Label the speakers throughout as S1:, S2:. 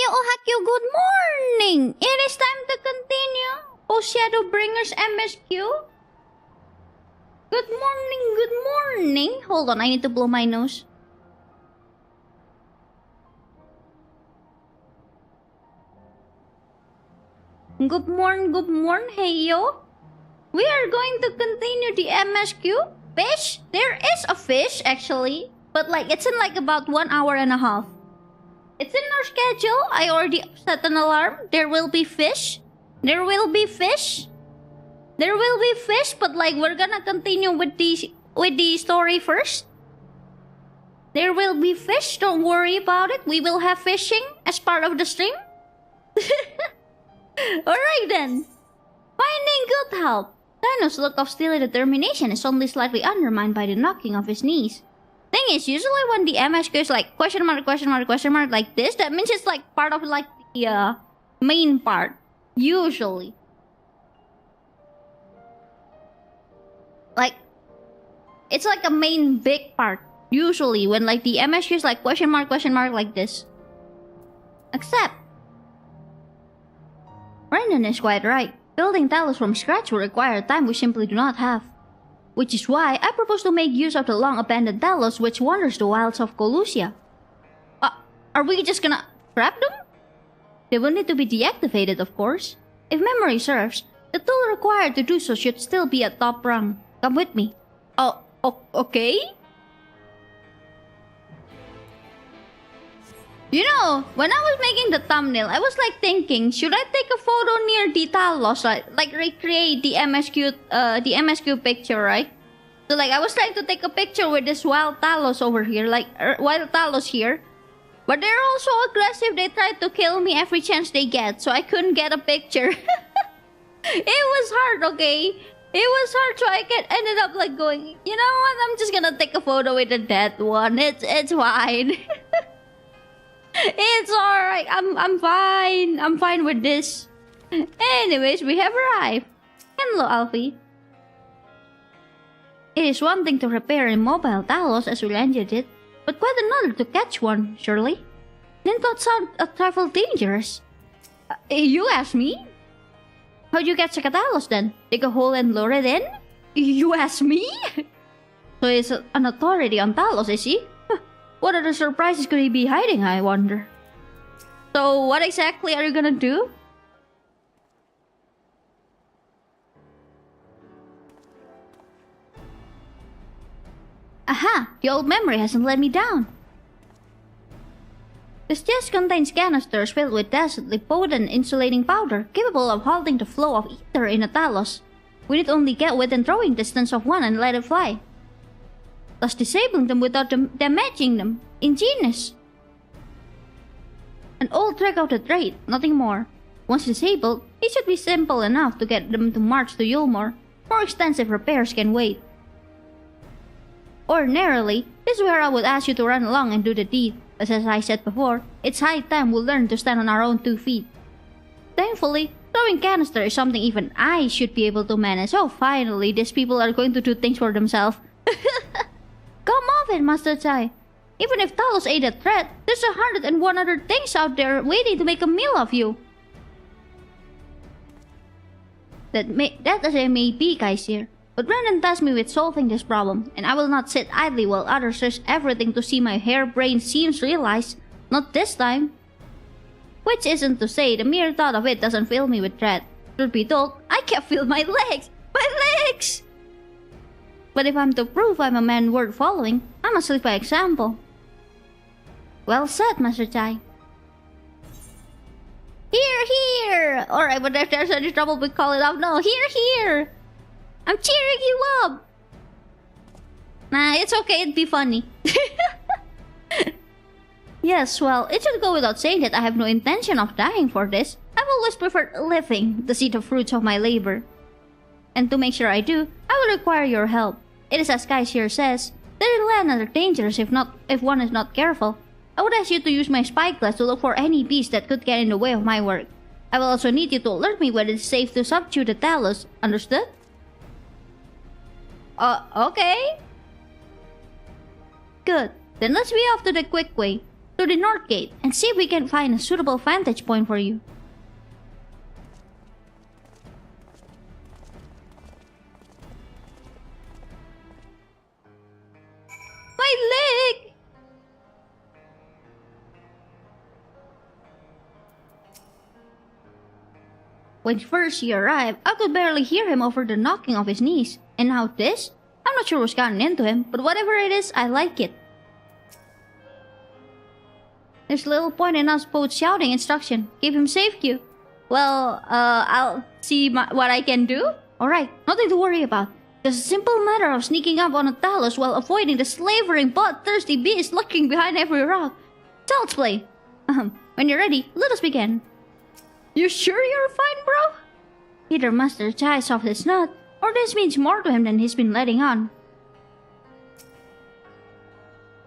S1: Heyoooo, good morning! It is time to continue. Shadowbringers MSQ. Good morning, good morning. Hold on, I need to blow my nose. Good morning, Heyoooo. We are going to continue the MSQ. Fish? There is a fish, actually. But it's in about 1 hour and a half. It's in our schedule. I already set an alarm. There will be fish. There will be fish. There will be fish, but we're gonna continue with the story first. There will be fish. Don't worry about it. We will have fishing as part of the stream. Alright then. Finding good help. Dino's look of steely determination is only slightly undermined by the knocking of his knees. Thing is, usually when the MSQ is question mark like this, that means it's part of the main part. Usually. It's a main big part. Usually when the MSQ is question mark like this. Except Brendan is quite right. Building Talos from scratch will require time we simply do not have. Which is why I propose to make use of the long-abandoned Talos which wanders the wilds of Colusia. Are we just gonna trap them? They will need to be deactivated, of course. If memory serves, the tool required to do so should still be at top rung. Come with me. Oh, okay? You know, when I was making the thumbnail, I was thinking, should I take a photo near the Talos, right? Recreate the MSQ picture, right? So I was trying to take a picture with this wild Talos over here, wild Talos here. But they're also aggressive. They tried to kill me every chance they get, so I couldn't get a picture. It was hard, okay? It was hard, so I ended up going, you know what? I'm just gonna take a photo with the dead one. It's fine. It's alright. I'm fine. I'm fine with this. Anyways, we have arrived. Hello, Alfie. It is one thing to repair a mobile Talos as we landed it, but quite another to catch one, surely. Didn't that sound a trifle dangerous? You asked me? How'd you catch a Talos then? Dig a hole and lure it in? You asked me? So he's an authority on Talos, is he? What other surprises could he be hiding, I wonder? So, what exactly are you gonna do? Aha! The old memory hasn't let me down. This chest contains canisters filled with decidedly potent insulating powder, capable of halting the flow of ether in a Talos. We need only get within throwing distance of one and let it fly. Thus disabling them without damaging them. Ingenious. An old trick of the trade, nothing more. Once disabled, it should be simple enough to get them to march to Yulmore. More extensive repairs can wait. Ordinarily, this is where I would ask you to run along and do the deed, but as I said before, it's high time we learn to stand on our own 2 feet. Thankfully, throwing canister is something even I should be able to manage. Oh, finally, these people are going to do things for themselves. Come off it, Master Chai. Even if Talos ain't a threat, there's 101 other things out there waiting to make a meal of you. That as it may be, Kyuu, but Brendan tasked me with solving this problem, and I will not sit idly while others search everything to see my harebrained schemes realized. Not this time. Which isn't to say the mere thought of it doesn't fill me with dread. Truth be told, I can't feel my legs! My legs! But if I'm to prove I'm a man worth following, I must lead by example. Well said, Master Chai. Here! Alright, but if there's any trouble, we call it out. No, here! I'm cheering you up! Nah, it's okay, it'd be funny. Yes, well, it should go without saying that I have no intention of dying for this. I've always preferred living to see the fruits of my labor. And to make sure I do, I will require your help. It is as Kai here says, the land are dangerous if one is not careful. I would ask you to use my spyglass to look for any beast that could get in the way of my work. I will also need you to alert me when it is safe to subdue the Talos. Understood? Okay. Good. Then let's be off to the quick way. to the north gate and see if we can find a suitable vantage point for you. My leg! When first he arrived, I could barely hear him over the knocking of his knees. And now this? I'm not sure what's gotten into him, but whatever it is, I like it. There's little point in us both shouting instruction. Keep him safe, Kyuu. Well, I'll see what I can do. Alright, nothing to worry about. Just a simple matter of sneaking up on a Talos while avoiding the slavering, bloodthirsty beast lurking behind every rock. Child's play. When you're ready, let us begin. You sure you're fine, bro? Either Master Chai's off his nut, or this means more to him than he's been letting on.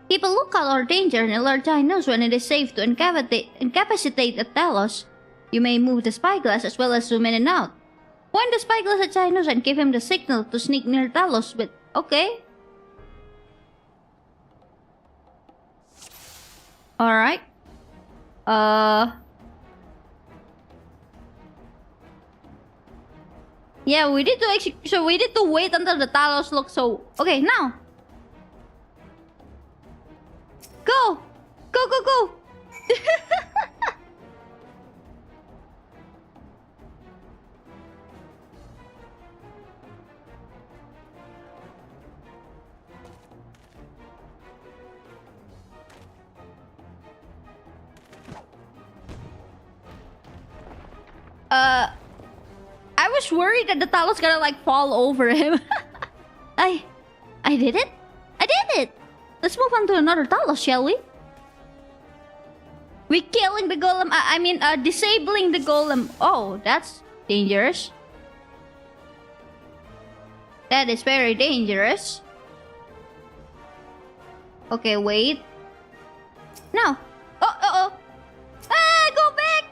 S1: Keep a lookout or danger and alert Chai knows when it is safe to incapacitate a Talos. You may move the spyglass as well as zoom in and out. Point the spyglass at Chai knows and give him the signal to sneak near Talos with... Okay. Alright. Yeah, we need to wait until the Talos look so... Okay, now! Go! Go, go, go! I was worried that the Talos gonna like fall over him. I did it? I did it! Let's move on to another Talos, shall we? We killing the golem. I mean, disabling the golem. Oh, that's dangerous. That is very dangerous. Okay, wait. No. Oh, oh. Ah, go back.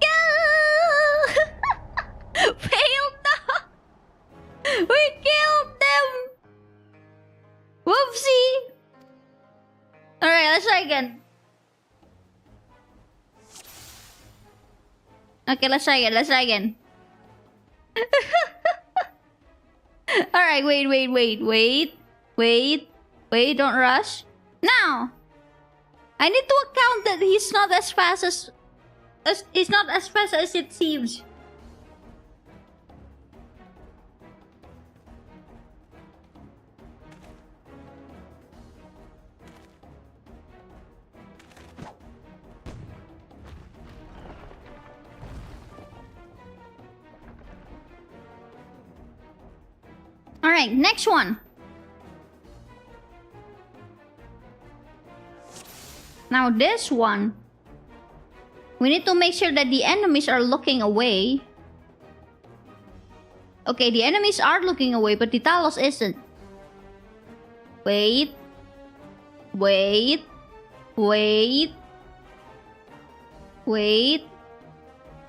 S1: Go. Failed now. We killed them. Whoopsie! Alright, let's try again. Okay, let's try again. Alright, wait, don't rush. Now! I need to account that he's not as fast as it seems. Alright, next one. Now this one. We need to make sure that the enemies are looking away. Okay, the enemies are looking away, but the Talos isn't. Wait.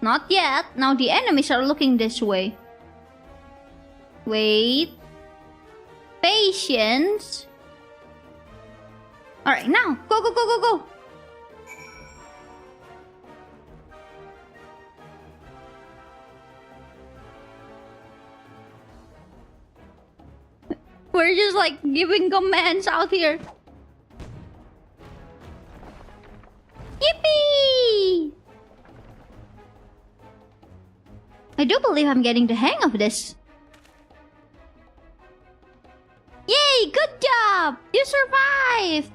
S1: Not yet. Now the enemies are looking this way. Wait. Patience. Alright, now. Go. We're just like giving commands out here. Yippee! I do believe I'm getting the hang of this. Yay! Good job! You survived!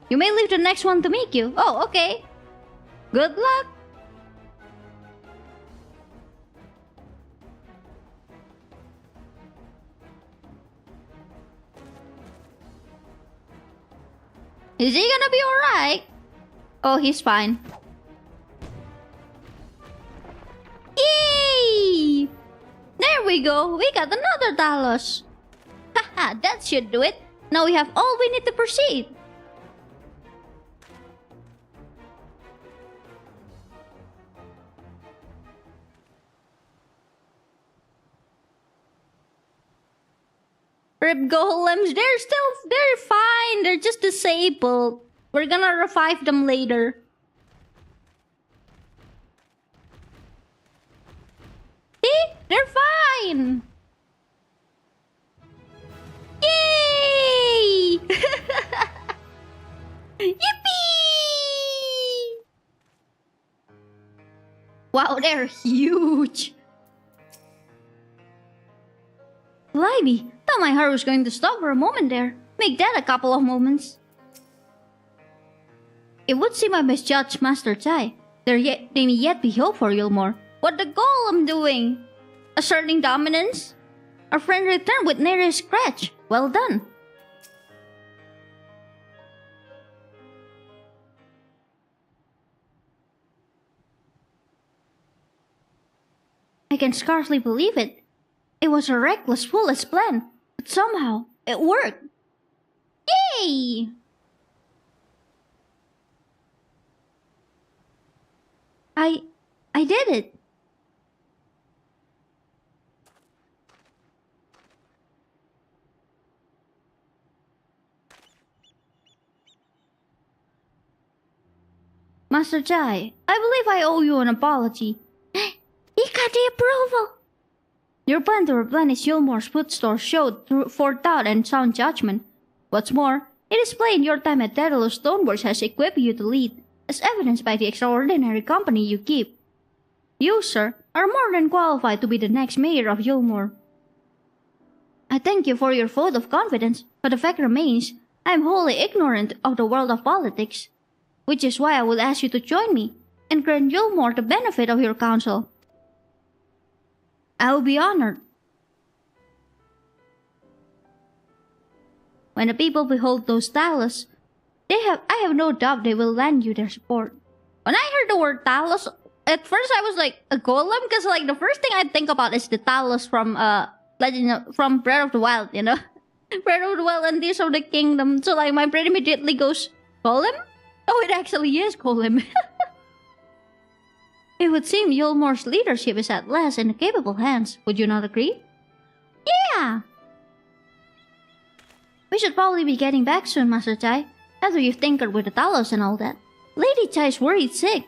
S1: You may leave the next one to me, Kyuu. Oh, okay. Good luck! Is he gonna be alright? Oh, he's fine. Yay! There we go! We got another Talos! Haha, that should do it! Now we have all we need to proceed! Rip golems, they're fine. They're just disabled. We're gonna revive them later. See? They're fine. Yay! Yippee! Wow, they're huge. Blimey, thought my heart was going to stop for a moment there. Make that a couple of moments. It would seem I misjudged Master Chai. There may yet be hope for Yulmore. What the golem doing? Asserting dominance? Our friend returned with near a scratch. Well done. I can scarcely believe it. It was a reckless, foolish plan, but somehow it worked. Yay! I did it. Master Chai, I believe I owe you an apology. You got the approval. Your plan to replenish Yulmore's food store showed forethought and sound judgment. What's more, it is plain your time at Daedalus Stoneworks has equipped you to lead, as evidenced by the extraordinary company you keep. You, sir, are more than qualified to be the next mayor of Yulmore. I thank you for your vote of confidence, but the fact remains, I am wholly ignorant of the world of politics, which is why I would ask you to join me and grant Yulmore the benefit of your counsel. I will be honored. When the people behold those Talos, I have no doubt they will lend you their support. When I heard the word Talos, at first I was like a golem, because like the first thing I think about is the Talos from from Breath of the Wild, you know, Breath of the Wild and Tears of the Kingdom. So like my brain immediately goes golem. Oh, it actually is golem. It would seem Yulmore's leadership is at last in capable hands. Would you not agree? Yeah! We should probably be getting back soon, Master Chai, after you've tinkered with the Talos and all that. Lady Chai's worried sick.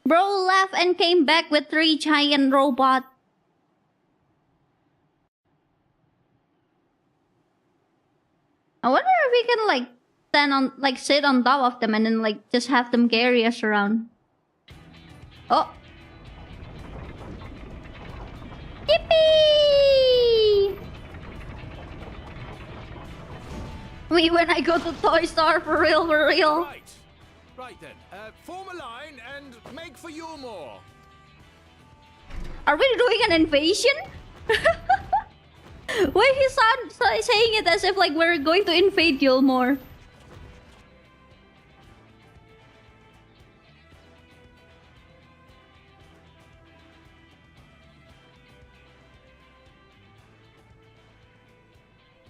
S1: Bro left and came back with 3 giant robots. I wonder if we can like sit on top of them and then like just have them carry us around. Oh. Yippee! Wait, when I go to Toy Store for real, for real.
S2: Right then. Form a line and make for Yulmore.
S1: Are we doing an invasion? Why he saying it as if like we're going to invade Yulmore?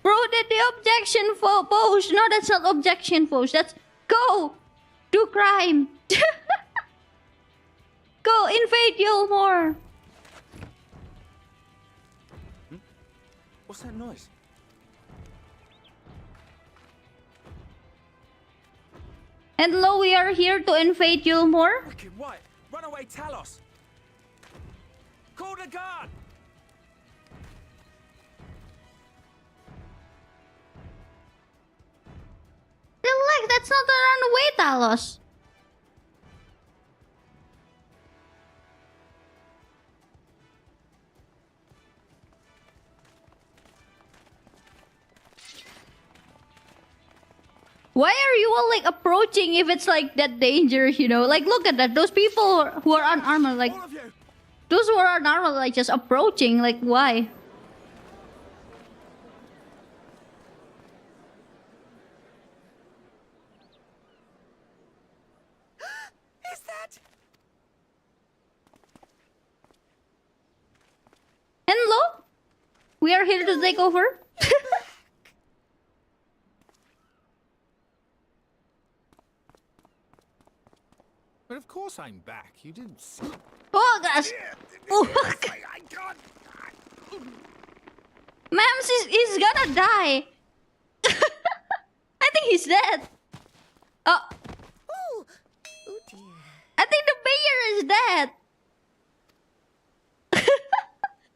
S1: Bro did the objection pose. No, that's not objection pose. That's go. Do crime. Go invade Yulmore.
S2: What's that noise?
S1: And lo, we are here to invade Yulmore.
S2: Wicked white. Runaway Talos. Call the guard.
S1: Relax, that's not a runaway Talos. Why are you all like approaching if it's like that dangerous, you know? Like look at that. Those people who are unarmed, like those who are unarmed, like just approaching, like why?
S2: Is that?
S1: Hello? We are here to take over.
S2: But of course I'm back. You didn't see.
S1: Oh gosh! Oh,
S2: I can't.
S1: Mams is gonna die. I think he's dead. Oh,
S3: Oh, oh dear.
S1: I think the mayor is dead.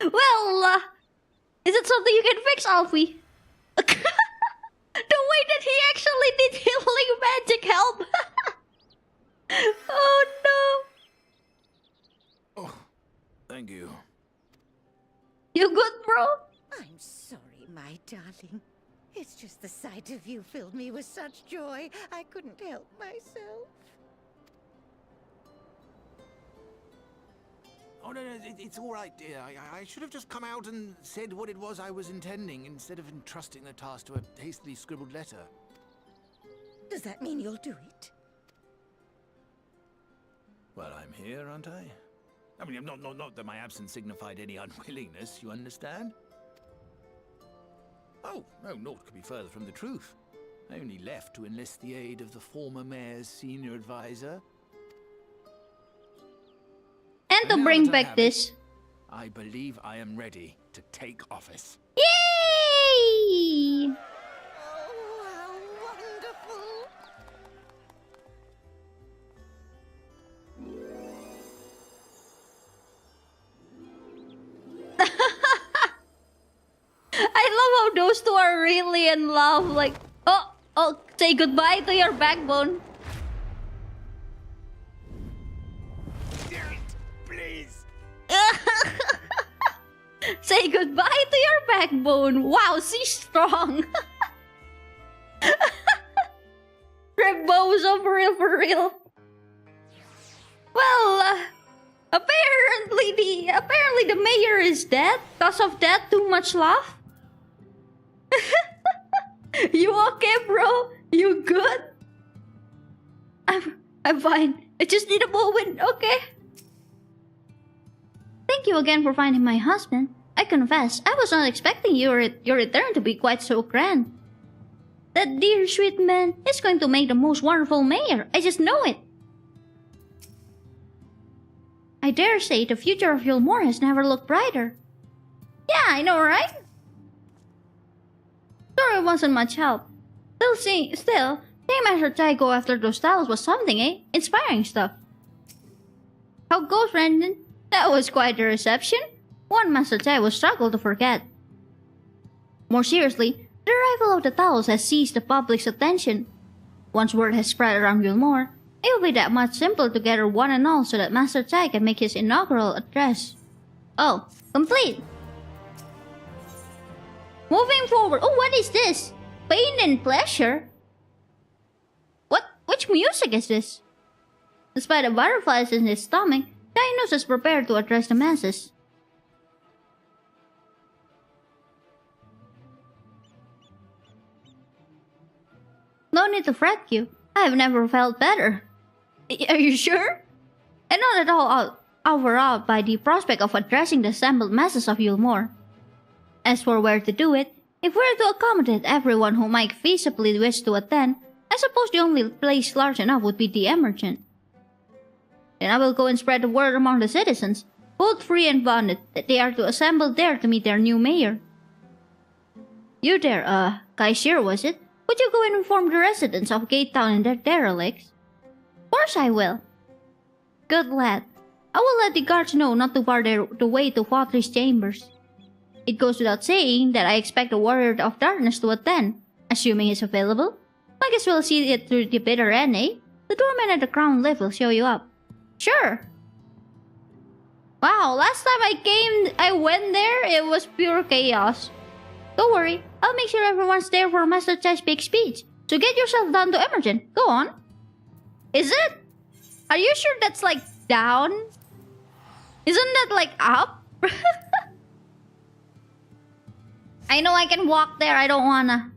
S1: Well, is it something you can fix, Alfie? The way that he actually did healing magic help. Oh no.
S2: Oh, thank you.
S1: You good, bro?
S3: I'm sorry, my darling. It's just the sight of you filled me with such joy, I couldn't help myself.
S2: Oh, no, it's all right, dear. I should have just come out and said what it was I was intending instead of entrusting the task to a hastily scribbled letter.
S3: Does that mean you'll do it?
S2: Well, I'm here, aren't I? I mean, not that my absence signified any unwillingness, you understand? Oh, no, naught could be further from the truth. I only left to enlist the aid of the former mayor's senior advisor.
S1: And to
S2: now
S1: bring
S2: that I
S1: back
S2: have
S1: this.
S2: it, I believe I am ready to take office.
S1: Yay!
S3: Oh, how wonderful!
S1: I love how those two are really in love. Like, oh, say goodbye to your backbone.
S2: Please.
S1: Say goodbye to your backbone. Wow, she's strong. Rebozo for real. Well, apparently the mayor is dead because of that too much laugh. You okay, bro? You good? I'm fine. I just need a moment, okay? Thank you again for finding my husband. I confess, I was not expecting your return to be quite so grand. That dear sweet man is going to make the most wonderful mayor. I just know it. I dare say the future of Heyoooo has never looked brighter. Yeah, I know, right? Sure, it wasn't much help. Still, seeing Master Chai go after those tiles was something, eh? Inspiring stuff. How goes, Brandon? That was quite a reception. One Master Chai will struggle to forget. More seriously, the arrival of the towels has seized the public's attention. Once word has spread around Heyoooo, it will be that much simpler to gather one and all so that Master Chai can make his inaugural address. Oh, complete! Moving forward. Oh, what is this? Pain and pleasure? What? Which music is this? Despite the butterflies in his stomach, Kyuu is prepared to address the masses. No need to fret, Kyuu. I have never felt better. Are you sure? And not at all overawed by the prospect of addressing the assembled masses of Heyoooo. As for where to do it, if we're to accommodate everyone who might feasibly wish to attend, I suppose the only place large enough would be the Emergent. Then I will go and spread the word among the citizens, both free and bonded, that they are to assemble there to meet their new mayor. You there, Kyuu, was it? Would you go and inform the residents of Gate Town and their derelicts? Of course I will. Good lad. I will let the guards know not to bar the way to Father's chambers. It goes without saying that I expect the Warrior of Darkness to attend, assuming he's available. I guess we'll see it through the bitter end, eh? The doorman at the crown lift will show you up. Sure. Wow, last time I went there, it was pure chaos. Don't worry, I'll make sure everyone's there for Master Chai's big speech. So get yourself down to Emergent. Go on. Is it? Are you sure that's like down? Isn't that like up? I know I can walk there, I don't wanna.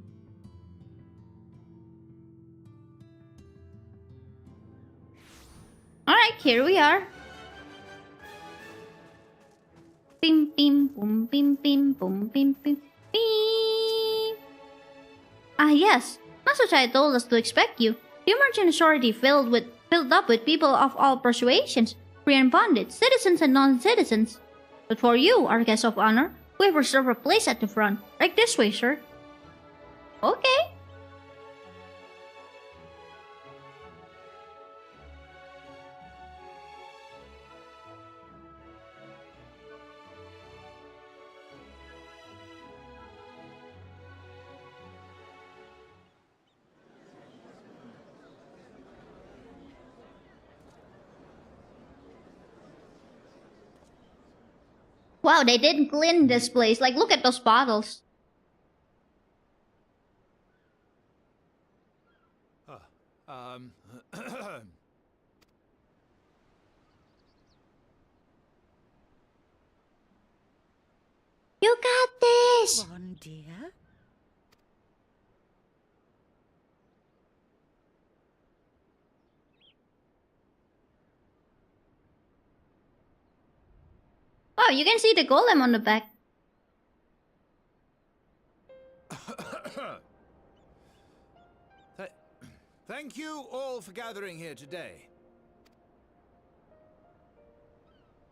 S1: Alright, here we are. Bim bim boom bim bim boom bim bim bim. Ah yes, Master Chai told us to expect you. The merchant authority filled up with people of all persuasions, free and bonded, citizens and non-citizens. But for you, our guest of honor, we have reserved a place at the front. Right this way, sir. Okay. Wow, they didn't clean this place. Like, look at those bottles. You got this!
S3: Bon dear.
S1: Oh, you can see the golem on the back.
S2: Thank you all for gathering here today.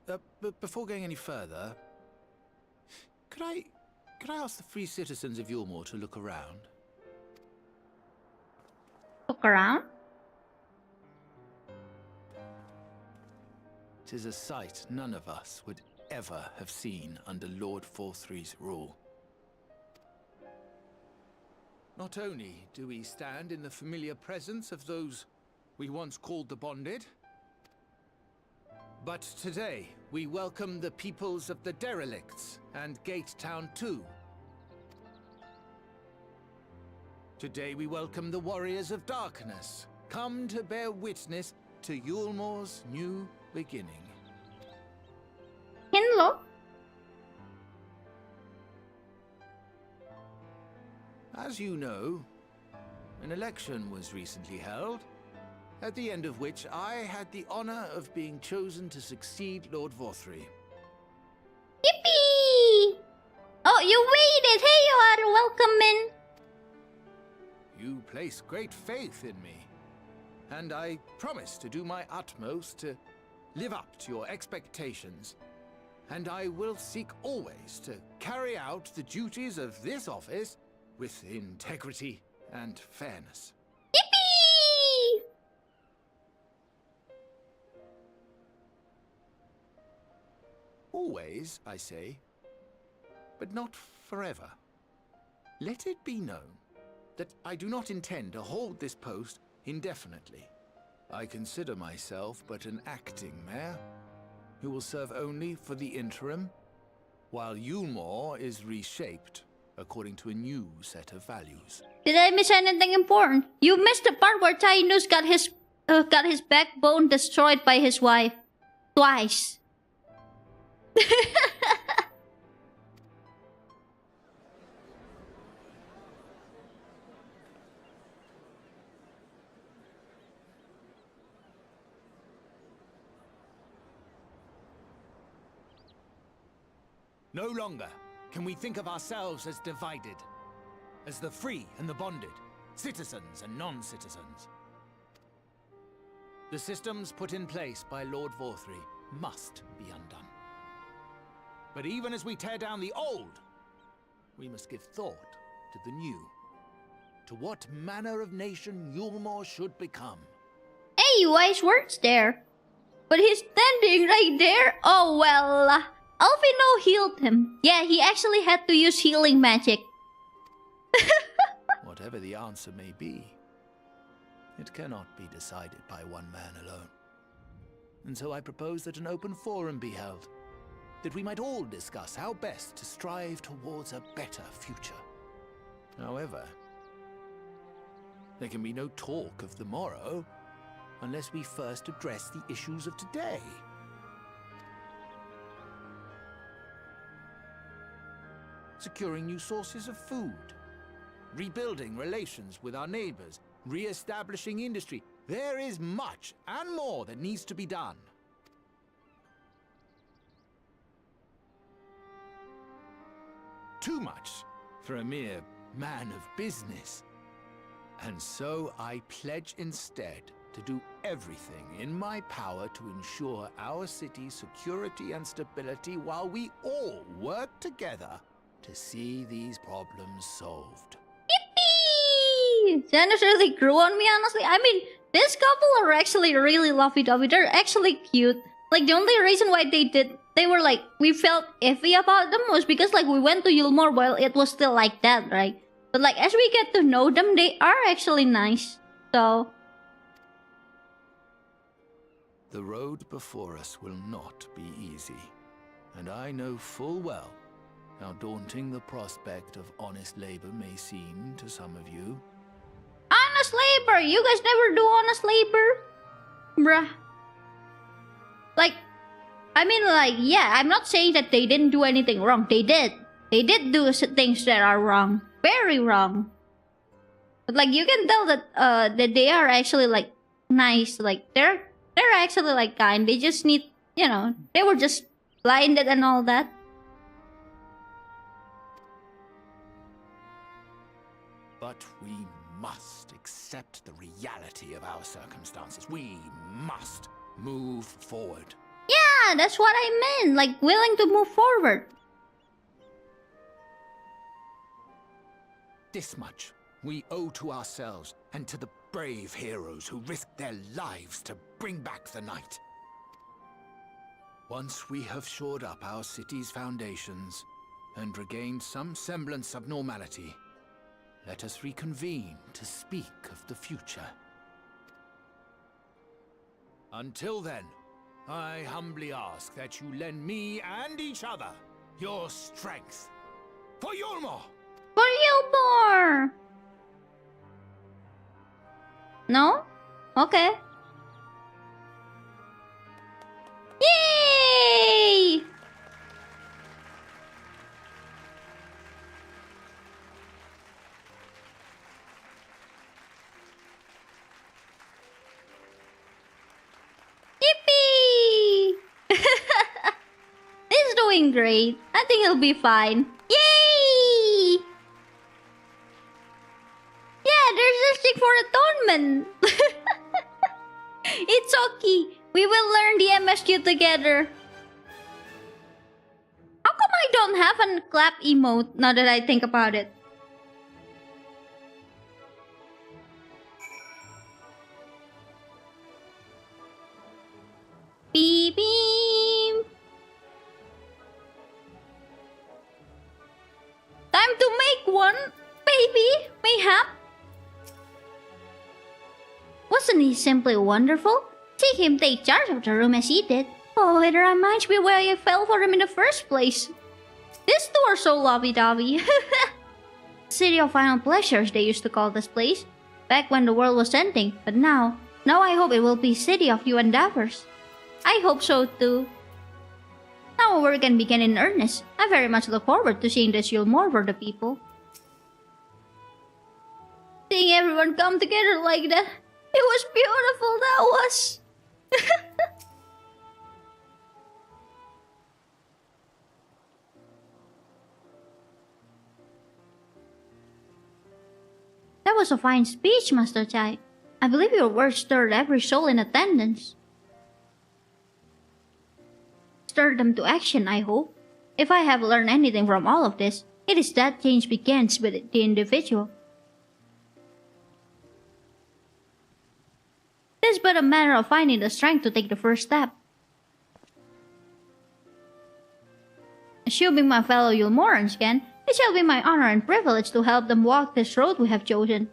S2: But before going any further, could I ask the free citizens of Yulmore to look around?
S1: Look around?
S2: 'Tis a sight none of us would ever have seen under Lord Forthree's rule. Not only do we stand in the familiar presence of those we once called the Bonded, but today we welcome the peoples of the Derelicts and Gate Town too. Today we welcome the Warriors of Darkness, come to bear witness to Yulmore's new beginning.
S1: Hello?
S2: As you know, an election was recently held, at the end of which I had the honor of being chosen to succeed Lord Vorthree.
S1: Yippee! Oh, you waited! Hey, you are welcome in!
S2: You place great faith in me, and I promise to do my utmost to live up to your expectations, and I will seek always to carry out the duties of this office with integrity and fairness.
S1: Yippee!
S2: Always, I say, but not forever. Let it be known that I do not intend to hold this post indefinitely. I consider myself but an acting mayor, who will serve only for the interim, while Yulmore is reshaped according to a new set of values.
S1: Did I miss anything important? You missed the part where Kyuu got his backbone destroyed by his wife. Twice.
S2: No longer can we think of ourselves as divided, as the free and the bonded, citizens and non-citizens. The systems put in place by Lord Vorthree must be undone. But even as we tear down the old, we must give thought to the new, to what manner of nation Yulmore should become.
S1: Hey, wise words there. But he's standing right there. Oh well. Alphino healed him. Yeah, he actually had to use healing magic.
S2: Whatever the answer may be, it cannot be decided by one man alone. And so I propose that an open forum be held, that we might all discuss how best to strive towards a better future. However, there can be no talk of the morrow unless we first address the issues of today. Securing new sources of food, rebuilding relations with our neighbors, re-establishing industry. There is much and more that needs to be done. Too much for a mere man of business. And so I pledge instead to do everything in my power to ensure our city's security and stability while we all work together to see these problems solved.
S1: Yippee! Janice really grew on me, honestly. I mean, this couple are actually really lovey-dovey. They're actually cute. Like, the only reason why they were like, we felt iffy about them was because, like, we went to Yulmore while it was still like that, right? But, like, as we get to know them, they are actually nice. So...
S2: The road before us will not be easy. And I know full well how daunting the prospect of honest labor may seem to some of you.
S1: Honest labor! You guys never do honest labor? Bruh. Like, I mean, like, yeah, I'm not saying that they didn't do anything wrong. They did. They did do things that are wrong. Very wrong. But, like, you can tell that that they are actually, like, nice. Like, they're actually, like, kind. They just need, you know, they were just blinded and all that.
S2: But we must accept the reality of our circumstances. We must move forward.
S1: Yeah, that's what I meant. Like, willing to move forward.
S2: This much we owe to ourselves and to the brave heroes who risked their lives to bring back the night. Once we have shored up our city's foundations and regained some semblance of normality, let us reconvene to speak of the future. Until then, I humbly ask that you lend me and each other your strength. For Yulmore!
S1: For Yulmore! No? Okay. Yay! Yippee! He's doing great. I think he'll be fine. Yay! Yeah, there's a stick for atonement. It's okay. We will learn the MSQ together. How come I don't have a clap emote now that I think about it? Beep beep. Time to make one, baby. Mayhap. Wasn't he simply wonderful? See him take charge of the room as he did. Oh, it reminds me why I fell for him in the first place. These two are so lovey-dovey. City of Final Pleasures, they used to call this place. Back when the world was ending. But now I hope it will be City of New Endeavors. I hope so too. Now our work can begin in earnest. I very much look forward to seeing this Yulmore for the people. Seeing everyone come together like that. It was beautiful, that was. That was a fine speech, Master Chai. I believe your words stirred every soul in attendance. Stir them to action, I hope. If I have learned anything from all of this, it is that change begins with the individual. It is but a matter of finding the strength to take the first step. Assuming my fellow Yulmorans can, it shall be my honor and privilege to help them walk this road we have chosen.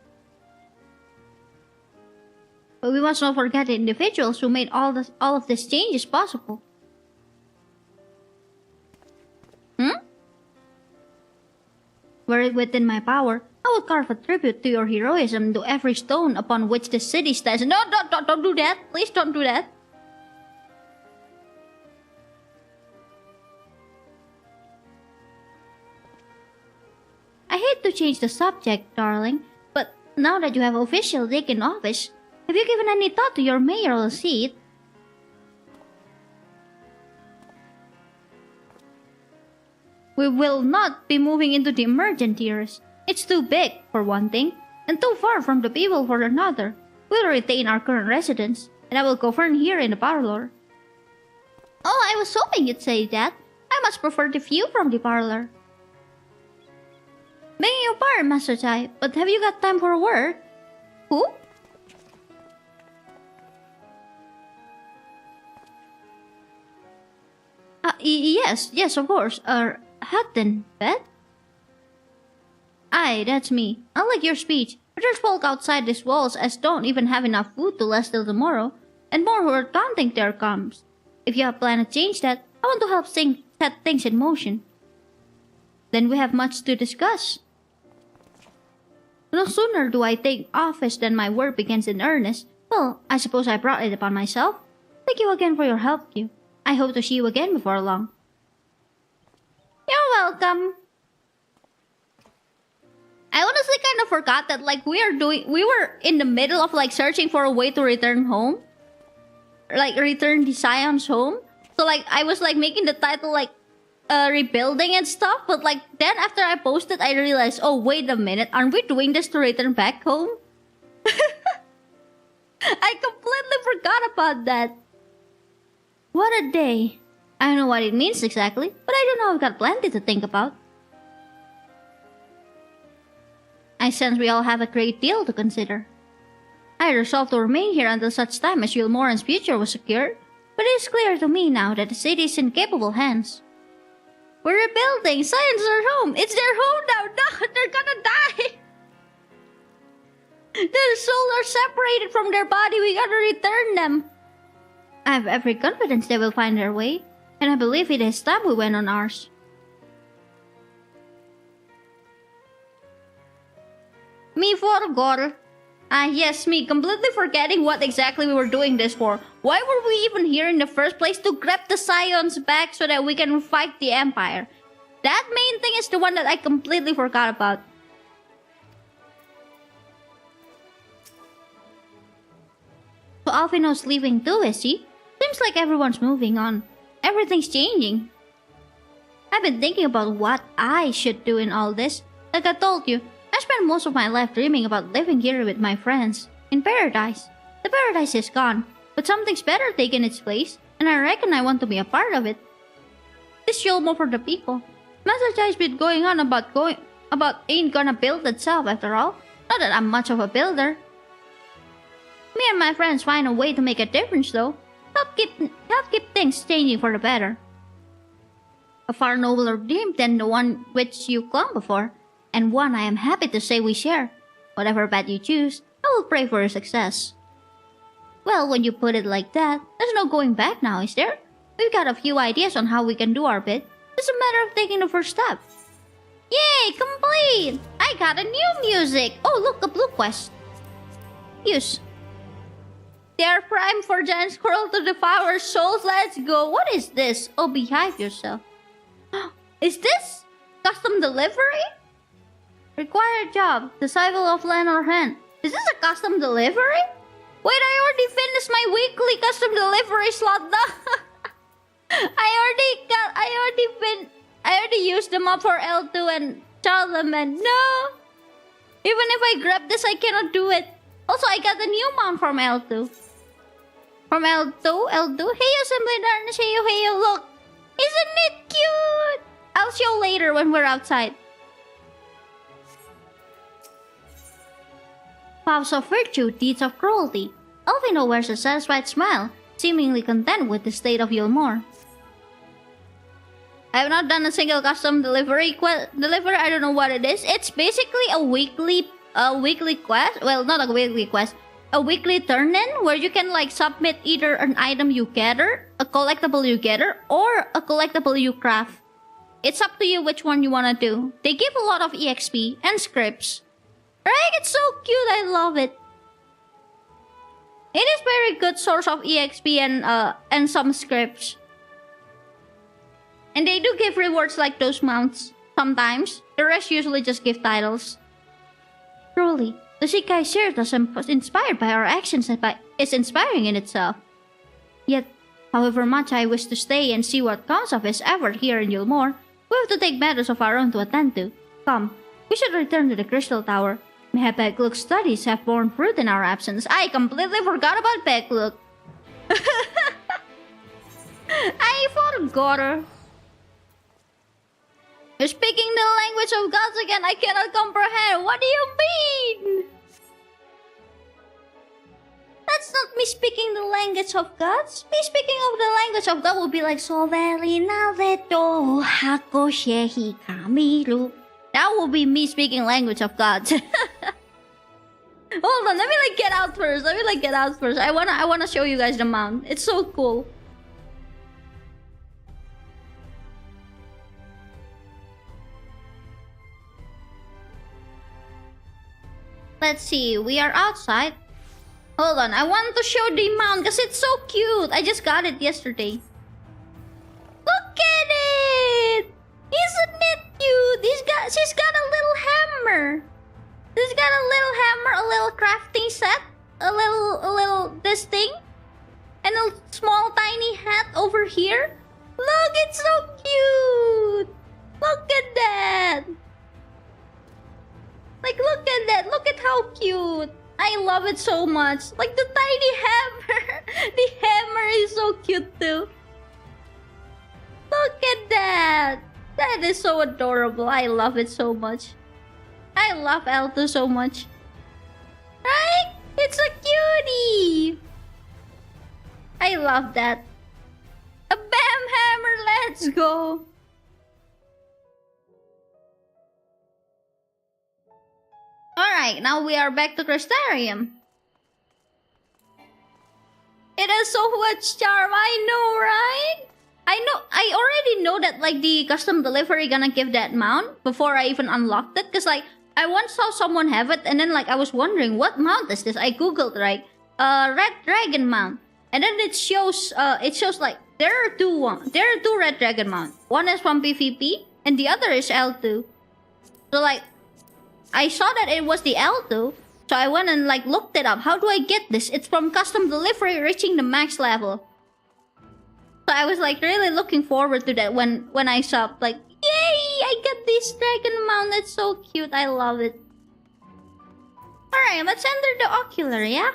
S1: But we must not forget the individuals who made all of these changes possible. Were it within my power, I would carve a tribute to your heroism into every stone upon which the city stands. No, don't do that. Please don't do that. I hate to change the subject, darling, but now that you have officially taken office, have you given any thought to your mayoral seat? We will not be moving into the emergent tiers. It's too big, for one thing. and too far from the people for another. We'll retain our current residence, and I will govern here in the parlor. Oh, I was hoping you'd say that. I much prefer the view from the parlor. Begging your pardon, Master Chai, but have you got time for a word? Who? Yes, of course. Hutton, Beth? Aye, that's me. Unlike your speech, there's folk outside these walls as don't even have enough food to last till tomorrow, and more who are counting their crumbs. If you have a plan to change that, I want to help set things in motion. Then we have much to discuss. No sooner do I take office than my work begins in earnest. Well, I suppose I brought it upon myself. Thank you again for your help, Kyuu. I hope to see you again before long. You're welcome. I honestly kind of forgot that we were in the middle of searching for a way to return home. Return the Scions home. So I was making the title rebuilding and stuff, but then after I posted I realized, oh wait a minute, aren't we doing this to return back home? I completely forgot about that. What a day. I don't know what it means exactly, but I don't know, I've got plenty to think about. I sense we all have a great deal to consider. I resolved to remain here until such time as Yulmoran's future was secured, but it is clear to me now that the city is in capable hands. We're rebuilding, Scions are home, it's their home now, no, they're gonna die! Their souls are separated from their body, we gotta return them. I have every confidence they will find their way, and I believe it is time we went on ours. Me for gore. Yes, me, completely forgetting what exactly we were doing this for. Why were we even here in the first place? To grab the Scions back so that we can fight the Empire. That main thing is the one that I completely forgot about. So Alphino's leaving too, is she? Seems like everyone's moving on. Everything's changing. I've been thinking about what I should do in all this. Like I told you, I spent most of my life dreaming about living here with my friends. In paradise. The paradise is gone, but something's better taken its place, and I reckon I want to be a part of it. This show more for the people. Master Chai's been going on about ain't gonna build itself after all. Not that I'm much of a builder. Me and my friends find a way to make a difference though. Help keep things changing for the better. A far nobler dream than the one which you clung before, and one I am happy to say we share. Whatever path you choose, I will pray for your success. Well, when you put it like that, there's no going back now, is there? We've got a few ideas on how we can do our bit. It's a matter of taking the first step. Yay, complete! I got a new music! Oh, look, a blue quest. Use. They are primed for giant squirrel to devour souls. Let's go. What is this? Oh, behave yourself. Is this custom delivery? Required job. Disciple of land or hand. Is this a custom delivery? Wait, I already finished my weekly custom delivery slot now. I already used them up for L2 and Charlemagne. No! Even if I grab this, I cannot do it. Also, I got a new mount from L2. From L2? Heyoooo, Assembly Darkness, Heyoooo, look! Isn't it cute? I'll show later when we're outside. Vows of virtue, deeds of cruelty. Alphino wears a satisfied smile, seemingly content with the state of Yulmore. I have not done a single custom delivery I don't know what it is. It's basically a weekly quest. Well, not a weekly quest. A weekly turn-in where you can submit either an item you gather, a collectible you gather, or a collectible you craft. It's up to you which one you wanna do. They give a lot of EXP and scripts. Right? It's so cute, I love it. It is very good source of EXP and some scripts. And they do give rewards like those mounts, sometimes. The rest usually just give titles. Truly, the Shikai series was inspired by our actions and is inspiring in itself. Yet, however much I wish to stay and see what comes of his effort here in Yulmore, we have to take matters of our own to attend to. Come, we should return to the Crystal Tower. Backluk studies have borne fruit in our absence. I completely forgot about Backluk. I forgot. You're speaking the language of gods again. I cannot comprehend. What do you mean? That's not me speaking the language of gods. Me speaking of the language of God would be like Sovelina veto hako shehi kamiru. That would be me speaking language of gods. Hold on, let me like get out first. I wanna show you guys the mount. It's so cool. Let's see, we are outside. Hold on, I want to show the mount because it's so cute. I just got it yesterday. Look at it! Isn't it cute? She's got a little hammer. She's got a little hammer, a little crafting set, a little this thing, and a small tiny hat over here. Look, it's so cute. Look at that. Like, look at that. Look at how cute. I love it so much. Like the tiny hammer. The hammer is so cute too. Look at that. That is so adorable. I love it so much. I love Alto so much. Right? It's a cutie. I love that. A bam hammer. Let's go. Alright, now we are back to Crystarium. It has so much charm, I know, right? I already know that like the custom delivery gonna give that mount before I even unlocked it. Cause like, I once saw someone have it and then like I was wondering, what mount is this? I googled, right? Red dragon mount. And then it shows like, there are two red dragon mount. One is from PvP and the other is L2. So like, I saw that it was the L2, so I went and like looked it up. How do I get this? It's from custom delivery reaching the max level. So I was like really looking forward to that when I saw like, yay! I get this dragon mount. That's so cute. I love it. Alright, let's enter the ocular, yeah?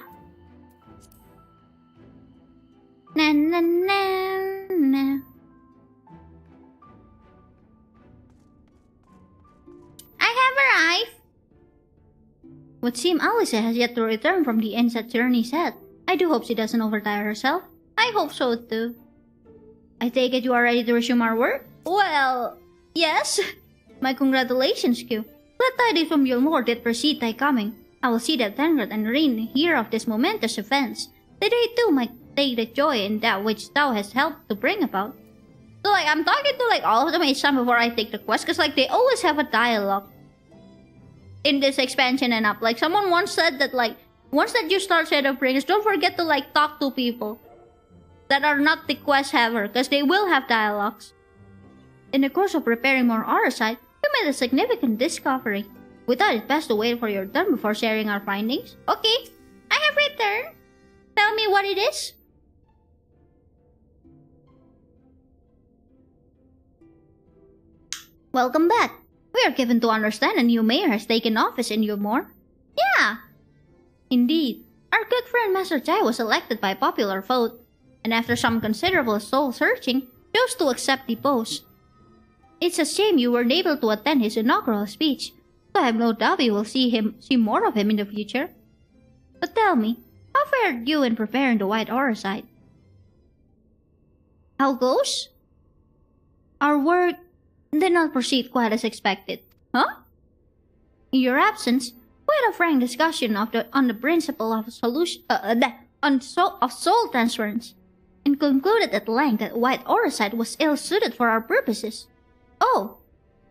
S1: Na na na na. I have arrived. Would seem Alice has yet to return from the inset journey set. I do hope she doesn't overtire herself. I hope so too. I take it you are ready to resume our work? Well, yes. My congratulations, Kyuu. Glad tidings from your lord did precede thy coming. I will see that Vanguard and Rin hear of this momentous events. That they too might take the joy in that which thou hast helped to bring about. So like, I'm talking to like all of them each time before I take the quest, because like they always have a dialogue in this expansion and up. Like someone once said that like, once that you start Shadowbringers, don't forget to like talk to people that are not the quest haver, because they will have dialogues. In the course of preparing more Aurasite, you made a significant discovery. We thought it best to wait for your turn before sharing our findings. Okay, I have returned. Tell me what it is. Welcome back. We are given to understand a new mayor has taken office in Yumor. Yeah. Indeed. Our good friend Master Chai was elected by popular vote, and after some considerable soul-searching, chose to accept the post. It's a shame you weren't able to attend his inaugural speech, so I have no doubt we will see more of him in the future. But tell me, how fared you in preparing the White Aurasite? How goes? Our work did not proceed quite as expected. Huh? In your absence, we had a frank discussion on the principle of soul transference, and concluded at length that White Aurasite was ill-suited for our purposes. Oh,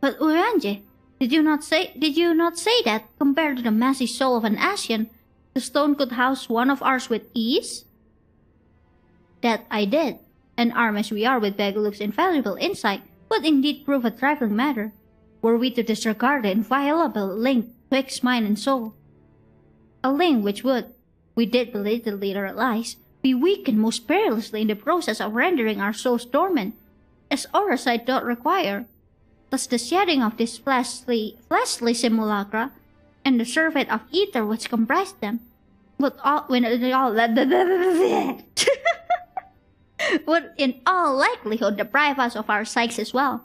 S1: but Uranje, did you not say that compared to the massive soul of an Asian, the stone could house one of ours with ease? That I did, and armed as we are with Beguluk's invaluable insight, would indeed prove a trifling matter, were we to disregard the inviolable link twixt mind and soul. A link which would, we did belatedly realize, be weakened most perilously in the process of rendering our souls dormant, as Aurasite doth require. Thus the shedding of this fleshly simulacra and the surfeit of ether which comprised them would would in all likelihood deprive us of our psyches as well.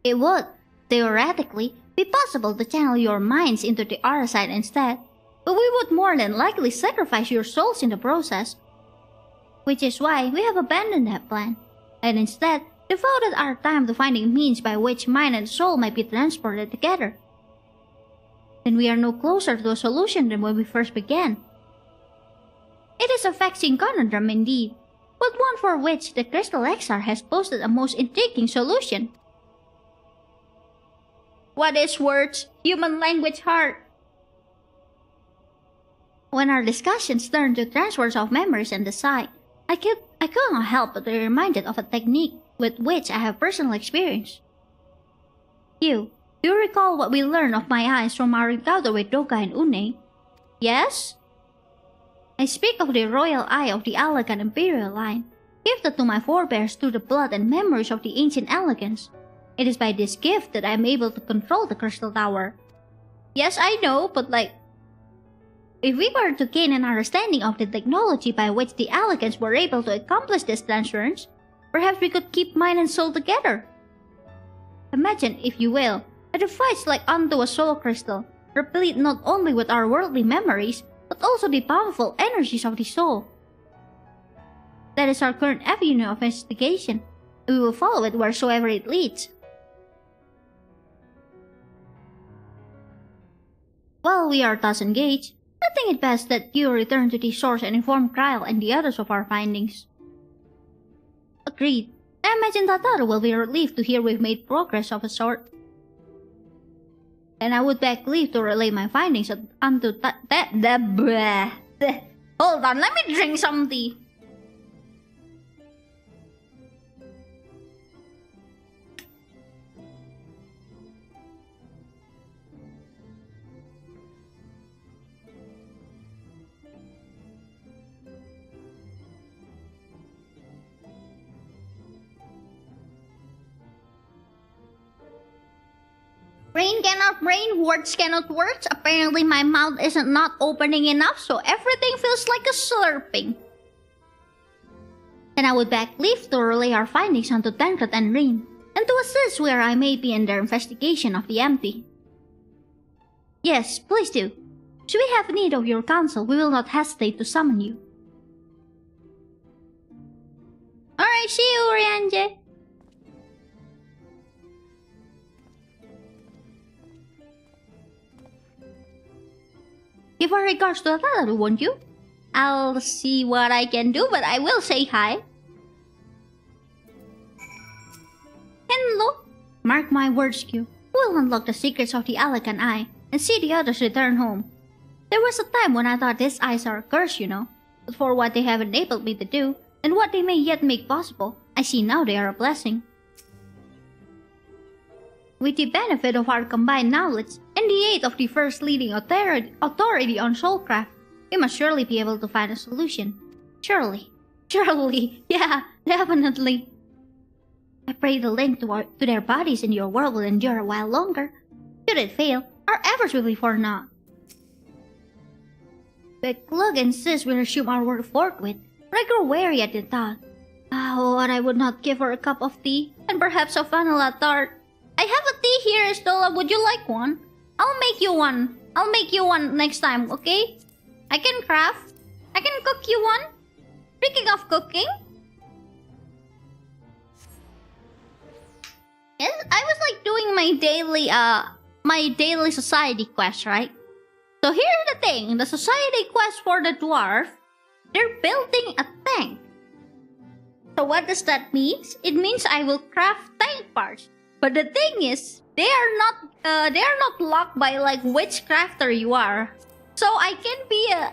S1: It would, theoretically, be possible to channel your minds into the other side instead, but we would more than likely sacrifice your souls in the process. Which is why we have abandoned that plan, and instead devoted our time to finding means by which mind and soul might be transported together. Then we are no closer to a solution than when we first began. It is a vexing conundrum indeed, but one for which the Crystal XR has posted a most intriguing solution. What is words? Human language heart. When our discussions turned to transfers of memories and the sight, I could not help but be reminded of a technique with which I have personal experience. You, do you recall what we learned of my eyes from our encounter with Doka and Une? Yes? I speak of the royal eye of the elegant imperial line, gifted to my forebears through the blood and memories of the ancient elegance. It is by this gift that I am able to control the crystal tower. Yes, I know, but if we were to gain an understanding of the technology by which the elegants were able to accomplish this transference, perhaps we could keep mind and soul together. Imagine, if you will, a device like unto a soul crystal, replete not only with our worldly memories, but also the powerful energies of the soul. That is our current avenue of investigation, and we will follow it wheresoever it leads. While we are thus engaged, I think it best that you return to the source and inform Kyle and the others of our findings. Agreed. I imagine Tataru will be relieved to hear we've made progress of a sort. And I would beg leave to relay my findings unto Hold on, let me drink some tea. Brain cannot brain, words cannot words. Apparently my mouth isn't not opening enough, so everything feels like a slurping. And I would beg leave to relay our findings unto Tancred and Rin, and to assist where I may be in their investigation of the empty. Yes, please do. Should we have need of your counsel, we will not hesitate to summon you. Alright, see you, Ryanje. Give our regards to Tataru, won't you? I'll see what I can do, but I will say hi. Hello. Mark my words, Kyuu. We'll unlock the secrets of the elegant eye and see the others return home. There was a time when I thought these eyes are a curse, you know. But for what they have enabled me to do, and what they may yet make possible, I see now they are a blessing. With the benefit of our combined knowledge and the aid of the first leading authority on soulcraft, we must surely be able to find a solution. Surely. Yeah, definitely. I pray the link to their bodies in your world will endure a while longer. Should it fail, our efforts will be for naught. But Glug insists we resume our work forthwith, but I grow wary at the thought. Oh, what I would not give for a cup of tea, and perhaps a vanilla tart. I have a tea here, Stola. Would you like one? I'll make you one. I'll make you one next time, okay? I can craft. I can cook you one. Speaking of cooking. Yes, I was like doing my daily society quest, right? So here's the thing. The society quest for the dwarf, they're building a tank. So what does that mean? It means I will craft tank parts. But the thing is, they are not locked by like which crafter you are. So I can be a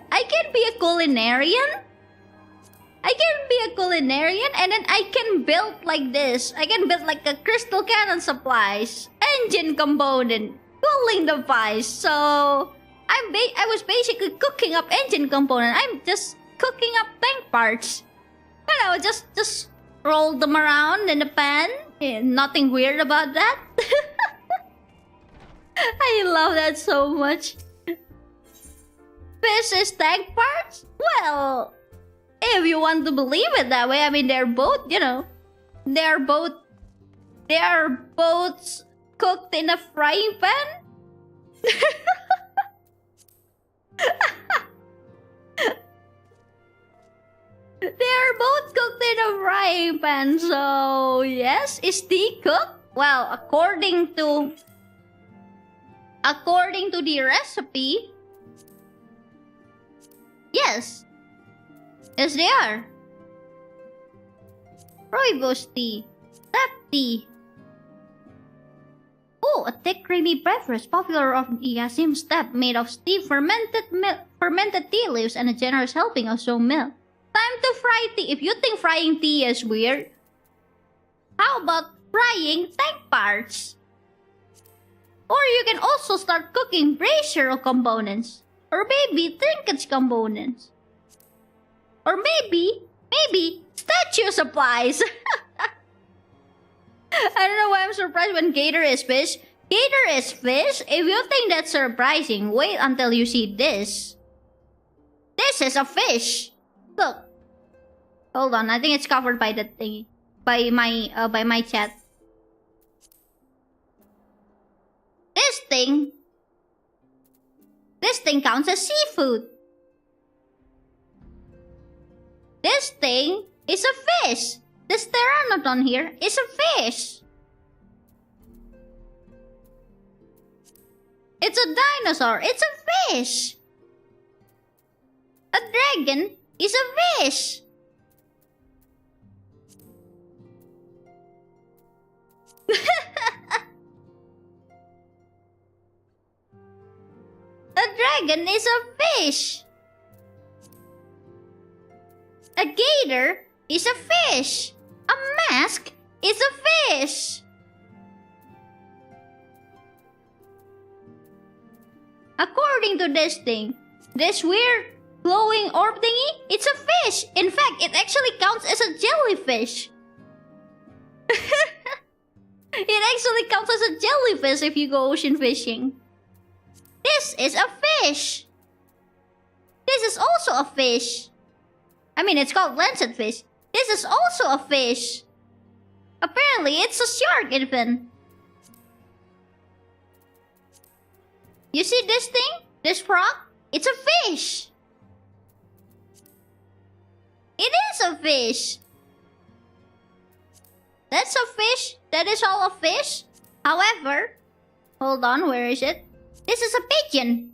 S1: culinarian. And then I can build like this. I can build like a crystal cannon supplies, engine component, cooling device. So I was basically cooking up engine component. I'm just cooking up tank parts. You know, just roll them around in the pan. Nothing weird about that. I love that so much. Fish is tank parts? Well, if you want to believe it that way, I mean, they're both, you know, they are both cooked in a frying pan. They are both cooked in a frying pan, so yes, is tea cooked? Well, according to the recipe, yes. Yes, they are. Rooibos tea. Step tea. Oh, a thick creamy beverage popular of the Yasim step made of steep fermented tea leaves and a generous helping of soy milk. Time to fry tea. If you think frying tea is weird, how about frying tank parts? Or you can also start cooking brazier components. Or maybe trinkets components. Or maybe statue supplies. I don't know why I'm surprised when gator is fish. Gator is fish? If you think that's surprising, wait until you see this. This is a fish. Look. Hold on, I think it's covered by the thingy. By my chat. This thing counts as seafood. This thing is a fish. This pteranodon here is a fish. It's a dinosaur. It's a fish. A dragon is a fish. A dragon is a fish. A gator is a fish. A mask is a fish. According to this thing, this weird glowing orb thingy, it's a fish. In fact, it actually counts as a jellyfish. It actually counts as a jellyfish if you go ocean fishing. This is a fish. This is also a fish. I mean, it's called lancet fish. This is also a fish. Apparently, it's a shark even. You see this thing? This frog? It's a fish. It is a fish. That's a fish. That is all a fish. However, hold on, where is it? This is a pigeon.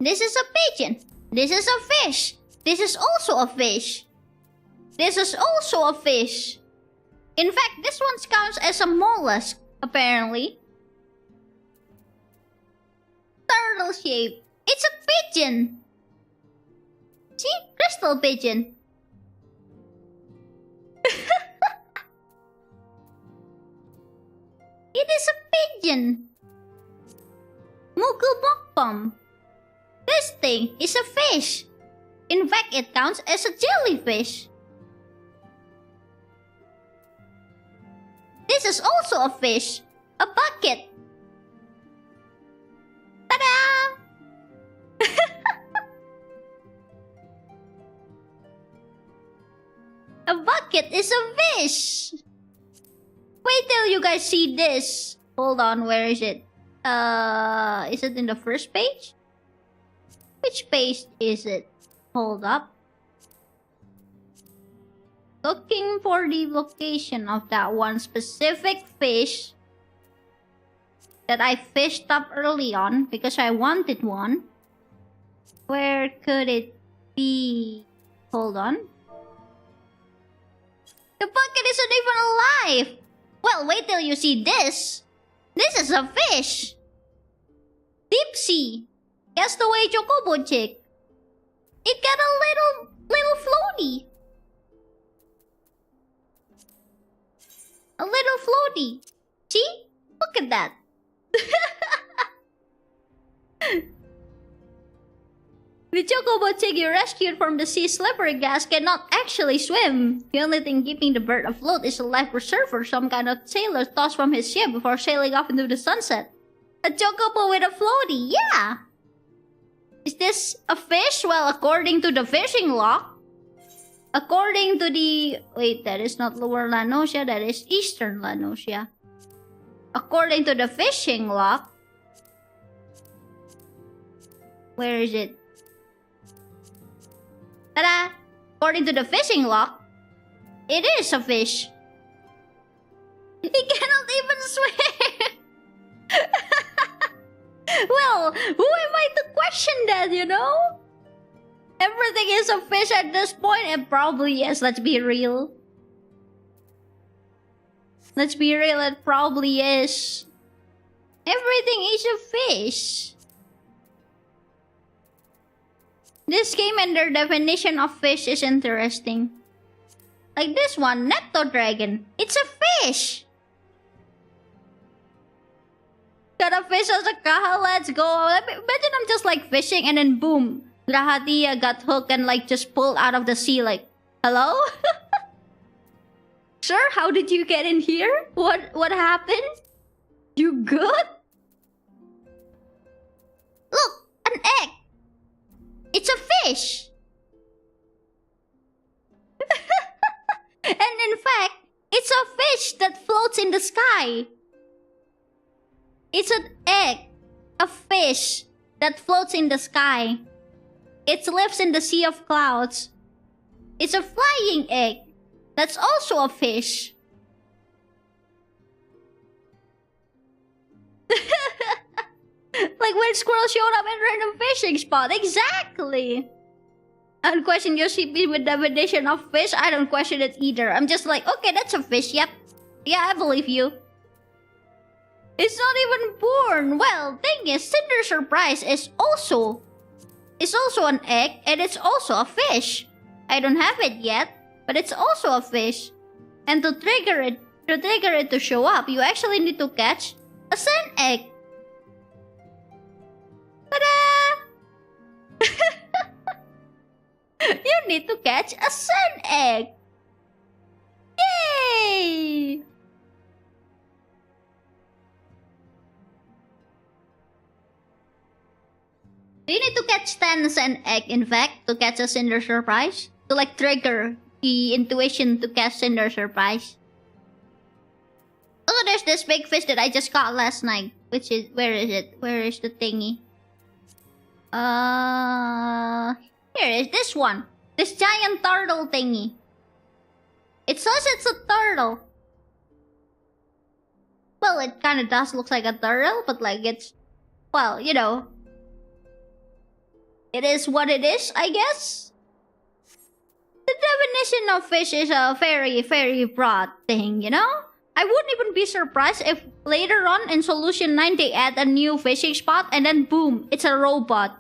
S1: This is a pigeon. This is a fish. This is also a fish. This is also a fish. In fact, this one counts as a mollusk, apparently. Turtle shape. It's a pigeon. See? Crystal pigeon. It is a pigeon. Mugubokpom. This thing is a fish. In fact, it counts as a jellyfish. This is also a fish. A bucket. Ta-da! A bucket is a fish. Wait till you guys see this. Hold on, where is it? Is it in the first page? Which page is it? Hold up. Looking for the location of that one specific fish that I fished up early on because I wanted one. Where could it be? Hold on. The bucket isn't even alive! Well, wait till you see this. This is a fish. Deep sea. Castaway chocobo chick. It got a little floaty. A little floaty. See? Look at that. The chocobo chick you rescued from the sea's slippery gas cannot actually swim. The only thing keeping the bird afloat is a life preserver, some kind of sailor tossed from his ship before sailing off into the sunset. A chocobo with a floaty, yeah! Is this a fish? Well, according to the fishing log, according to the... Wait, that is not Lower Lanosia, that is Eastern Lanosia. According to the fishing log... Where is it? Ta-da! According to the fishing log, it is a fish. He cannot even swim! Well, who am I to question that, you know? Everything is a fish at this point, and probably yes, let's be real. Let's be real, it probably is. Everything is a fish. This game and their definition of fish is interesting. Like this one, Netto Dragon. It's a fish! Got a fish as a kaha, let's go. Imagine I'm just like fishing and then boom. Grahatia got hooked and like just pulled out of the sea like, hello? Sir, how did you get in here? What happened? You good? Look, an egg. It's a fish! And in fact, it's a fish that floats in the sky. It's an egg. A fish that floats in the sky. It lives in the sea of clouds. It's a flying egg. That's also a fish. Like when squirrels showed up in random fishing spot. Exactly. I don't question your CP with definition of fish. I don't question it either. I'm just like, okay, that's a fish. Yep. Yeah, I believe you. It's not even born. Well, thing is, Cinder Surprise is also an egg, and it's also a fish. I don't have it yet, but it's also a fish. And to trigger it to show up, you actually need to catch a sand egg. Ta-da! You need to catch a sand egg. Yay! You need to catch 10 sand egg, in fact, to catch a Cinder Surprise. To like trigger the intuition to catch Cinder Surprise. Also, there's this big fish that I just caught last night. Which is, where is it? Where is the thingy? Here is this one. This giant turtle thingy. It says it's a turtle. Well, it kind of does look like a turtle, but like it's... Well, you know. It is what it is, I guess. The definition of fish is a very, very broad thing, you know? I wouldn't even be surprised if later on in Solution 9 they add a new fishing spot and then boom, it's a robot.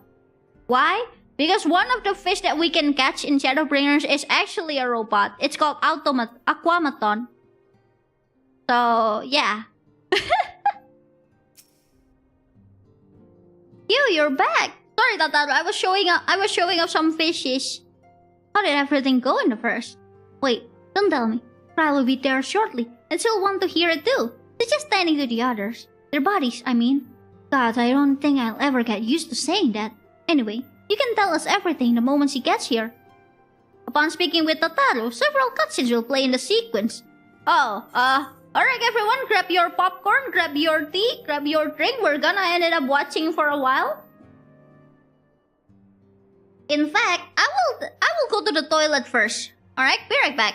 S1: Why? Because one of the fish that we can catch in Shadowbringers is actually a robot. It's called Aquamaton. So, yeah. You're back! Sorry, Tataru, I was showing up some fishes. How did everything go in the first? Wait, don't tell me. Cry will be there shortly, and she'll want to hear it too. She's just standing to the others. Their bodies, I mean. God, I don't think I'll ever get used to saying that. Anyway, you can tell us everything the moment she gets here. Upon speaking with Tataru, several cutscenes will play in the sequence. Alright everyone, grab your popcorn, grab your tea, grab your drink. We're gonna end up watching for a while. In fact, I will go to the toilet first. Alright, be right back.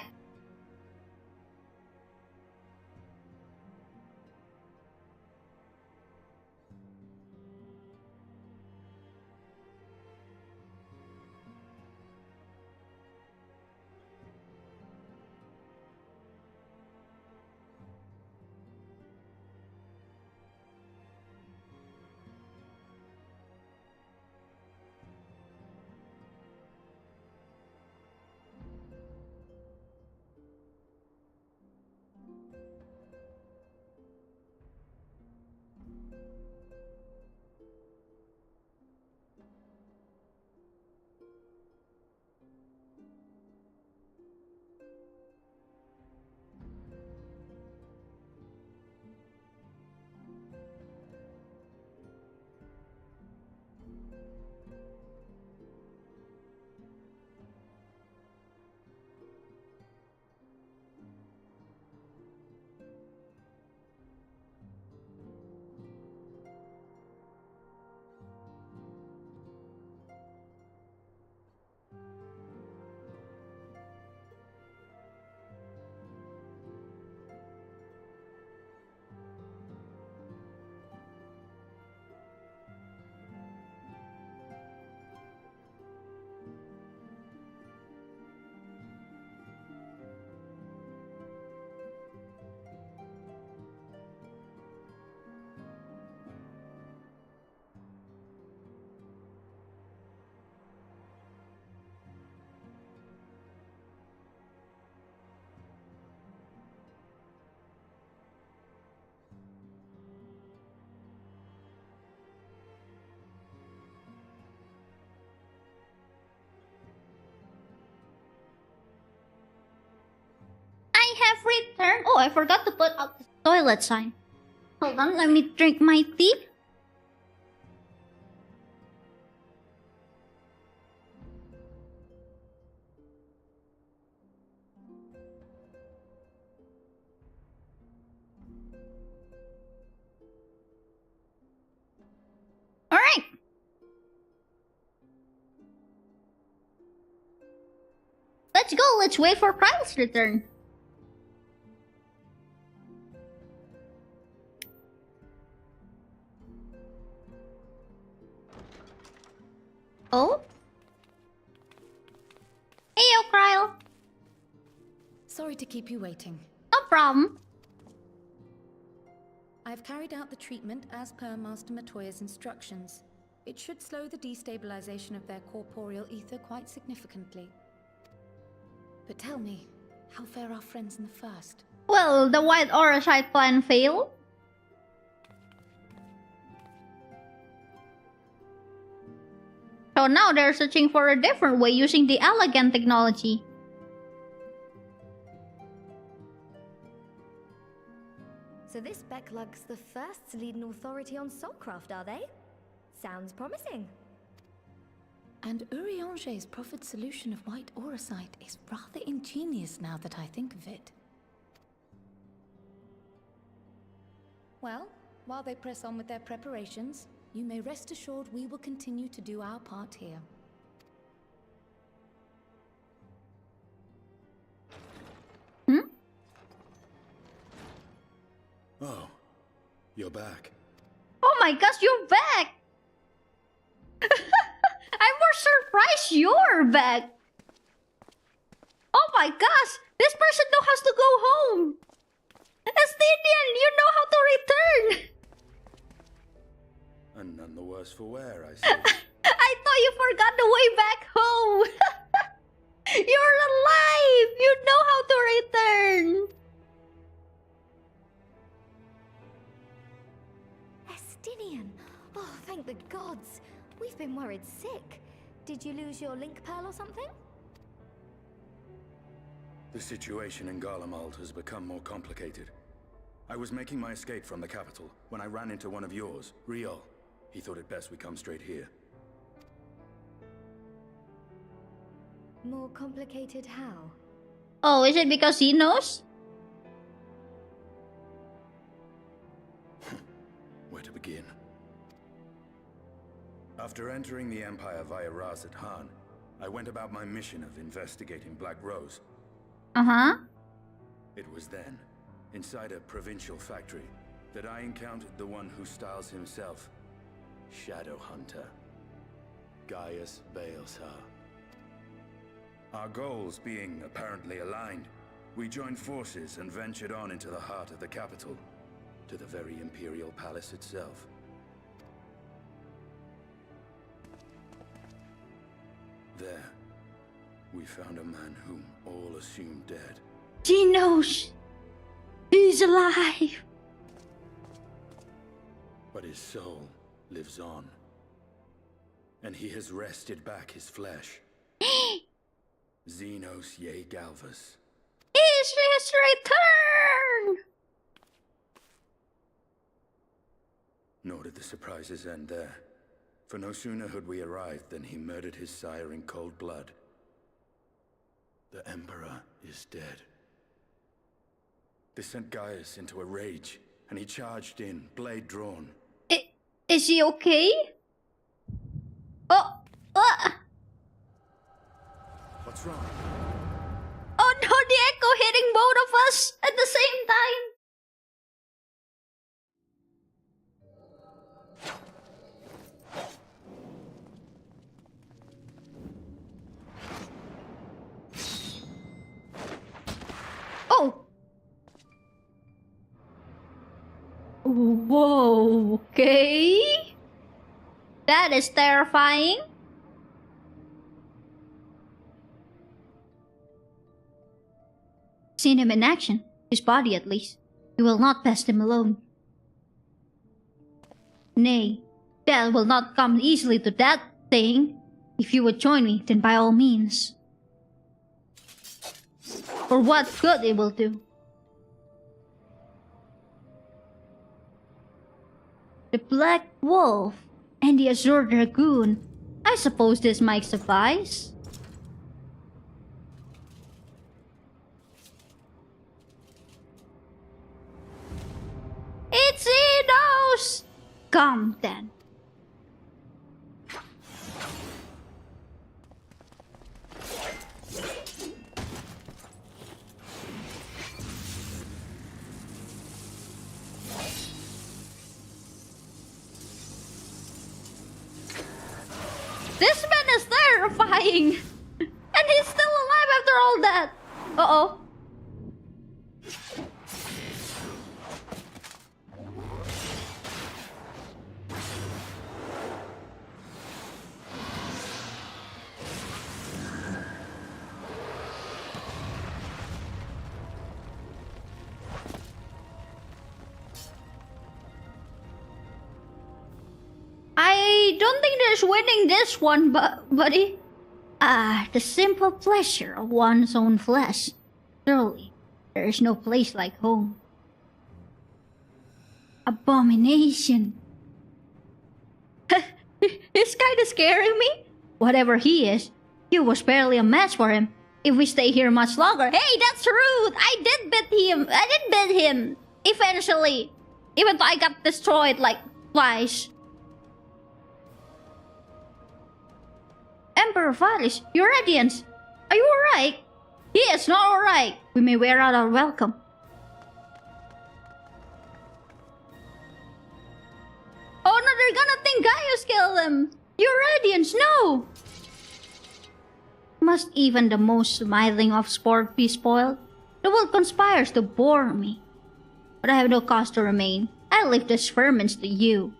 S1: have returned. Oh, I forgot to put up the toilet sign. Hold on, let me drink my tea. Alright. Let's go. Let's wait for Kyle's return. Oh? Heyo, Kyle.
S4: Sorry to keep you waiting.
S1: No problem.
S4: I've carried out the treatment as per Master Matoya's instructions. It should slow the destabilization of their corporeal ether quite significantly. But tell me, how fare our friends in the first?
S1: Well, the white Orosite plan failed. So now they're searching for a different way using the elegant technology.
S5: So this Becklug's the first to lead an authority on soulcraft, are they? Sounds promising.
S4: And Urianger's proffered solution of white Orosite is rather ingenious now that I think of it. Well, while they press on with their preparations, you may rest assured we will continue to do our part here.
S6: Oh, you're back.
S1: Oh my gosh, you're back! I'm more surprised you're back! Oh my gosh, this person knows how to go home! Estinian, you know how to return!
S6: And none the worse for wear, I see.
S1: I thought you forgot the way back home! You're alive! You know how to return!
S5: Estinian! Oh, thank the gods! We've been worried sick. Did you lose your link pearl or something?
S6: The situation in Garlemald has become more complicated. I was making my escape from the capital when I ran into one of yours, Riol. He thought it best we come straight here.
S5: More complicated how?
S1: Oh, is it because he knows?
S6: Where to begin? After entering the Empire via Razat Han, I went about my mission of investigating Black Rose.
S1: Uh-huh.
S6: It was then, inside a provincial factory, that I encountered the one who styles himself Shadow Hunter, Gaius Baelsar. Our goals being apparently aligned, we joined forces and ventured on into the heart of the capital, to the very Imperial Palace itself. There, we found a man whom all assumed dead.
S1: He knows! He's alive!
S6: But his soul lives on. And he has wrested back his flesh. Xenos Ye Galvus.
S1: It's his return!
S6: Nor did the surprises end there. For no sooner had we arrived than he murdered his sire in cold blood. The Emperor is dead. This sent Gaius into a rage, and he charged in, blade drawn.
S1: Is he okay? Oh!
S6: What's wrong?
S1: Oh no, the echo hitting both of us at the same time! Oh! Whoa, okay. That is terrifying. Seen him in action, his body at least. You will not pass him alone. Nay, death will not come easily to that thing. If you would join me, then by all means. For what good it will do. The Black Wolf and the Azure Dragoon. I suppose this might suffice. It's Enos! Come then. This man is terrifying! And he's still alive after all that! Uh-oh. I don't think there's winning this one, buddy. The simple pleasure of one's own flesh. Surely, there is no place like home. Abomination. He's kinda scaring me. Whatever he is, you was barely a match for him. If we stay here much longer... Hey, that's rude! I did beat him! Eventually. Even though I got destroyed like twice. Emperor Valis, your Radiance, are you alright? He is not alright. We may wear out our welcome. Oh no, they're gonna think Gaius killed them. Your Radiance, no! Must even the most smiling of sport be spoiled? The world conspires to bore me. But I have no cause to remain. I leave the experiments to you.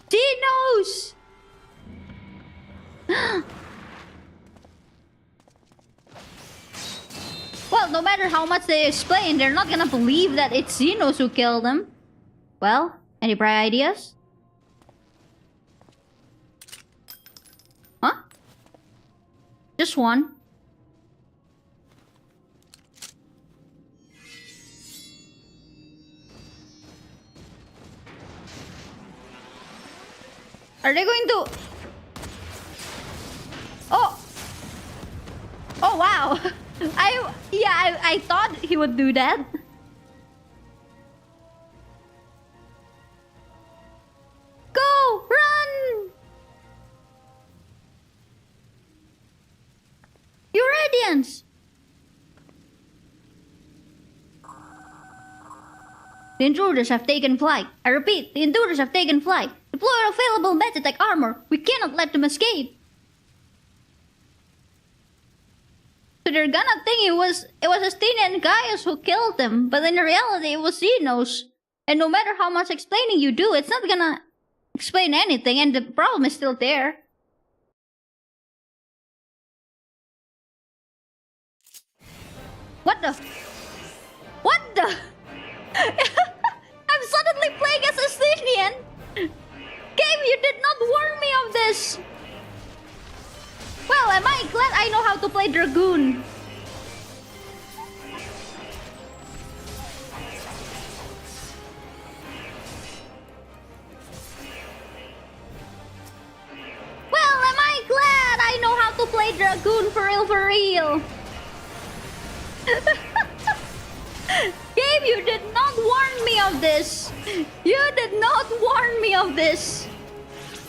S1: Dinos! Well, no matter how much they explain, they're not gonna believe that it's Xenos who killed them. Well, any bright ideas? Huh? Just one. Are they going to... Oh! Oh wow! I thought he would do that. Go! Run! Your Radiance! The intruders have taken flight. I repeat, the intruders have taken flight. Deploy available Magitech armor. We cannot let them escape. So they're gonna think it was Estina and Gaius who killed them, but in reality it was Xenos. And no matter how much explaining you do, it's not gonna explain anything, and the problem is still there. What the? What the? I'm suddenly playing as Estinian! Game, you did not warn me of this! Well, am I glad I know how to play Dragoon? Well, am I glad I know how to play Dragoon for real? Game, you did not warn me of this! You did not warn me of this!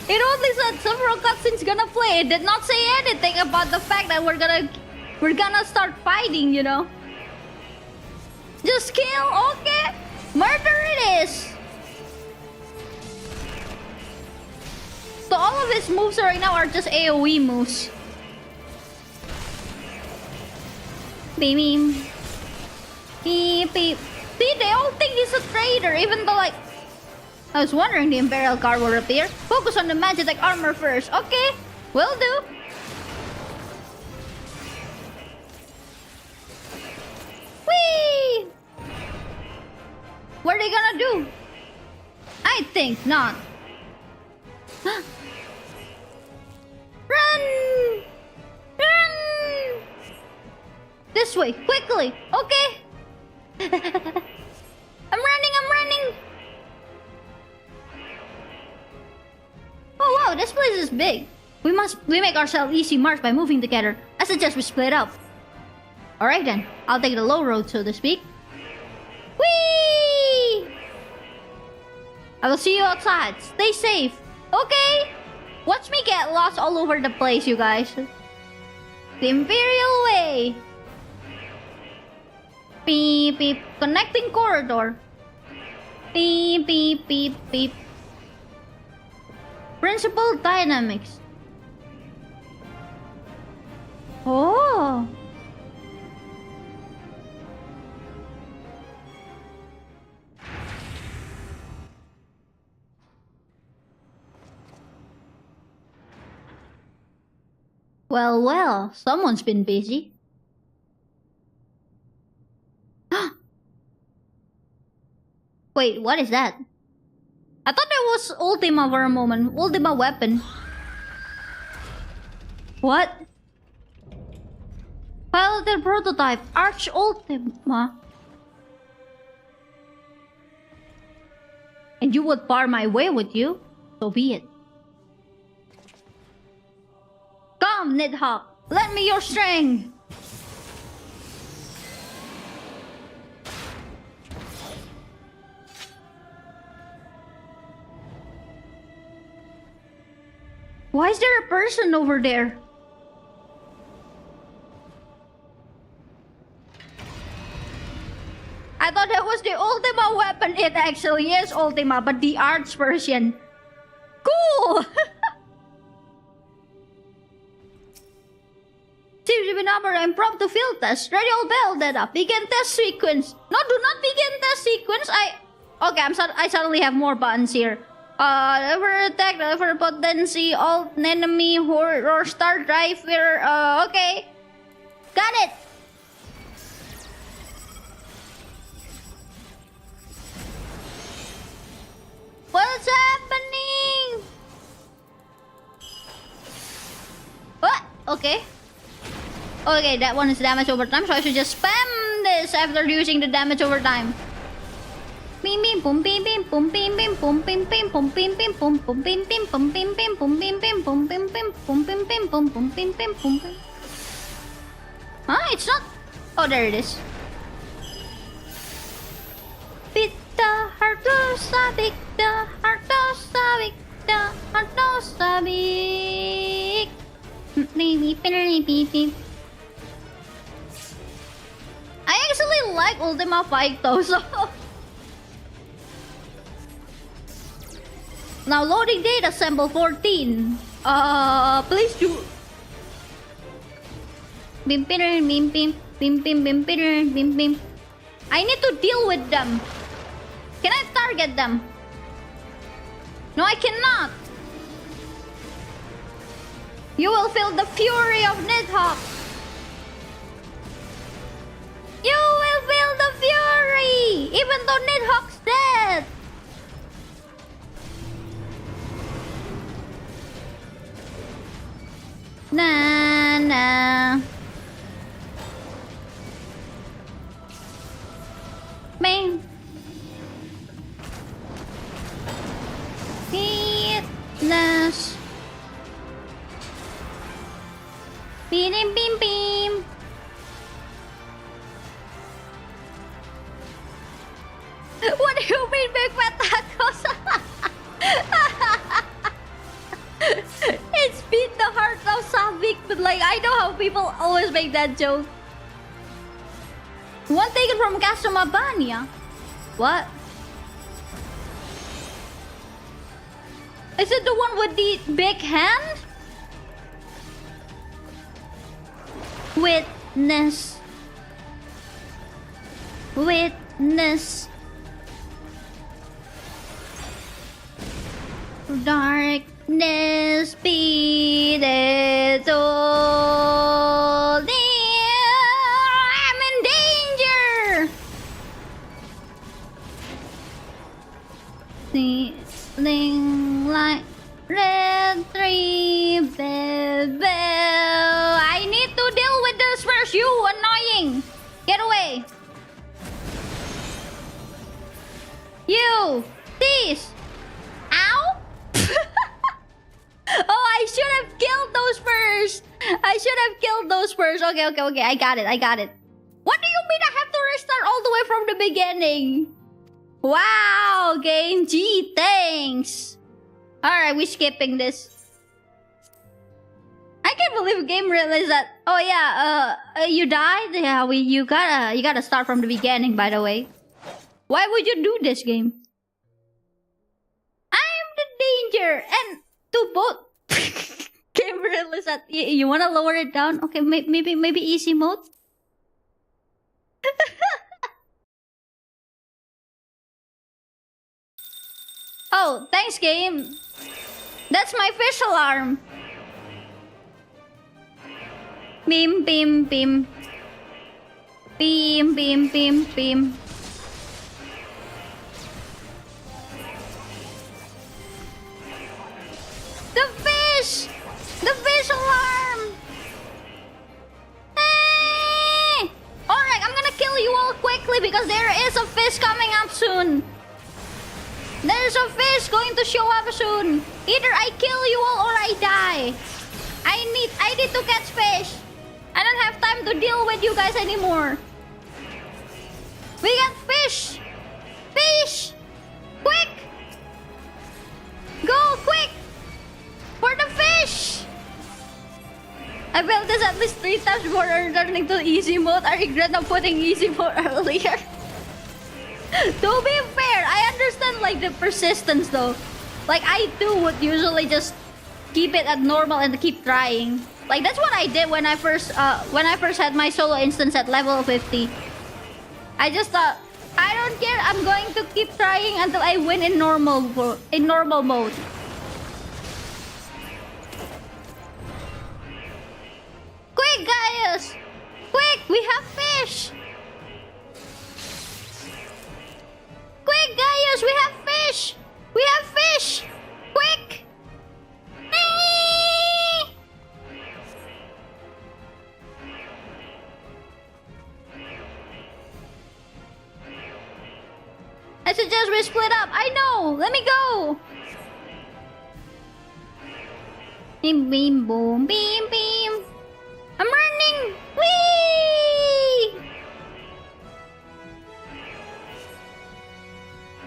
S1: It only said several cutscenes gonna play. It did not say anything about the fact that we're gonna start fighting, you know. Just kill, okay? Murder it is! So all of his moves right now are just AoE moves. Beep beep. Beep beep. See, they all think he's a traitor, even though like... I was wondering the Imperial Guard will appear. Focus on the Magitech armor first. Okay, will do. Whee! What are they gonna do? I think not. Run! Run! This way, quickly. Okay. I'm running. Wow, this place is big. We make ourselves easy marks by moving together. I suggest we split up. Alright then, I'll take the low road, so to speak. Whee! I will see you outside. Stay safe. Okay. Watch me get lost all over the place, you guys. The Imperial Way. Beep beep. Connecting corridor. Beep beep beep beep. Principal dynamics. Oh. Well, someone's been busy. Wait, what is that? I thought that was Ultima for a moment. Ultima weapon. What? Piloted prototype. Arch Ultima. And you would bar my way, would you? So be it. Come, Nidhogg. Lend me your strength. Why is there a person over there? I thought that was the Ultima weapon. It actually is Ultima, but the arts version. Cool! Seems to be number impromptu field test. Ready, all bell that up. Begin test sequence. No, do not begin test sequence. Okay, I suddenly have more buttons here. Never attack, never potency, alt enemy, or start driver. Okay. Got it. What's happening? What? Okay. Okay, that one is damage over time, so I should just spam this after using the damage over time. Bim bim boom bim bim boom bim bim boom bim bim boom bim bim boom boom bim bim boom bim bim boom bim bim boom bim bim boom bim bim boom boom bim bim boom bim. Huh? It's not. Oh, there it is. Beat the heartosa, beat the heartosa, beat the heartosa, beat. I actually like Ultima Fight though, so. Now loading data sample 14. Please do. Bim bim bim bim bim bim bim bim bim. I need to deal with them. Can I target them? No, I cannot. You will feel the fury of Nidhogg. You will feel the fury, even though Nidhogg's dead. Nah. Bang. Fitness. Bim bim bim. What do you mean, big fat tacos? It's beat the heart of Savik, but like I know how people always make that joke. One taken from Castamabania. What? Is it the one with the big hand? Witness. Witness. Darkness be the soul. I'm in danger. Sing like red tree bell. I need to deal with this first. You annoying. Get away. You. This. Ow. I should have killed those first. I should have killed those first. Okay. I got it. What do you mean I have to restart all the way from the beginning? Wow, game G, thanks. Alright, we're skipping this. I can't believe a game realized that. Oh yeah, you died? Yeah, you gotta start from the beginning, by the way. Why would you do this game? I'm the danger, and to both. Game realized that. You wanna lower it down? Okay, maybe easy mode. Oh, thanks, game. That's my fish alarm. Beam. The fish! The fish alarm! Hey! Alright, I'm gonna kill you all quickly because there is a fish coming up soon. There's a fish going to show up soon. Either I kill you all or I die. I need to catch fish. I don't have time to deal with you guys anymore. We got fish. Fish. Quick. Go quick. For the fish. I built this at least 3 times before returning to easy mode. I regret not putting easy mode earlier. To be fair, I understand like the persistence though. Like I too would usually just keep it at normal and keep trying. Like that's what I did when I first had my solo instance at level 50. I just thought, I don't care, I'm going to keep trying until I win in normal mode. Quick guys! Quick, we have fish! Quick, Gaius, we have fish! We have fish! Quick! I suggest we split up. I know! Let me go! Beam, beam, boom, beam, beam. I'm running! Whee!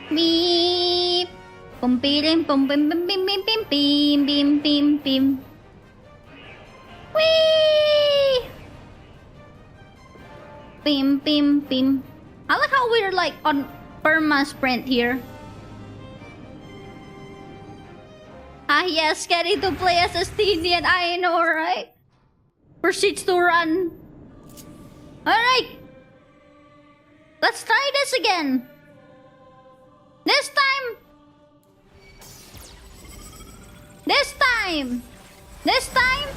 S1: Beep. Boom, beam, boom, bim, bim, bim, bim, bim, bim, bim, bim, bim. Whee! Bim, bim, bim. I like how we're like on perma sprint here. Ah yes, getting to play as Estinian, I know, right? Proceeds to run. Alright. Let's try this again. This time,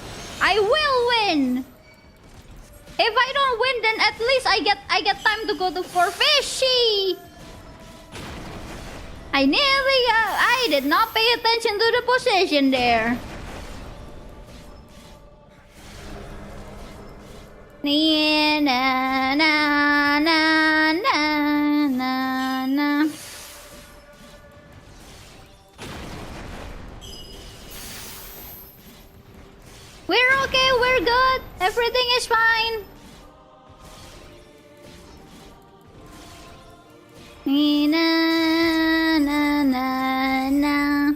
S1: I will win. If I don't win, then at least I get time to go to for fishy. I did not pay attention to the position there. Na na na na na na. We're okay, we're good. Everything is fine. Na na na na.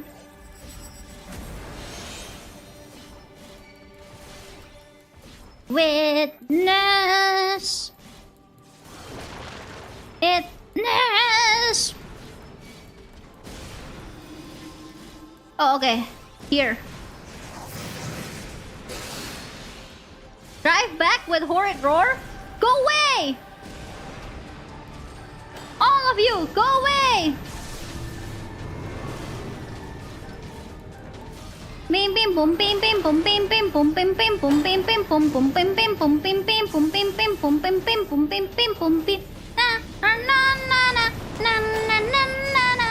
S1: Witness. Witness. Oh, okay. Here. Drive back with horrid roar? Go away! All of you, go away! Bim bim boom bim bim boom bim bim boom bim bim boom bim bim boom boom bim bim boom bim bim boom bim bim boom bim bim boom bim bim boom bim na na na na na na na na na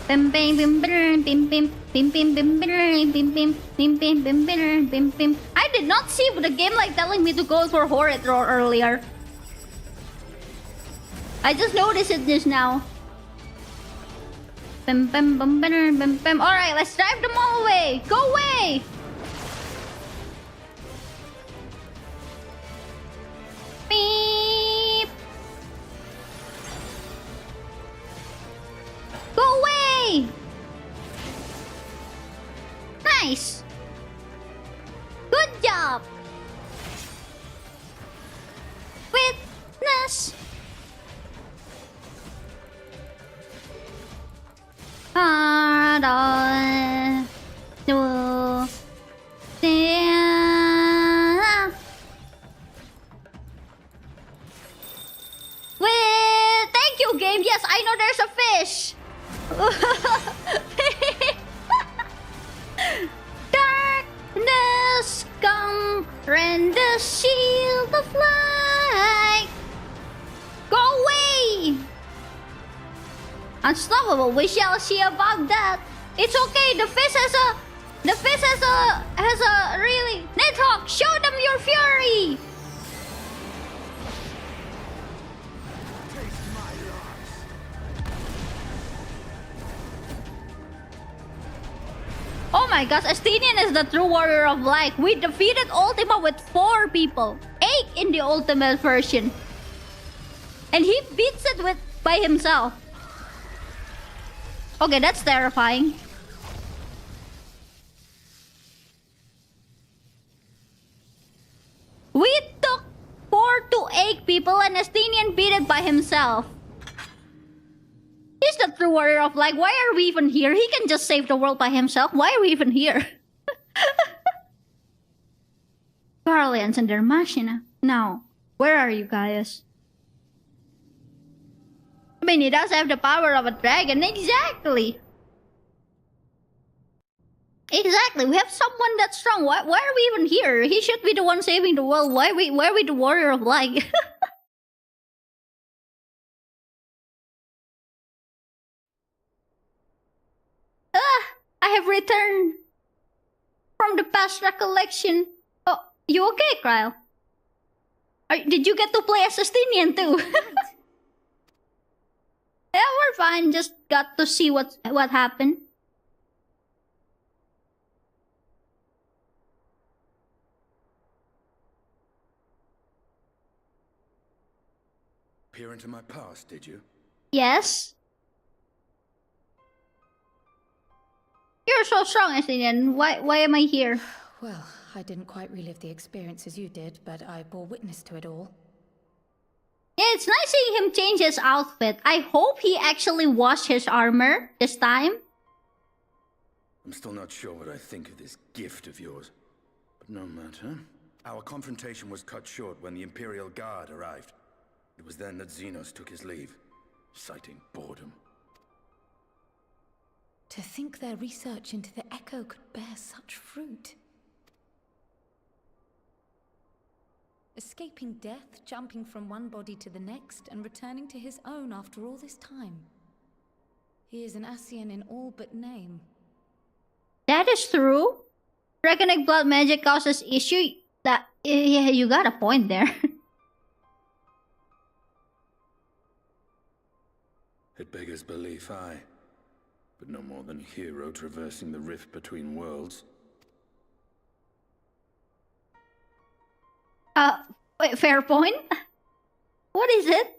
S1: bim bim bim bim bim bim bim bim bim bim bim bim bim bim bim bim bim. I did not see the game like telling me to go for horrid roar earlier. I just noticed it just now. Bim, bim, bim, bim, bim, bim. Alright, let's drive them all away. Go away! Beep. Go away! Nice! Good job! Witness! Thank you, game. Yes, I know there's a fish. Darkness come, rend the shield of light. Go away. Unstoppable. We shall see about that. It's okay. The fish has a really. Nidhogg, show them your fury. Oh my gosh, Estinian is the true warrior of light. We defeated Ultima with 4 people. 8 in the ultimate version. And he beats it by himself. Okay, that's terrifying. We took 4 to 8 people and Estinian beat it by himself. He's the true warrior of light. Why are we even here? He can just save the world by himself. Why are we even here? Guardians and their machina. Now, where are you guys? I mean, he does have the power of a dragon. Exactly. Exactly. We have someone that's strong. Why are we even here? He should be the one saving the world. Why are we the warrior of light? I have returned from the past recollection. Oh, you okay, Kyle? Did you get to play as Estinian too? Yeah, we're fine. Just got to see what happened.
S6: Peer into my past, did you?
S1: Yes. You're so strong, Estinian. Why am I here?
S4: Well, I didn't quite relive the experience as you did, but I bore witness to it all.
S1: Yeah, it's nice seeing him change his outfit. I hope he actually washed his armor this time.
S6: I'm still not sure what I think of this gift of yours. But no matter. Our confrontation was cut short when the Imperial Guard arrived. It was then that Xenos took his leave, citing boredom.
S4: To think their research into the Echo could bear such fruit. Escaping death, jumping from one body to the next, and returning to his own after all this time. He is an Ascian in all but name.
S1: That is true. Draconic blood magic causes issue. Yeah, you got a point there.
S6: It beggars belief, aye. But no more than a hero traversing the rift between worlds.
S1: Wait, fair point. What is it?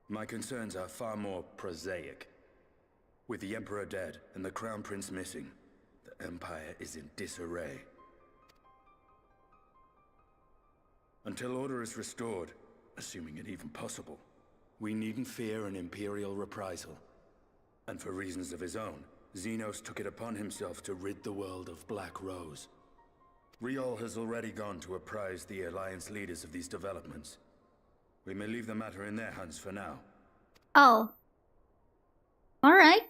S6: My concerns are far more prosaic. With the Emperor dead and the Crown Prince missing, the Empire is in disarray. Until order is restored, assuming it even possible, we needn't fear an Imperial reprisal. And for reasons of his own, Xenos took it upon himself to rid the world of Black Rose. Riol has already gone to apprise the Alliance leaders of these developments. We may leave the matter in their hands for now.
S1: Oh. Alright.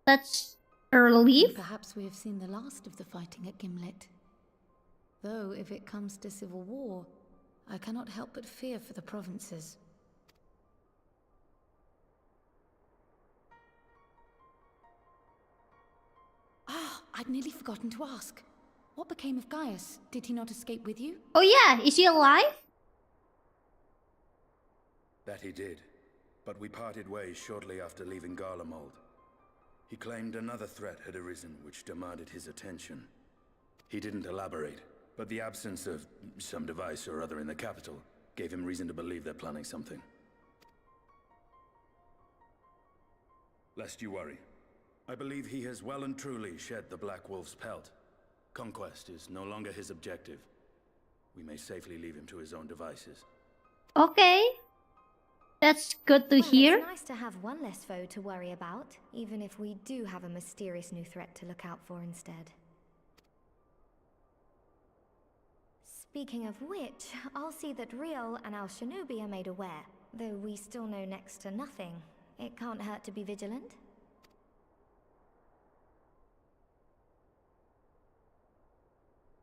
S1: That's a relief.
S4: Perhaps we have seen the last of the fighting at Gimlet. Though, if it comes to civil war, I cannot help but fear for the provinces. Ah, I'd nearly forgotten to ask. What became of Gaius? Did he not escape with you?
S1: Oh yeah, is he alive?
S6: That he did. But we parted ways shortly after leaving Garlemald. He claimed another threat had arisen which demanded his attention. He didn't elaborate, but the absence of some device or other in the capital gave him reason to believe they're planning something. Lest you worry, I believe he has well and truly shed the Black Wolf's pelt. Conquest is no longer his objective. We may safely leave him to his own devices.
S1: Okay. That's good to hear.
S5: It's nice to have one less foe to worry about, even if we do have a mysterious new threat to look out for instead. Speaking of which, I'll see that Riel and our Shinobi are made aware. Though we still know next to nothing, it can't hurt to be vigilant.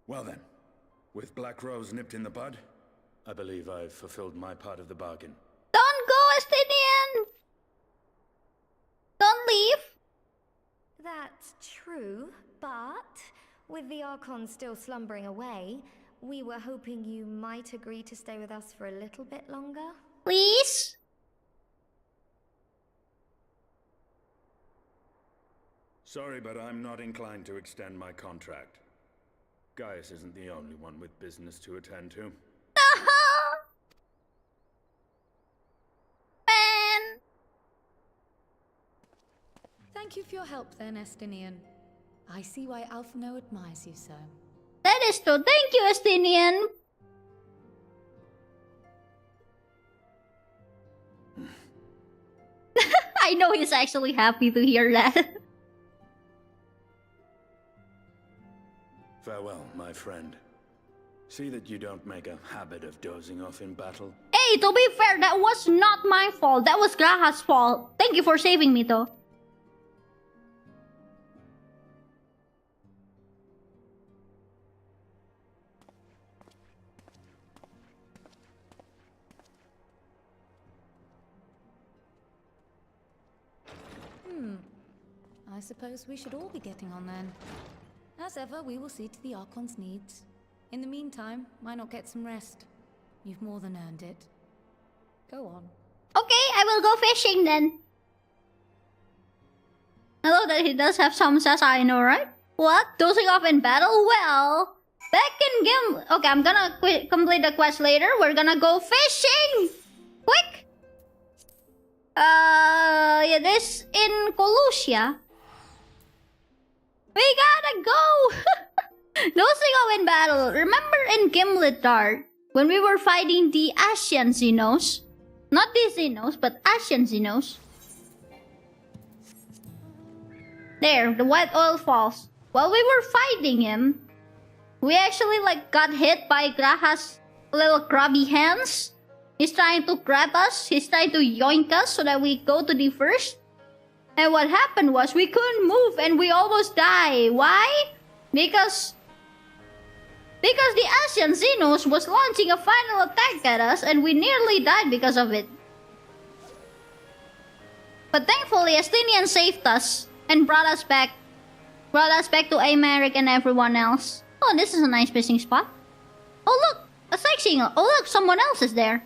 S6: Well then, with Black Rose nipped in the bud, I believe I've fulfilled my part of the bargain.
S1: Don't go, Estinian! Don't leave!
S5: That's true, but with the Archon still slumbering away, we were hoping you might agree to stay with us for a little bit longer.
S1: Please?
S6: Sorry, but I'm not inclined to extend my contract. Gaius isn't the only one with business to attend to.
S1: Man!
S4: Thank you for your help then, Estinian. I see why Alphino admires you so.
S1: That is true. Thank you, Estinian. I know he's actually happy to hear that.
S6: Farewell, my friend. See that you don't make a habit of dozing off in battle.
S1: Hey, to be fair, that was not my fault. That was Graha's fault. Thank you for saving me, though.
S4: I suppose we should all be getting on then. As ever, we will see to the Archon's needs. In the meantime, why not get some rest? You've more than earned it. Go on.
S1: Okay, I will go fishing then. I know that he does have some sass, I know, right? What? Dozing off in battle? Well, back in game... Okay, I'm gonna complete the quest later. We're gonna go fishing! Quick! Yeah, this in Colusia. We gotta go! Dozing off in battle. Remember in Gimlet Dark, when we were fighting the Asian Xenos? Not the Xenos, but Asian Xenos. There, the White Oil Falls. While we were fighting him, we actually got hit by Graha's little crabby hands. He's trying to grab us. He's trying to yoink us so that we go to the first. And what happened was we couldn't move and we almost died. Why? Because the Asian Xenos was launching a final attack at us and we nearly died because of it. But thankfully, Estinian saved us and brought us back to Americ and everyone else. Oh, this is a nice fishing spot. Oh look, a sightseeing. Oh look, someone else is there.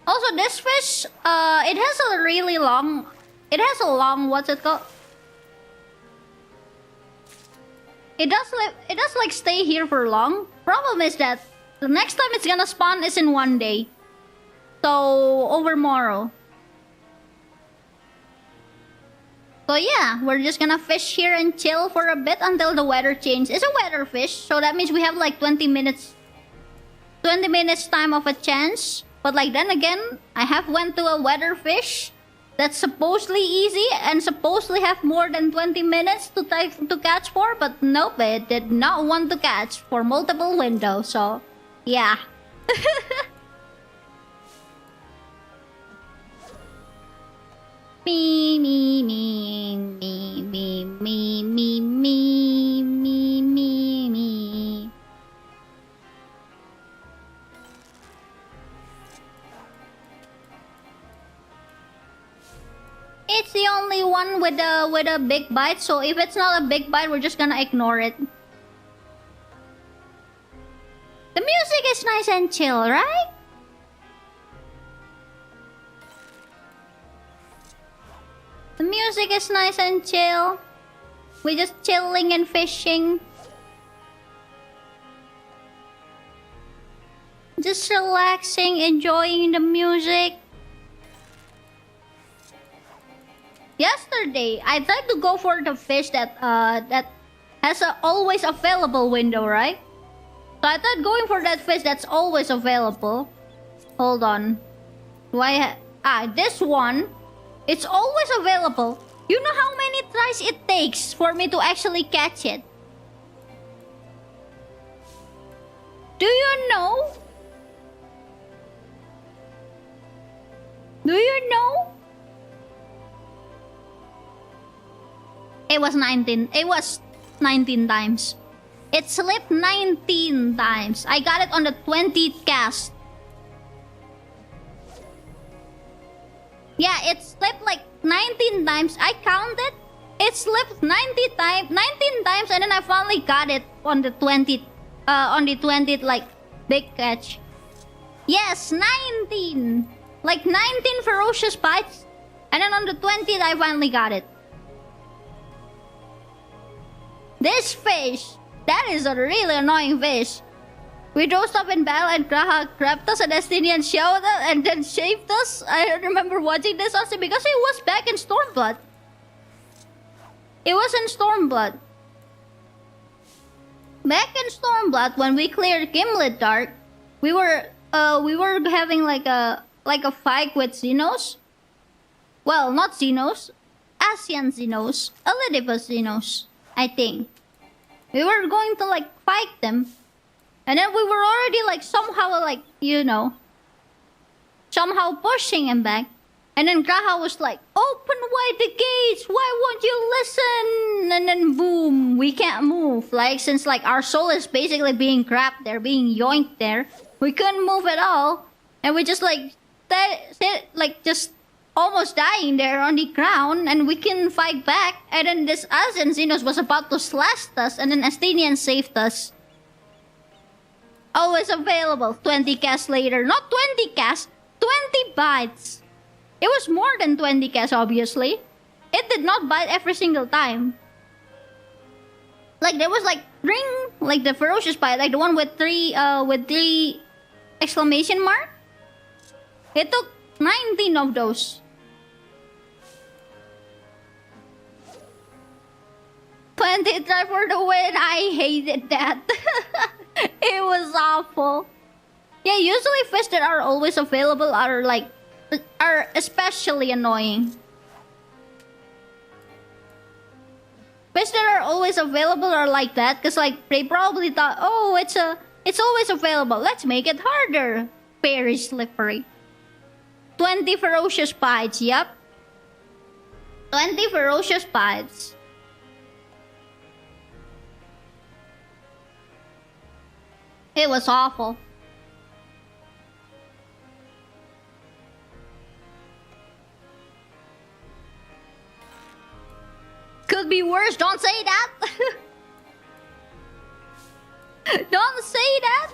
S1: Also, this fish, it has a really long... It has a long... What's it called? It does like stay here for long. Problem is that the next time it's gonna spawn is in 1 day. So, over tomorrow. So yeah, we're just gonna fish here and chill for a bit until the weather changes. It's a weather fish, so that means we have like 20 minutes. 20 minutes time of a chance. But then again, I have went to a weather fish that's supposedly easy and supposedly have more than 20 minutes to catch for, but nope, it did not want to catch for multiple windows, so yeah. Me, me, me, me, me, me, me, me, me, me, me. It's the only one with a big bite, so if it's not a big bite, we're just gonna ignore it. The music is nice and chill, right? The music music is nice and chill. We're just chilling and fishing. Just relaxing, enjoying the music. Yesterday, I tried to go for the fish that has a always available window, right? So I thought going for that fish that's always available. Hold on. Do I this one. It's always available. You know how many tries it takes for me to actually catch it? Do you know? Do you know? It was 19. It was 19 times. It slipped 19 times. I got it on the 20th cast. Yeah, it slipped like 19 times. I counted. It slipped 19 times, and then I finally got it on the 20th. On the 20th, like, big catch. Yes, 19. Like 19 ferocious bites, and then on the 20th, I finally got it. This fish, that is a really annoying fish. We dozed up in battle and Graha grabbed us and Estinian showed us and then shaved us. I remember watching this also because it was back in Stormblood. It was in Stormblood. Back in Stormblood, when we cleared Gimlet Dark, we were having like a fight with Xenos. Well, not Xenos. Asian Xenos. Elidibus Xenos, I think. We were going to like fight them. And then we were already like somehow like, you know, somehow pushing him back. And then Graha was like, open wide the gates, why won't you listen? And then boom, we can't move. Like, since like our soul is basically being grabbed there, being yoinked there. We couldn't move at all. And we just like, just almost dying there on the ground. And we couldn't fight back. And then this Asian Xenos was about to slash us. And then Estinian saved us. Always available. 20 casts later. Not 20 casts. 20 bites. It was more than 20 casts, obviously. It did not bite every single time. Like, there was like ring, like the ferocious bite, like the one with three exclamation mark. It took 19 of those. 20 try for the win. I hated that. It was awful. Yeah, usually fish that are always available are especially annoying. Fish that are always available are like that, cause like they probably thought, oh, it's always available. Let's make it harder. Very slippery. 20 ferocious bites. Yep. 20 ferocious bites. It was awful. Could be worse. Don't say that. Don't say that.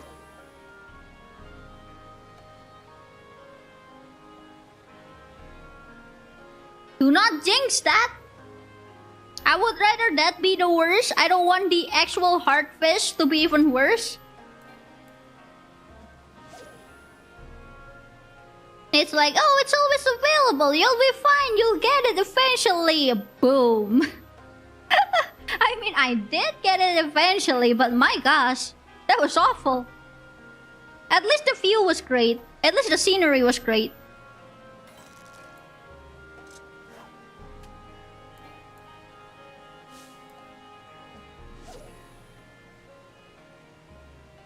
S1: Do not jinx that. I would rather that be the worst. I don't want the actual heartfish to be even worse. It's like, oh, it's always available. You'll be fine. You'll get it eventually. Boom. I mean, I did get it eventually, but my gosh, that was awful. At least the view was great. At least the scenery was great.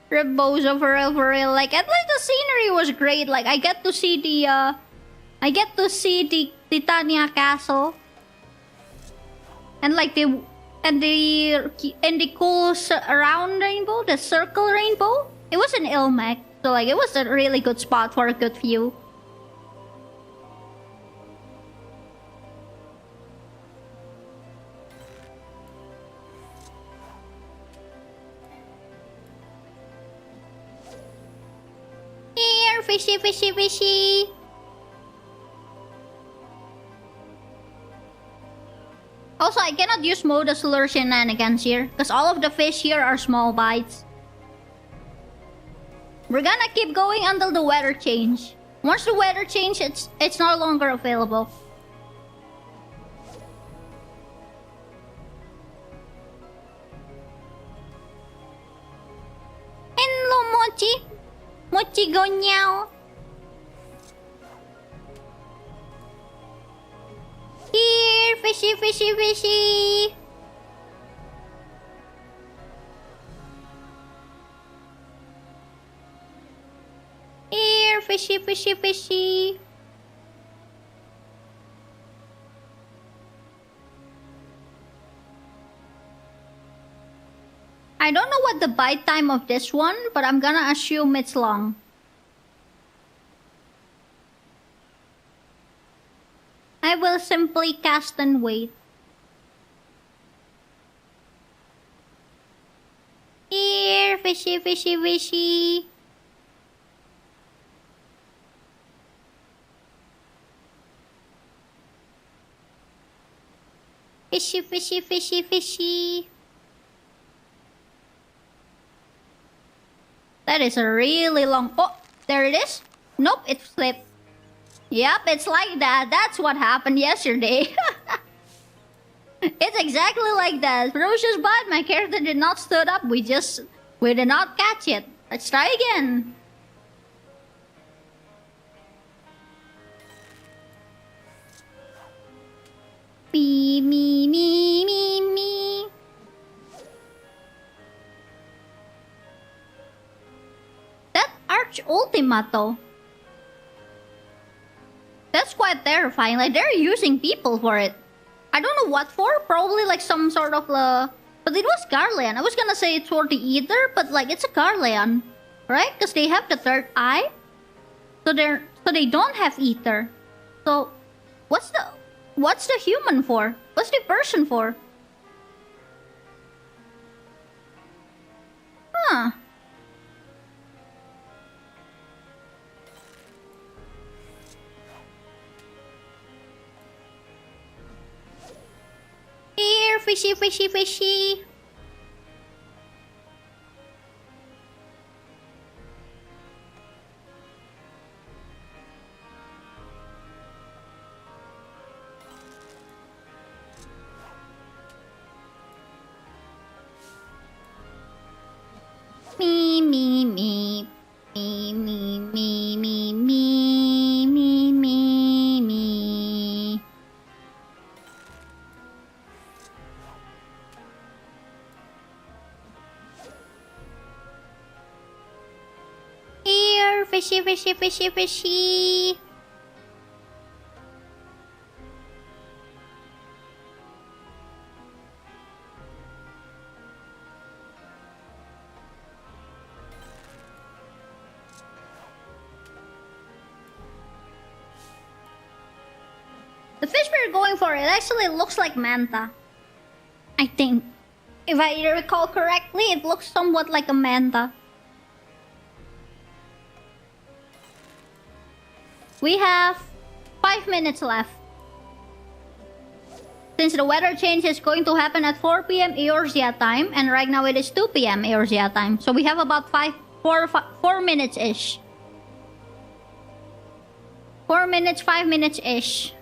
S1: Rebozo for real. Like, at least the scenery was great. Like, I get to see the Titania Castle. And like the cool round rainbow, the circle rainbow. It was an Ilmac, so like it was a really good spot for a good view. Here, fishy. Also, I cannot use modus lure shenanigans here, because all of the fish here are small bites. We're gonna keep going until the weather change. Once the weather change, it's no longer available. Hello, Mochi. Mochi go meow. Here, fishy, fishy, fishy. Here, fishy, fishy, fishy. I don't know what the bite time of this one, but I'm gonna assume it's long. I will simply cast and wait. Here, fishy, fishy, fishy. Fishy, fishy, fishy, fishy. That is a really long... Oh, there it is. Nope, it slipped. Yep, it's like that. That's what happened yesterday. It's exactly like that. Ferocious bite. My character did not stood up. We did not catch it. Let's try again. Me, me, me, me, me. That Arch Ultima though. That's quite terrifying. Like, they're using people for it. I don't know what for. Probably like some sort of but it was Garlean. I was gonna say it's for the Ether, but like it's a Garlean, right? Because they have the third eye. So they don't have Ether. So what's the human for? What's the person for? Huh. Here, fishy, fishy, fishy. Me, me, me. Me, me, me, me, me, me, me, me. Here, fishy, fishy, fishy, fishy. The fish we're going for, it actually looks like manta. I think. If I recall correctly, it looks somewhat like a manta. We have 5 minutes left. Since the weather change is going to happen at 4 PM Eorzea time, and right now it is 2 PM Eorzea time. So we have about 4 minutes-ish. 4 minutes, 5 minutes-ish.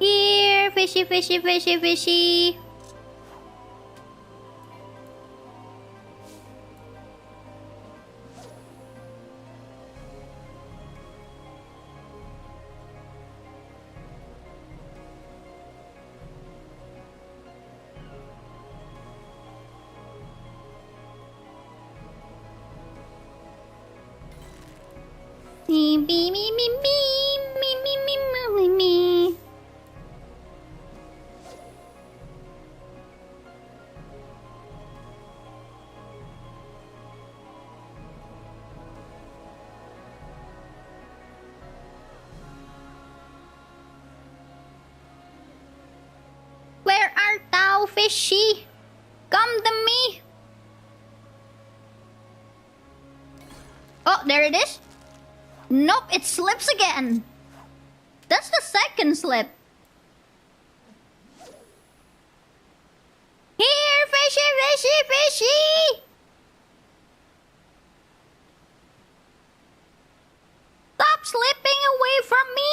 S1: Here, fishy, fishy, fishy, fishy. Me, me, me, me, me, me, me, me, me, me. Where art thou, fishy? Come to me. Oh, there it is. Nope, it slips again. That's the second slip. Here, fishy, fishy, fishy! Stop slipping away from me!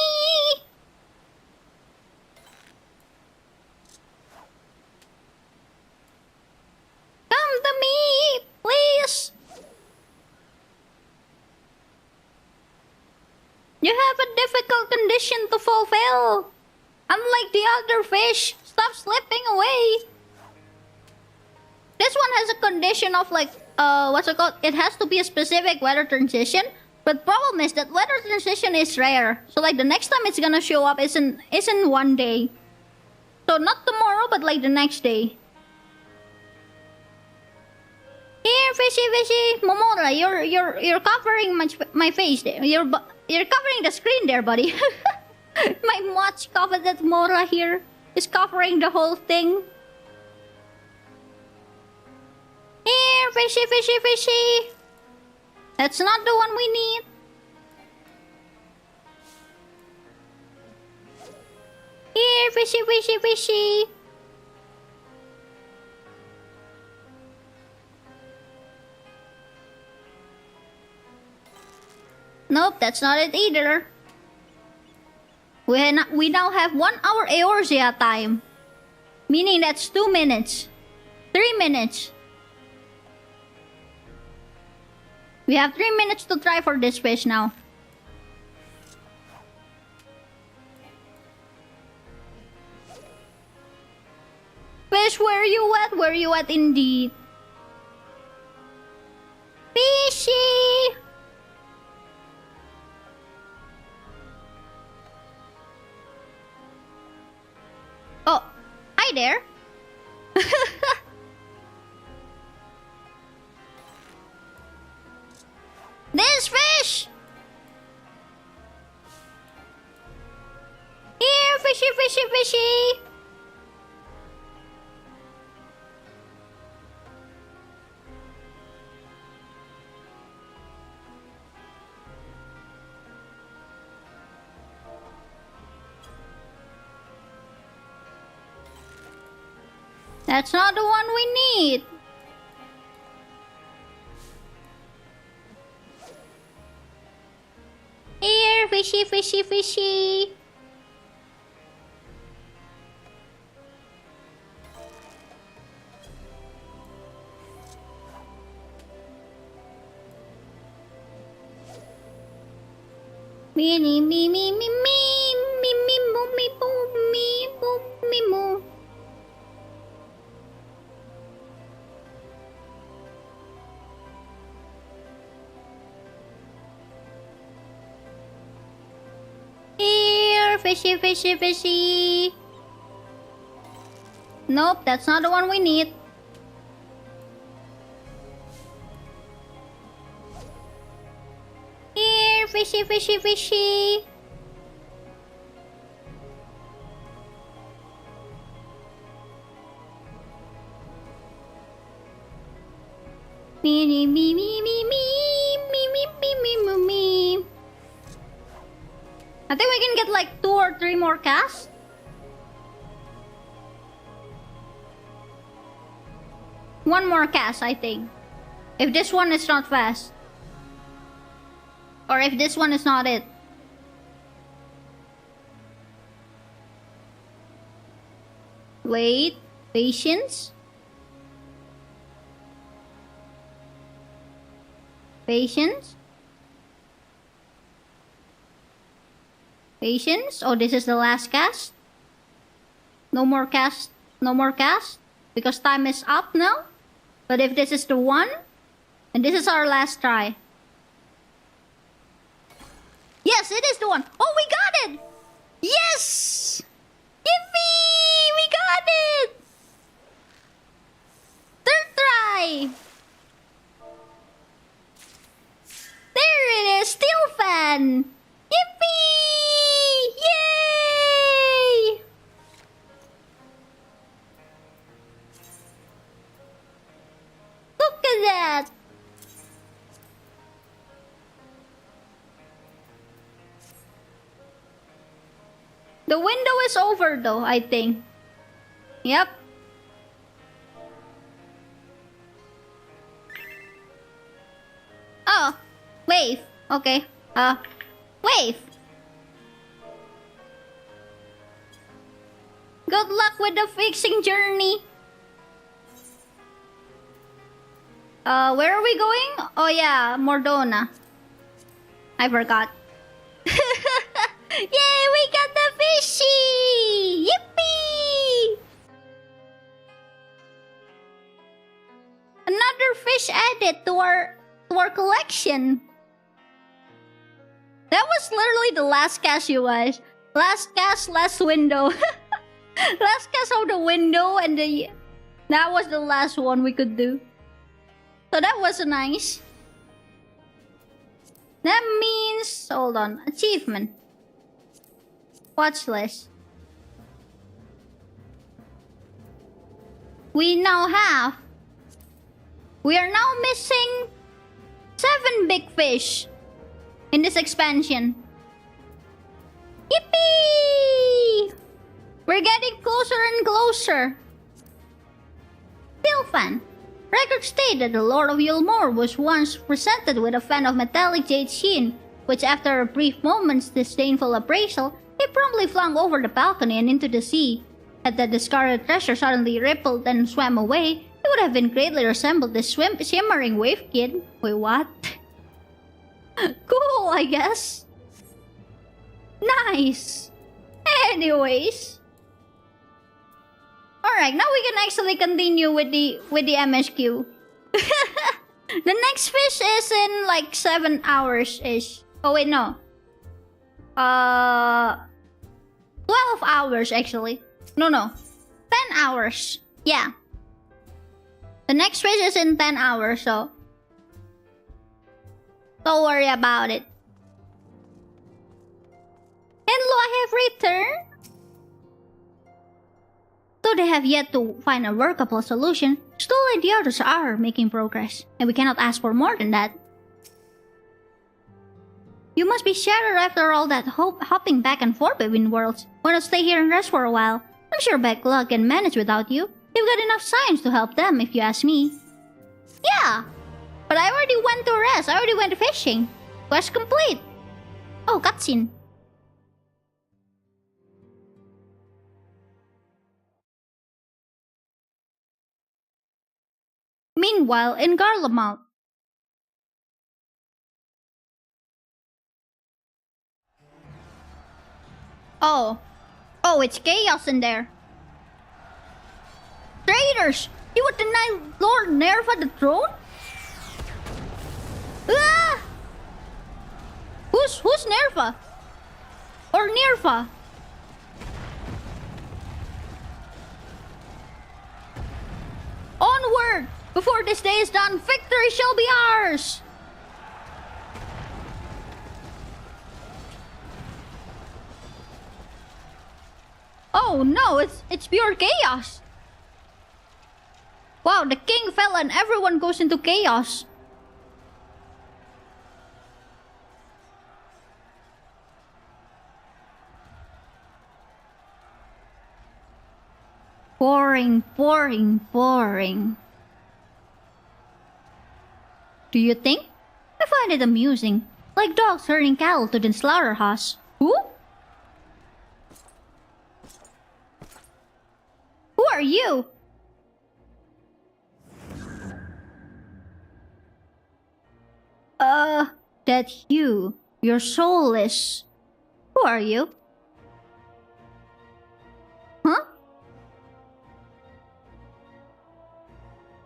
S1: Come to me, please! You have a difficult condition to fulfill. Unlike the other fish, stop slipping away. This one has a condition of like, what's it called? It has to be a specific weather transition. But problem is that weather transition is rare. So like the next time it's gonna show up isn't one day. So not tomorrow, but like the next day. Here, fishy, fishy, Momora, you're covering my face there. You're covering the screen there, buddy. My much coveted Mora here is covering the whole thing. Here, fishy, fishy, fishy. That's not the one we need. Here, fishy, fishy, fishy. Nope, that's not it either. We now have 1 hour Eorzea time. Meaning that's 2 minutes. 3 minutes. We have 3 minutes to try for this fish now. Fish, where you at? Where you at indeed? Fishy! Oh, hi there. This fish! Here, fishy, fishy, fishy! That's not the one we need. Here, fishy, fishy, fishy. Me, me, me, me, me, me, me, moo, me, boo, me, boo, me, moo. Here, fishy, fishy, fishy. Nope, that's not the one we need. Here, fishy, fishy, fishy. Me, me, me, me, me, me, me, me, me, me, me. I think we can get like 2 or 3 more casts. One more cast, I think. If this one is not fast. Or if this one is not it. Wait. Patience. Patience. Patience. Oh, this is the last cast. No more cast. No more cast. Because time is up now. But if this is the one, and this is our last try. Yes, it is the one. Oh, we got it! Yes! Yippee! We got it! Third try! There it is! Steel fan! Yippee! Yay! Look at that! The window is over though, I think. Yep. Oh, wave. Okay. Wave. Good luck with the fixing journey. Where are we going? Oh yeah, Mordona. I forgot. Yay, we got the fishy! Yippee! Another fish added to our collection. That was literally the last cast, you guys. Last cast, last window. Last cast of the window, and that was the last one we could do. So that was nice. That means, hold on, achievement. Watch list. We are now missing 7 big fish in this expansion. Yippee! We're getting closer and closer. Pilfan. Records state that the Lord of Yulmore was once presented with a fan of metallic jade sheen, which after a brief moment's disdainful appraisal, he promptly flung over the balcony and into the sea. Had the discarded treasure suddenly rippled and swam away, it would have been greatly resembled the shimmering wave kid. Wait, what? Cool, I guess. Nice. Anyways. Alright, now we can actually continue with the MSQ. The next fish is in like 7 hours-ish. Oh wait, no. 12 hours actually. No. 10 hours. Yeah. The next fish is in 10 hours, so don't worry about it. Hello, I have returned. Though they have yet to find a workable solution, Stool and the others are making progress, and we cannot ask for more than that. You must be shattered after all that hopping back and forth between worlds. Why not stay here and rest for a while? I'm sure Backlog can manage without you. You've got enough science to help them, if you ask me. Yeah, but I already went to rest. I already went fishing. Quest complete. Oh, cutscene. Meanwhile, in Garlemald. Oh, it's chaos in there. Traitors! You would deny Lord Nerva the throne? Ah! Who's Nerva? Or Nerva? Onward! Before this day is done, victory shall be ours! Oh no, it's pure chaos! Wow, the king fell and everyone goes into chaos. Boring, boring, boring. Do you think? I find it amusing. Like dogs herding cattle to the slaughterhouse. Who? Who are you? That you. Your soul is... Who are you? Huh?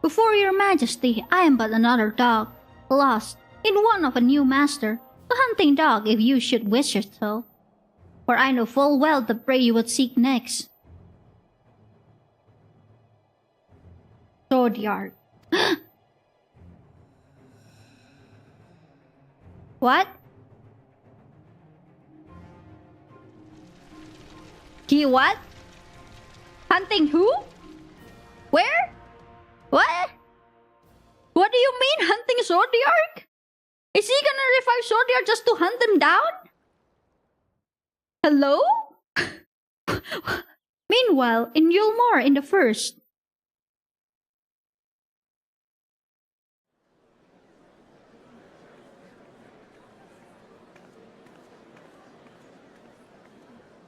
S1: Before your majesty, I am but another dog, lost in one of a new master, a hunting dog if you should wish it so. For I know full well the prey you would seek next. Sword. What? What? Hunting who? Where? What? What do you mean hunting Zodiark? Is he gonna revive Zodiark just to hunt him down? Hello? Meanwhile, in Yulmore in the first.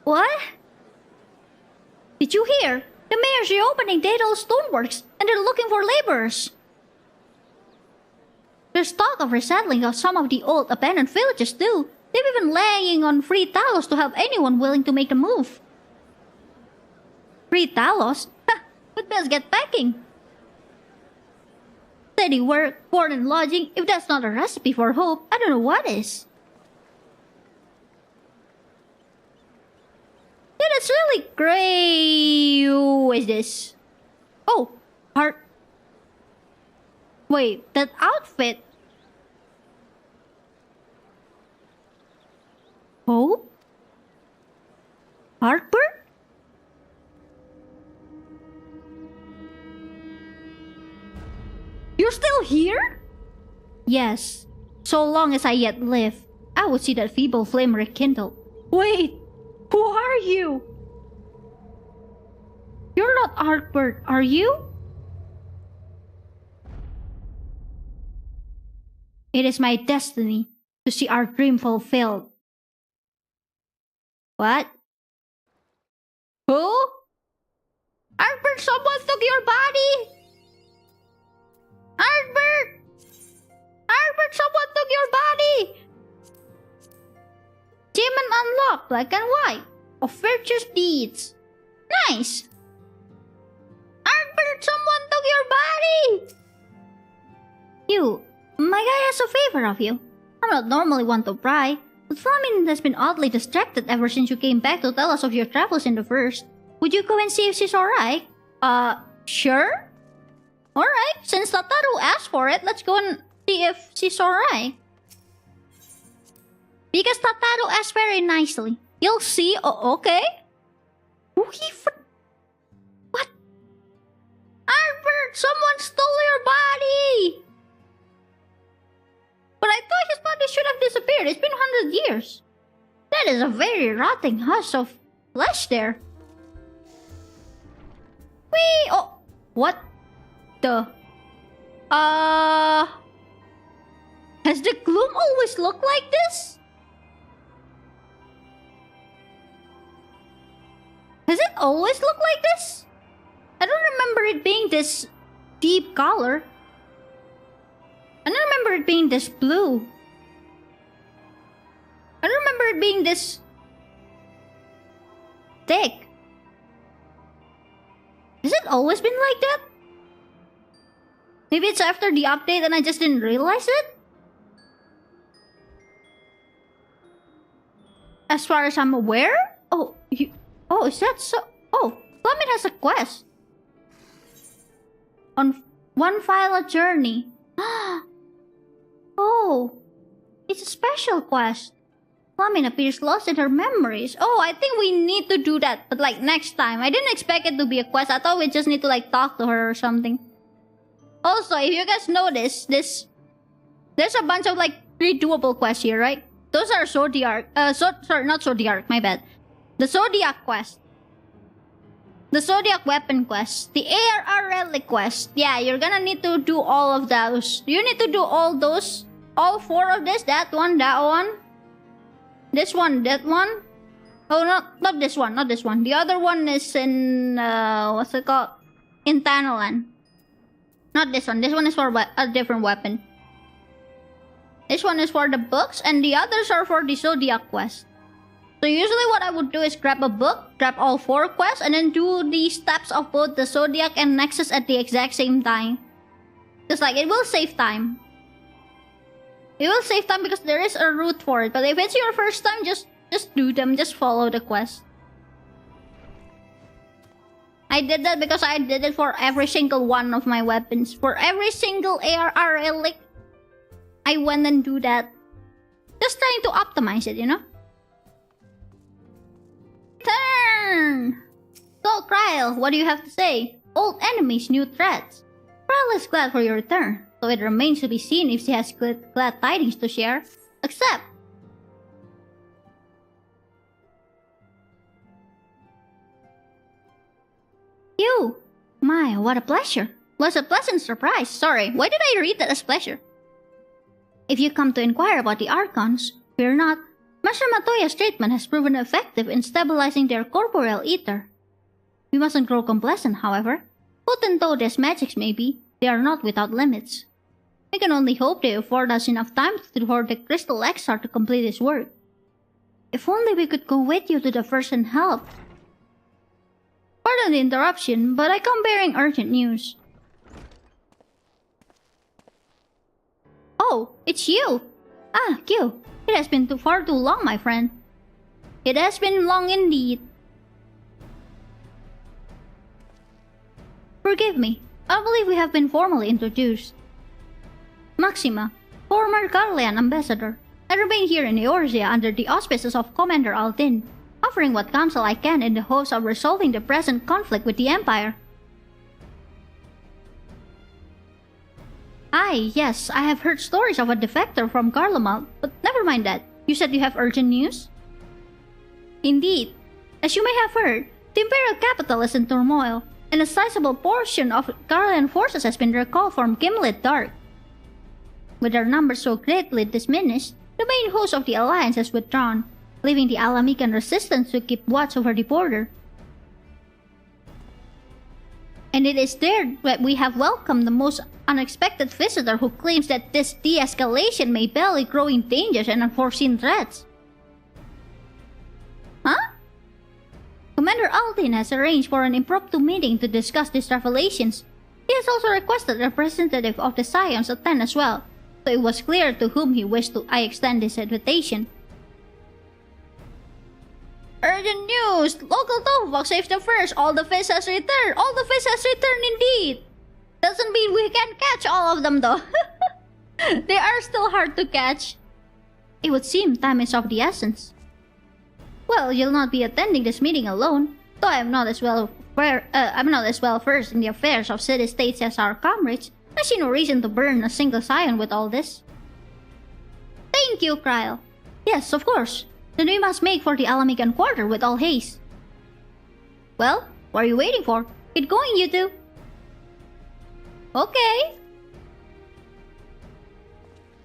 S1: What? Did you hear? The mayor's reopening Daedal Stoneworks, and they're looking for laborers. There's talk of resettling of some of the old abandoned villages too. They've even laying on free talos to help anyone willing to make the move. Free talos? Ha! We'd best get packing. Steady work, board and lodging. If that's not a recipe for hope, I don't know what is. Yeah, that's really great. Who is this? Oh, heart. Wait, that outfit. Oh? Heartburn? You're still here? Yes. So long as I yet live, I would see that feeble flame rekindled. Wait, who are you? You're not Heartburn, are you? It is my destiny to see our dream fulfilled. What? Who? Heartburn, someone took your body! Heartburn! Heartburn, someone took your body! Achievement unlocked, black and white. Of virtuous deeds. Nice! Heartburn, someone took your body! You, my guy has a favor of you. I'm not normally one to pry, but Flamin has been oddly distracted ever since you came back to tell us of your travels in the first. Would you go and see if she's alright? Sure? Alright, since Tataru asked for it, let's go and see if she's alright. Because Tataru asked very nicely. You'll see. Oh, okay. What? Albert, someone stole your body! But I thought his body should have disappeared. It's been 100 years. That is a very rotting husk of flesh there. Whee! Oh, what the? Has the gloom always looked like this? Has it always looked like this? I don't remember it being this deep color. I don't remember it being this blue. I don't remember it being this thick. Has it always been like that? Maybe it's after the update and I just didn't realize it? As far as I'm aware? Oh, is that so? Oh, Flamin has a quest. On one file a journey. Oh, it's a special quest. Flamin appears lost in her memories. Oh, I think we need to do that, but like next time. I didn't expect it to be a quest. I thought we just need to like talk to her or something. Also, if you guys notice, there's a bunch of like 3 doable quests here, right? Those are Zodiac. Sorry, not Zodiac. My bad. The Zodiac quest. The Zodiac weapon quest. The ARR relic quest. Yeah, you're gonna need to do all of those. You need to do all those. All 4 of this. That one. This one. That one. Oh, not this one. Not this one. The other one is in... what's it called? In Tanolan. Not this one. This one is for a different weapon. This one is for the books. And the others are for the Zodiac quest. So usually what I would do is grab a book, grab all 4 quests, and then do the steps of both the Zodiac and Nexus at the exact same time. Just like, it will save time. It will save time because there is a route for it. But if it's your first time, just do them. Just follow the quest. I did that because I did it for every single one of my weapons. For every single ARR relic, I went and do that. Just trying to optimize it, you know? Turn! So, Kryle, what do you have to say? Old enemies, new threats. Kryle is glad for your return, so it remains to be seen if she has glad tidings to share. Accept! You! My, what a pleasure. Was a pleasant surprise. Sorry, why did I read that as pleasure? If you come to inquire about the Archons, fear not. Master Matoya's treatment has proven effective in stabilizing their corporeal ether. We mustn't grow complacent, however. Potent though these magics may be, they are not without limits. We can only hope they afford us enough time for the Crystal Exar to complete his work. If only we could go with you to the first and help. Pardon the interruption, but I come bearing urgent news. Oh, it's you! Ah, Kyuu. It has been far too long, my friend. It has been long indeed. Forgive me. I believe we have been formally introduced. Maxima, former Garlean ambassador. I remain here in Eorzea under the auspices of Commander Aldin, offering what counsel I can in the hopes of resolving the present conflict with the Empire. Aye, yes, I have heard stories of a defector from Garlemald, but never mind that. You said you have urgent news? Indeed. As you may have heard, the Imperial capital is in turmoil, and a sizable portion of Garlean forces has been recalled from Gimlet Dark. With their numbers so greatly diminished, the main host of the Alliance has withdrawn, leaving the Alamican resistance to keep watch over the border. And it is there that we have welcomed the most unexpected visitor who claims that this de-escalation may belly growing dangers and unforeseen threats. Huh? Commander Aldin has arranged for an impromptu meeting to discuss these revelations. He has also requested a representative of the Scions attend as well, so it was clear to whom he wished I extend this invitation. Urgent news! Local tofu saves the first. All the fish has returned. All the fish has returned indeed. Doesn't mean we can catch all of them though. They are still hard to catch. It would seem time is of the essence. Well, you'll not be attending this meeting alone, though I'm not as well versed in the affairs of city-states as our comrades. I see no reason to burn a single scion with all this. Thank you, Kryle. Yes, of course. Then we must make for the Alamican quarter with all haste. Well, what are you waiting for? Get going, you two. Okay.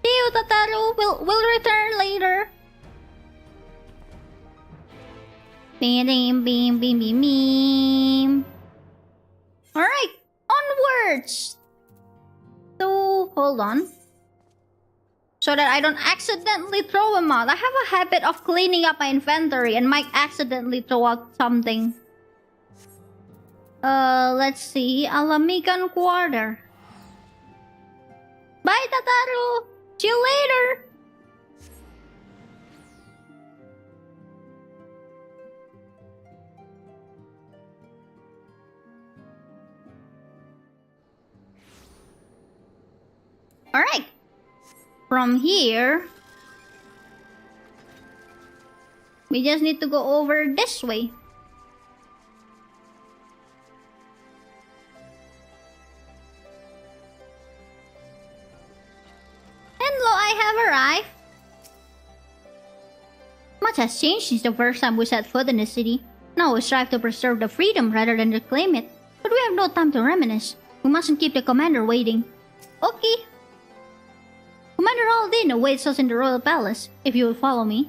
S1: See you, Tataru. We'll return later. Beam, beam, beam, beam, beam. Alright, onwards. So, hold on. So that I don't accidentally throw them out. I have a habit of cleaning up my inventory and might accidentally throw out something. Let's see. Alamican Quarter. Bye, Tataru! See you later! Alright. From here, we just need to go over this way. Hello, I have arrived. Much has changed since the first time we set foot in the city. Now we strive to preserve the freedom rather than reclaim it. But we have no time to reminisce. We mustn't keep the commander waiting. Okay. Commander Aldin awaits us in the Royal Palace, if you will follow me.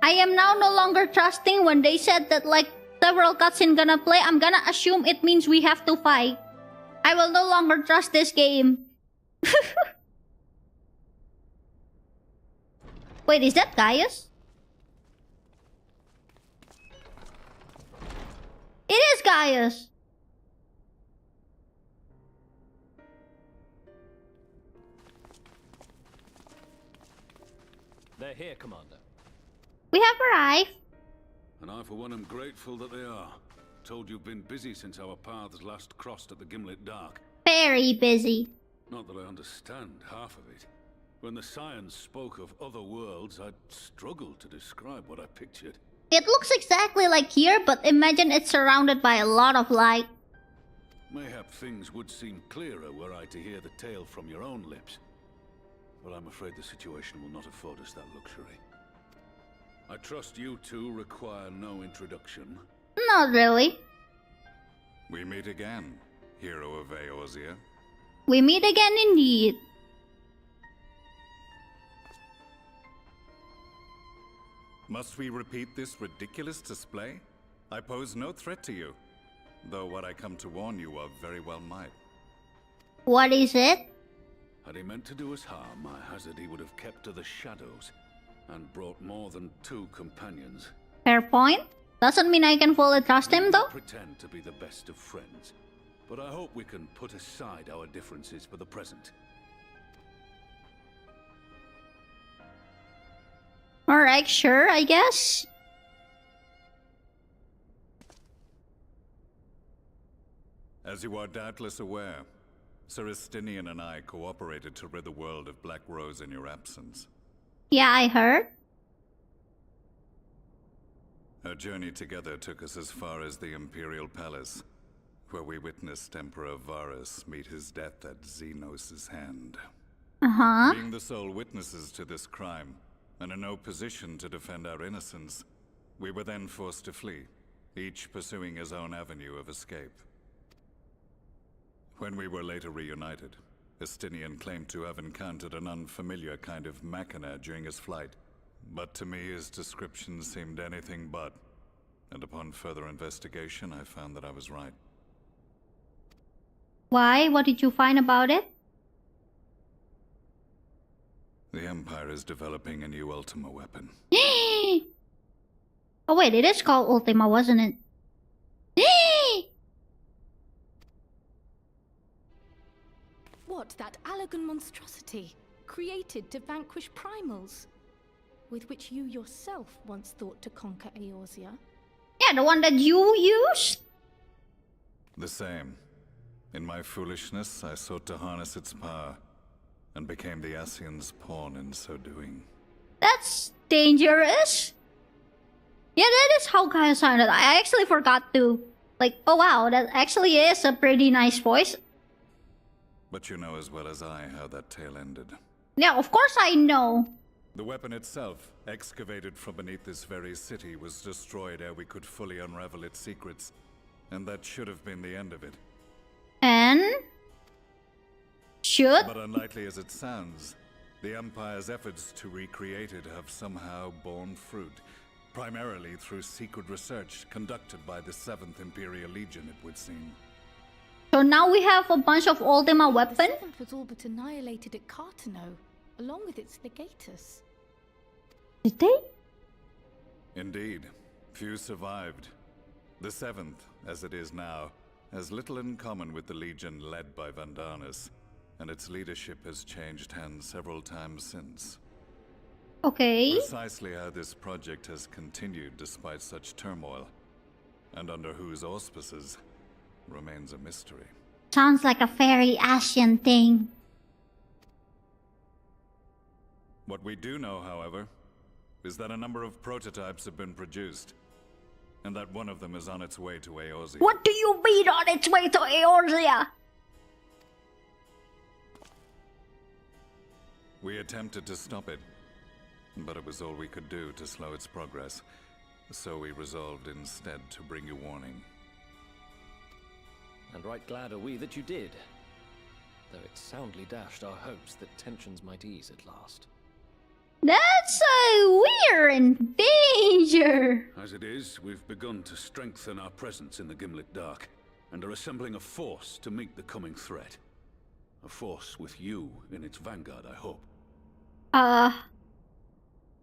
S1: I am now no longer trusting when they said that like several cutscenes gonna play, I'm gonna assume it means we have to fight. I will no longer trust this game. Wait, is that Gaius? It is Gaius!
S7: They're here, Commander.
S1: We have arrived.
S6: And I, for one, am grateful that they are. Told you've been busy since our paths last crossed at the Gimlet Dark.
S1: Very busy.
S6: Not that I understand half of it. When the Scions spoke of other worlds, I'd struggled to describe what I pictured.
S1: It looks exactly like here, but imagine it's surrounded by a lot of light.
S6: Mayhap things would seem clearer were I to hear the tale from your own lips. But I'm afraid the situation will not afford us that luxury. I trust you two require no introduction.
S1: Not really.
S7: We meet again, hero of Eorzea.
S1: We meet again indeed.
S7: Must we repeat this ridiculous display? I pose no threat to you, though what I come to warn you of very well might.
S1: What is it?
S6: Had he meant to do us harm, I hazard he would have kept to the shadows and brought more than 2 companions.
S1: Fair point. Doesn't mean I can fully trust him though.
S6: Pretend to be the best of friends, but I hope we can put aside our differences for the present.
S1: Alright, sure, I guess.
S7: As you are doubtless aware, Sir Estinian and I cooperated to rid the world of Black Rose in your absence.
S1: Yeah, I heard.
S7: Our journey together took us as far as the Imperial Palace, where we witnessed Emperor Varus meet his death at Xenos' hand.
S1: Uh-huh.
S7: Being the sole witnesses to this crime, and in no position to defend our innocence, we were then forced to flee, each pursuing his own avenue of escape. When we were later reunited, Estinian claimed to have encountered an unfamiliar kind of machina during his flight, but to me his description seemed anything but, and upon further investigation I found that I was right.
S1: Why? What did you find about it?
S7: The Empire is developing a new Ultima weapon.
S1: Oh wait, it is called Ultima, wasn't it?
S4: What, that Allagan monstrosity, created to vanquish primals, with which you yourself once thought to conquer Eorzea?
S1: Yeah, the one that you used?
S7: The same. In my foolishness, I sought to harness its power, and became the Ascian's pawn in so doing.
S1: That's dangerous. Yeah, that is how Kyuu sounded. I actually forgot to. Like, oh wow, that actually is a pretty nice voice.
S7: But you know as well as I how that tale ended.
S1: Yeah, of course I know.
S7: The weapon itself, excavated from beneath this very city, was destroyed ere we could fully unravel its secrets. And that should have been the end of it.
S1: And? Should?
S7: But unlikely as it sounds, the Empire's efforts to recreate it have somehow borne fruit. Primarily through secret research conducted by the 7th Imperial Legion, it would seem.
S1: So now we have a bunch of Ultima
S4: The
S1: weapon?
S4: Seventh was all but annihilated at Cartano, along with its legatus.
S1: Did they?
S7: Indeed. Few survived. The 7th, as it is now, has little in common with the Legion led by Vandanis, and its leadership has changed hands several times since.
S1: Okay.
S7: Precisely how this project has continued despite such turmoil, and under whose auspices, remains a mystery.
S1: Sounds like a very Asian thing.
S7: What we do know, however, is that a number of prototypes have been produced, and that one of them is on its way to Eorzea.
S1: What do you mean on its way to Eorzea?
S7: We attempted to stop it, but it was all we could do to slow its progress, so we resolved instead to bring you warning.
S8: And right glad are we that you did, though it soundly dashed our hopes that tensions might ease at last.
S1: That's we're in danger.
S6: As it is, we've begun to strengthen our presence in the Gimlet Dark, and are assembling a force to meet the coming threat. A force with you in its vanguard, I hope.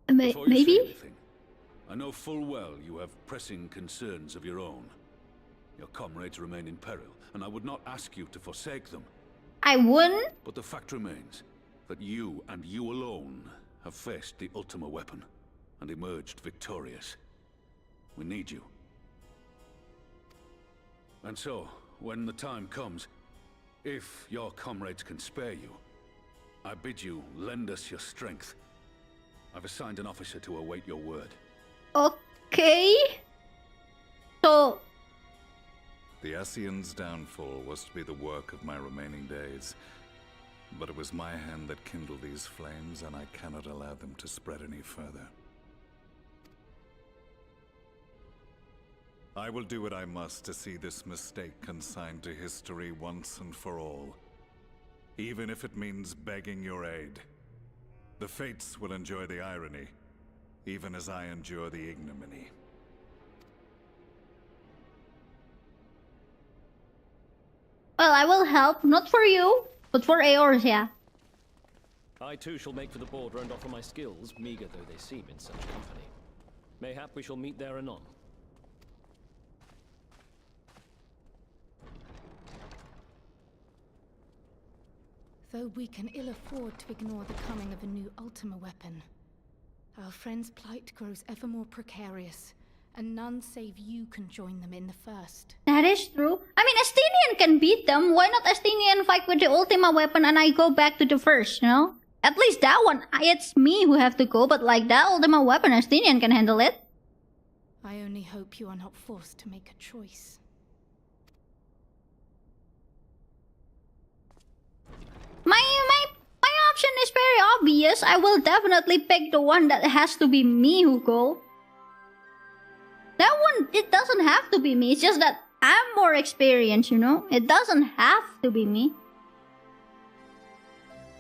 S6: Before you say
S1: Maybe?
S6: anything, I know full well you have pressing concerns of your own. Your comrades remain in peril, and I would not ask you to forsake them.
S1: I wouldn't.
S6: But the fact remains that you, and you alone, have faced the Ultima weapon, and emerged victorious. We need you. And so, when the time comes, if your comrades can spare you, I bid you lend us your strength. I've assigned an officer to await your word.
S1: Okay. So,
S7: The Ascian's downfall was to be the work of my remaining days, but it was my hand that kindled these flames, and I cannot allow them to spread any further. I will do what I must to see this mistake consigned to history once and for all. Even if it means begging your aid. The fates will enjoy the irony, even as I endure the ignominy.
S1: Well, I will help, not for you, but for Eorzea.
S8: I too shall make for the border and offer my skills, meager though they seem in such company. Mayhap we shall meet there anon.
S4: Though we can ill afford to ignore the coming of a new Ultima weapon, our friends' plight grows ever more precarious, and none save you can join them in the first.
S1: That is true. I mean, Estinian can beat them. Why not Estinian fight with the Ultima weapon and I go back to the first, you know? At least that one, it's me who have to go, but like that Ultima weapon, Estinian can handle it.
S4: I only hope you are not forced to make a choice.
S1: My option is very obvious. I will definitely pick the one that has to be me who go. That one, it doesn't have to be me. It's just that I'm more experienced, you know? It doesn't have to be me.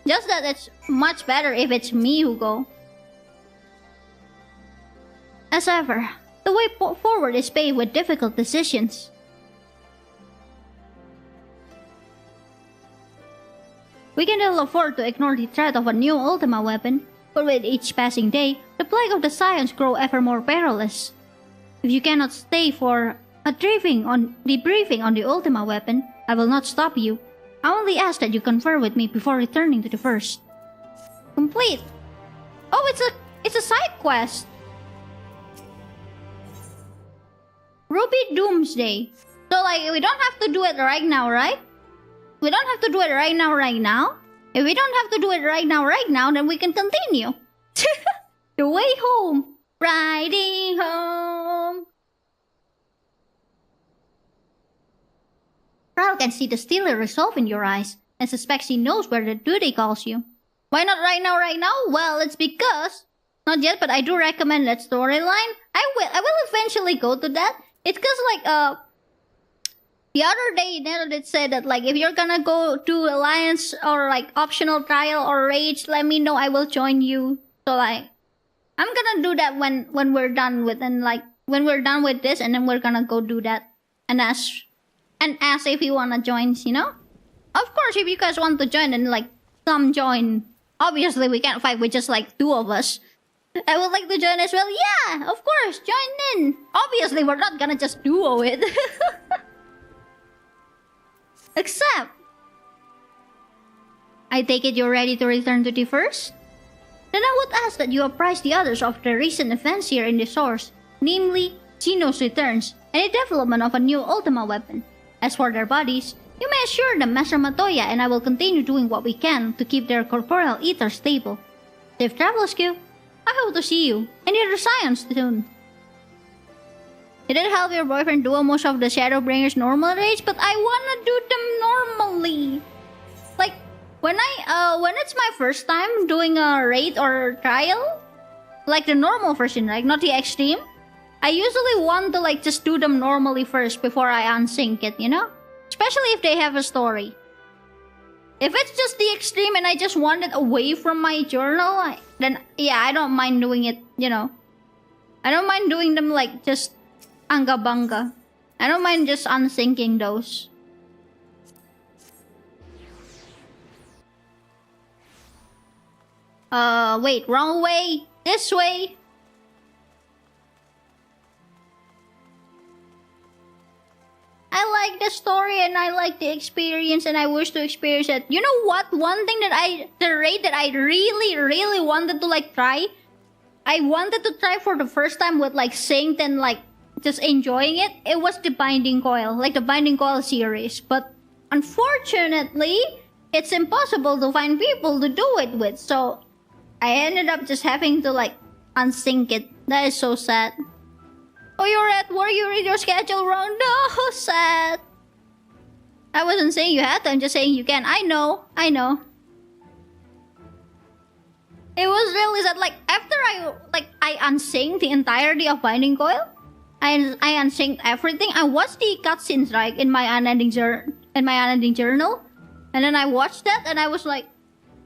S1: Just that it's much better if it's me who go. As ever, the way forward is paved with difficult decisions. We can ill afford to ignore the threat of a new Ultima weapon, but with each passing day, the plague of the Scions grow ever more perilous. If you cannot stay for a debriefing on the Ultima weapon, I will not stop you. I only ask that you confer with me before returning to the first. Complete. Oh, it's a side quest. Ruby Doomsday. So like we don't have to do it right now, right? We don't have to do it right now. If we don't have to do it right now, then we can continue. The way home. Riding home. Ral can see the steely resolve in your eyes and suspects he knows where the duty calls you. Why not right now? Well, it's because... Not yet, but I do recommend that storyline. I will eventually go to that. It's because like, the other day, it said that like, if you're gonna go to Alliance or like optional trial or rage, let me know, I will join you. So like, I'm gonna do that when we're done with, and like, when we're done with this, and then we're gonna go do that. And ask if you wanna join, you know? Of course, if you guys want to join, then like, come join. Obviously, we can't fight with just like 2 of us. I would like to join as well. Yeah, of course, join in. Obviously, we're not gonna just duo it. Except, I take it you're ready to return to the first? Then I would ask that you apprise the others of the recent events here in the source, namely, Xeno's returns, and the development of a new Ultima weapon. As for their bodies, you may assure them Master Matoya and I will continue doing what we can to keep their corporeal ether stable. Safe travels, Kyuu. I hope to see you, and the other Scions soon. It did help your boyfriend duo most of the Shadowbringers normal raids, but I wanna do them normally. Like, when it's my first time doing a raid or trial, like the normal version, like not the extreme, I usually want to like just do them normally first before I unsync it, you know? Especially if they have a story. If it's just the extreme and I just want it away from my journal, then yeah, I don't mind doing it, you know. I don't mind doing them like just anga banga. I don't mind just unsyncing those. Wait, wrong way. This way. I like the story and I like the experience and I wish to experience it. You know what? One thing that the raid that I really wanted to like try. I wanted to try for the first time with like synced and like just enjoying it. It was the Binding Coil, like the Binding Coil series. But unfortunately, it's impossible to find people to do it with. So I ended up just having to like unsync it. That is so sad. Oh, you're at work, you read your schedule wrong. No, sad. I wasn't saying you had to, I'm just saying you can. I know. It was really sad. Like, after I unsynced the entirety of Binding Coil, I unsynced everything. I watched the cutscenes right in my unending journal, and then I watched that and I was like,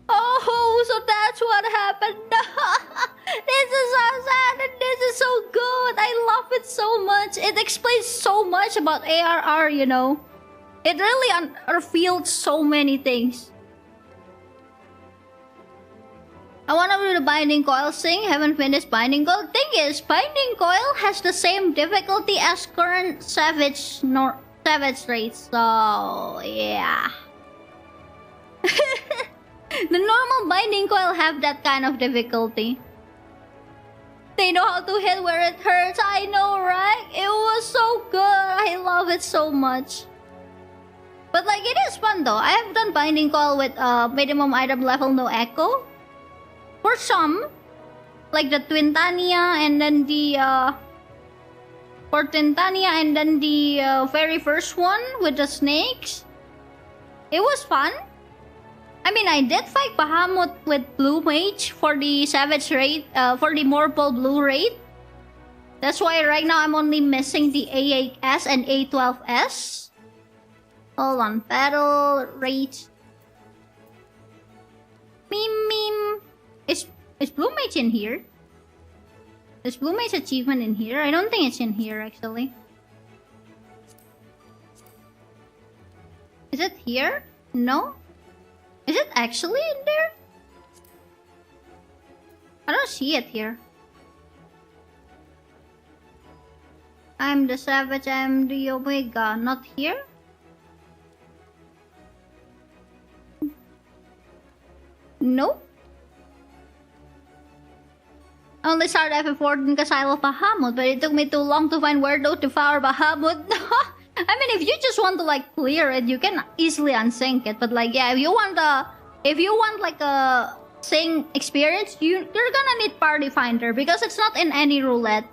S1: oh, so that's what happened. This is so sad and this is so good. I love it so much. It explains so much about ARR, you know. It really revealed so many things. I wanna do the Binding Coil thing. Haven't finished Binding Coil. Thing is, Binding Coil has the same difficulty as current Savage rates. So yeah. The normal Binding Coil have that kind of difficulty. They know how to hit where it hurts. I know, right? It was so good. I love it so much. But like, it is fun though. I have done Binding Coil with minimum item level no echo. For some, like the Twintania and then the very first one with the snakes, it was fun. I mean, I did fight Bahamut with Blue Mage for the Savage raid, for the Morphle Blue raid. That's why right now I'm only missing the A8S and A12S. Hold on, battle rate. Meme. Is Blue Mage in here? Is Blue Mage achievement in here? I don't think it's in here actually. Is it here? No? Is it actually in there? I don't see it here. I'm the Savage, I'm the Omega. Not here? Nope. I only started FF14 because I love Bahamut, but it took me too long to find where to devour Bahamut. I mean, if you just want to like clear it, you can easily unsync it. But like, yeah, if you want like a sync experience, you're gonna need Party Finder because it's not in any roulette.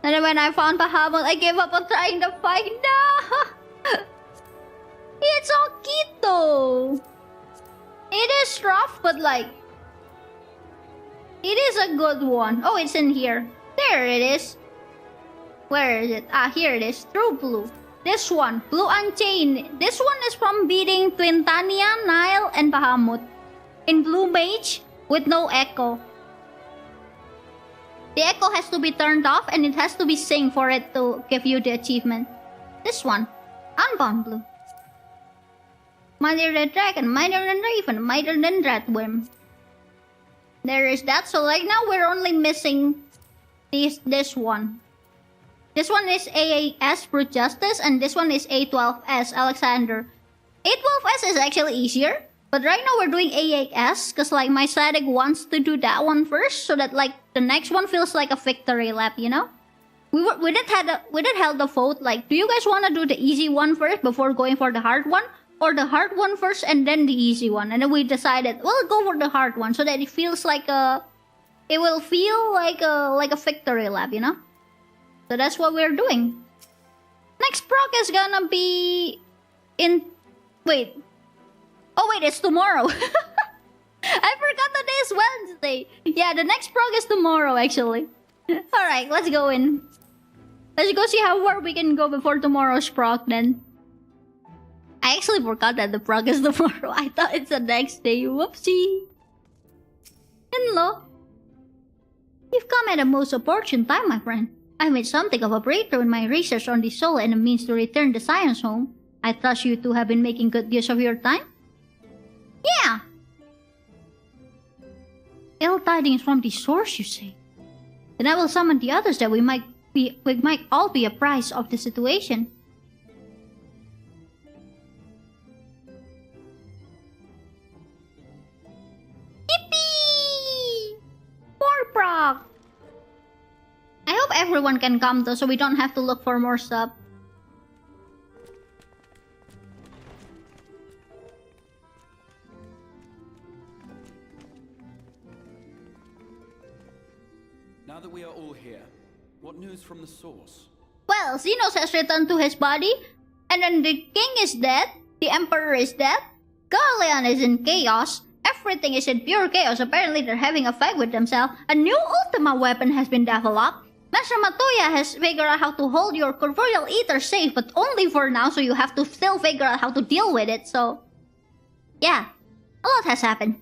S1: And then when I found Bahamut, I gave up on trying to find. No, it's Okito. It is rough, but like, it is a good one. Oh, it's in here. There it is. Where is it? Ah, here it is. True Blue. This one. Blue Unchained. This one is from beating Twintania, Nile, and Bahamut. In Blue Mage with no echo. The echo has to be turned off and it has to be synced for it to give you the achievement. This one. Unbound Blue. Mightier than Dragon, mightier than Raven, mightier than Dreadworm. There is that. So right now we're only missing this one. This one is A8S Brute Justice and this one is A12S Alexander. A12S is actually easier, but right now we're doing A8S because like my static wants to do that one first so that like the next one feels like a victory lap, you know? We did held the vote like, do you guys want to do the easy one first before going for the hard one? Or the hard one first and then the easy one? And then we decided, we'll go for the hard one so that it feels like it will feel like a victory lap, you know? So that's what we're doing. Next proc is gonna be in... Wait. Oh wait, it's tomorrow. I forgot today is Wednesday. Yeah, the next proc is tomorrow actually. Alright, let's go in. Let's go see how far we can go before tomorrow's proc then. I actually forgot that the proc is tomorrow. I thought it's the next day. Whoopsie. Hello. You've come at a most opportune time, my friend. I made something of a breakthrough in my research on the soul and a means to return the science home. I trust you two have been making good use of your time? Yeah! Ill tidings from the source, you say? Then I will summon the others that we might all be apprised of the situation. Yippee! More proc! I hope everyone can come though, so we don't have to look for more stuff.
S9: Now that we are all here, what news from the source?
S1: Well, Xenos has returned to his body, and then the king is dead, the emperor is dead, Galeon is in chaos, everything is in pure chaos. Apparently they're having a fight with themselves. A new Ultima weapon has been developed. Master Matoya has figured out how to hold your corporeal ether safe, but only for now, so you have to still figure out how to deal with it, so... Yeah, a lot has happened.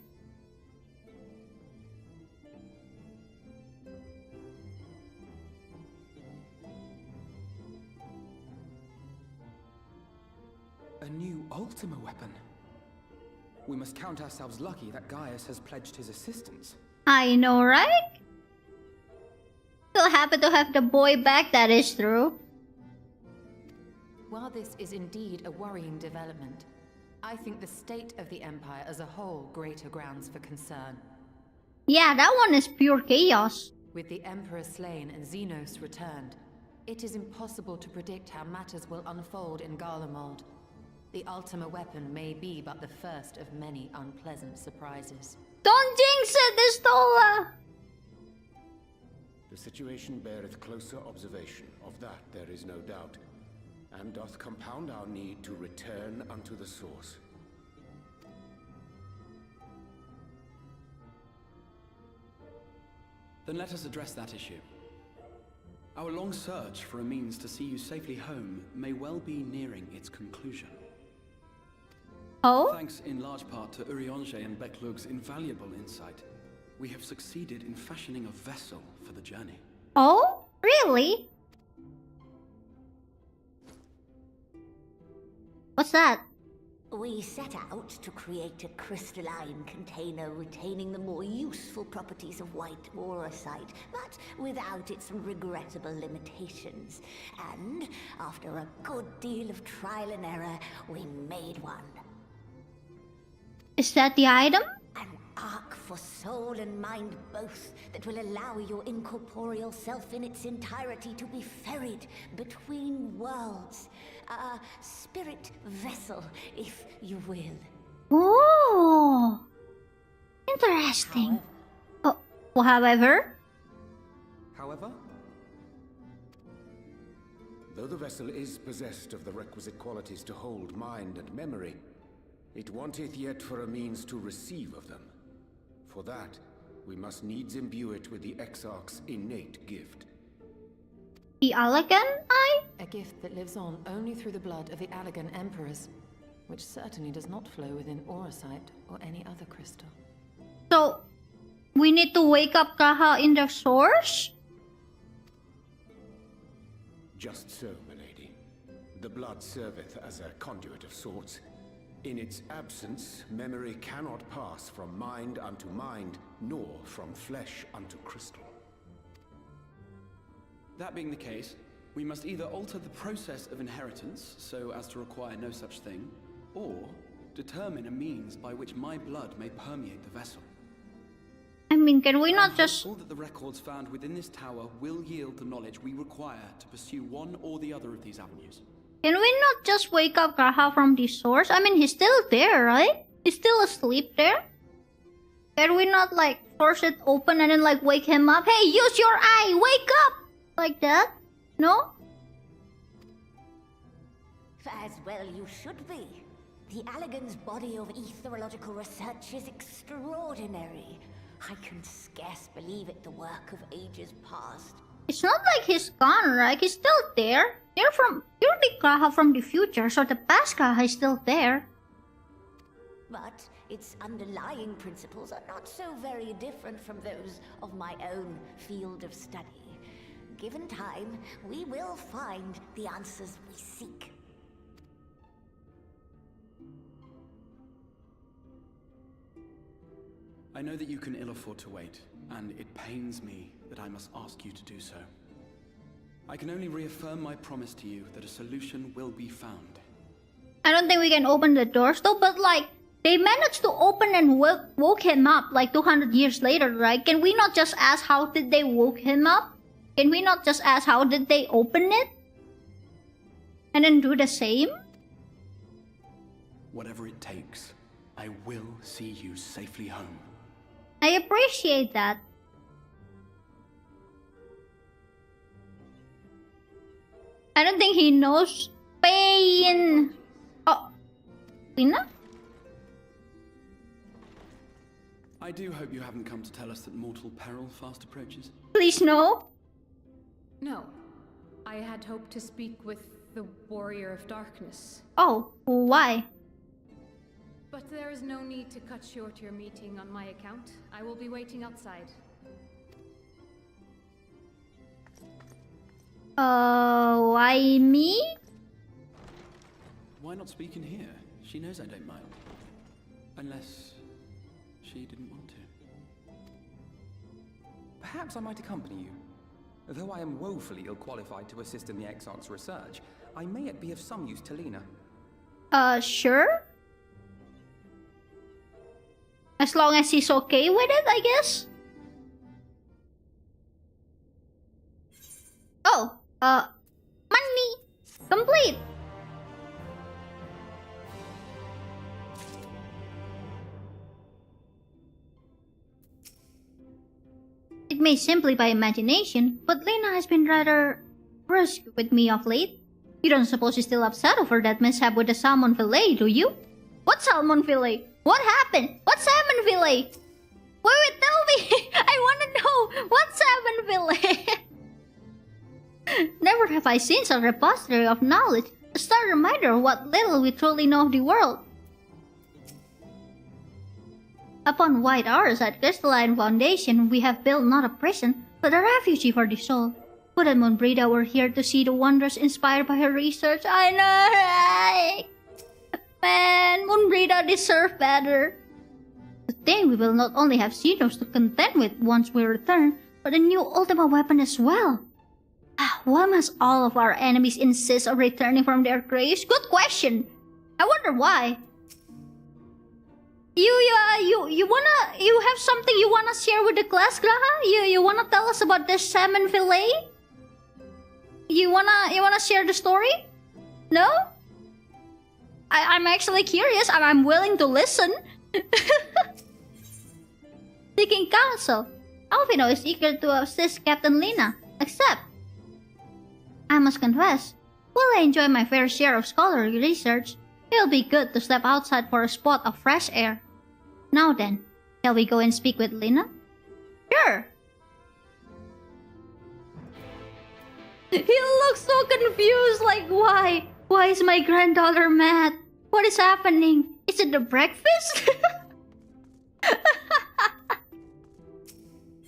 S9: A new Ultima weapon. We must count ourselves lucky that Gaius has pledged his assistance.
S1: I know, right? Still happy to have the boy back, that is true.
S4: While this is indeed a worrying development, I think the state of the Empire as a whole greater grounds for concern.
S1: Yeah, that one is pure chaos.
S4: With the Emperor slain and Xenos returned, it is impossible to predict how matters will unfold in Garlemald. The Ultima weapon may be but the first of many unpleasant surprises.
S1: Don't jinx it, Istola!
S6: The situation beareth closer observation, of that there is no doubt, and doth compound our need to return unto the source.
S9: Then let us address that issue. Our long search for a means to see you safely home may well be nearing its conclusion.
S1: Oh?
S9: Thanks in large part to Urianger and Beklug's invaluable insight, we have succeeded in fashioning a vessel for the journey.
S1: Oh? Really? What's that?
S10: We set out to create a crystalline container retaining the more useful properties of white aurosite, but without its regrettable limitations. And after a good deal of trial and error, we made one.
S1: Is that the item?
S10: An ark for soul and mind both, that will allow your incorporeal self in its entirety to be ferried between worlds. A spirit vessel, if you will.
S1: Oh, interesting. However?
S6: Though the vessel is possessed of the requisite qualities to hold mind and memory, it wanteth yet for a means to receive of them. For that, we must needs imbue it with the Exarch's innate gift.
S1: The Allegan Eye?
S4: A gift that lives on only through the blood of the Allegan Emperors, which certainly does not flow within aurosite or any other crystal.
S1: So, we need to wake up Kaha in the source?
S6: Just so, milady. The blood serveth as a conduit of sorts. In its absence, memory cannot pass from mind unto mind, nor from flesh unto crystal.
S9: That being the case, we must either alter the process of inheritance so as to require no such thing, or determine a means by which my blood may permeate the vessel.
S1: I mean, can we not just...
S9: All that the records found within this tower will yield the knowledge we require to pursue one or the other of these avenues.
S1: Can we not just wake up Kaha from the source? I mean, he's still there, right? He's still asleep there? Can we not, like, force it open and then, like, wake him up? Hey, use your eye! Wake up! Like that? No?
S10: As well you should be. The Allegan's body of etherological research is extraordinary. I can scarce believe it the work of ages past.
S1: It's not like he's gone, right? He's still there. You're the Kaha from the future, so the past Kaha is still there.
S10: But its underlying principles are not so very different from those of my own field of study. Given time, we will find the answers we seek.
S9: I know that you can ill afford to wait, and it pains me that I must ask you to do so. I can only reaffirm my promise to you that a solution will be found.
S1: I don't think we can open the doors though, but like, they managed to open and woke him up like 200 years later, right? Can we not just ask how did they woke him up? Can we not just ask how did they open it? And then do the same?
S9: Whatever it takes, I will see you safely home.
S1: I appreciate that. I don't think he knows pain. Oh, Lina?
S9: I do hope you haven't come to tell us that mortal peril fast approaches.
S1: Please no.
S4: No. I had hoped to speak with the Warrior of Darkness.
S1: Oh, why?
S4: But there is no need to cut short your meeting on my account. I will be waiting outside.
S1: Why me?
S9: Why not speak in here? She knows I don't mind. Unless she didn't want to.
S11: Perhaps I might accompany you. Though I am woefully ill-qualified to assist in the Exarch's research, I may yet be of some use to Lena.
S1: Sure? As long as he's okay with it, I guess? Oh, money! Complete! It may simply by imagination, but Lena has been rather brusque with me of late. You don't suppose she's still upset over that mishap with the salmon fillet, do you? What salmon fillet? What happened? What salmon fillet? Wait, tell me! I wanna know! What salmon fillet? Never have I seen such a repository of knowledge, a stark reminder of what little we truly know of the world. Upon white ours at Crystalline Foundation, we have built not a prison, but a refuge for the soul. But at Moonbrida we're here to see the wonders inspired by her research. I know, right? Man, Moonbrida deserve better. To think we will not only have Xenos to contend with once we return, but a new Ultima weapon as well. Why must all of our enemies insist on returning from their graves? Good question. I wonder why. You have something you wanna share with the class, Graha? You wanna tell us about this salmon fillet? You wanna share the story? No? I'm actually curious. I'm willing to listen. Seeking counsel. Alvino is eager to assist Captain Lena. Except, I must confess, while I enjoy my fair share of scholarly research, it'll be good to step outside for a spot of fresh air. Now then, shall we go and speak with Lena? Sure. He looks so confused, like why? Why is my granddaughter mad? What is happening? Is it the breakfast?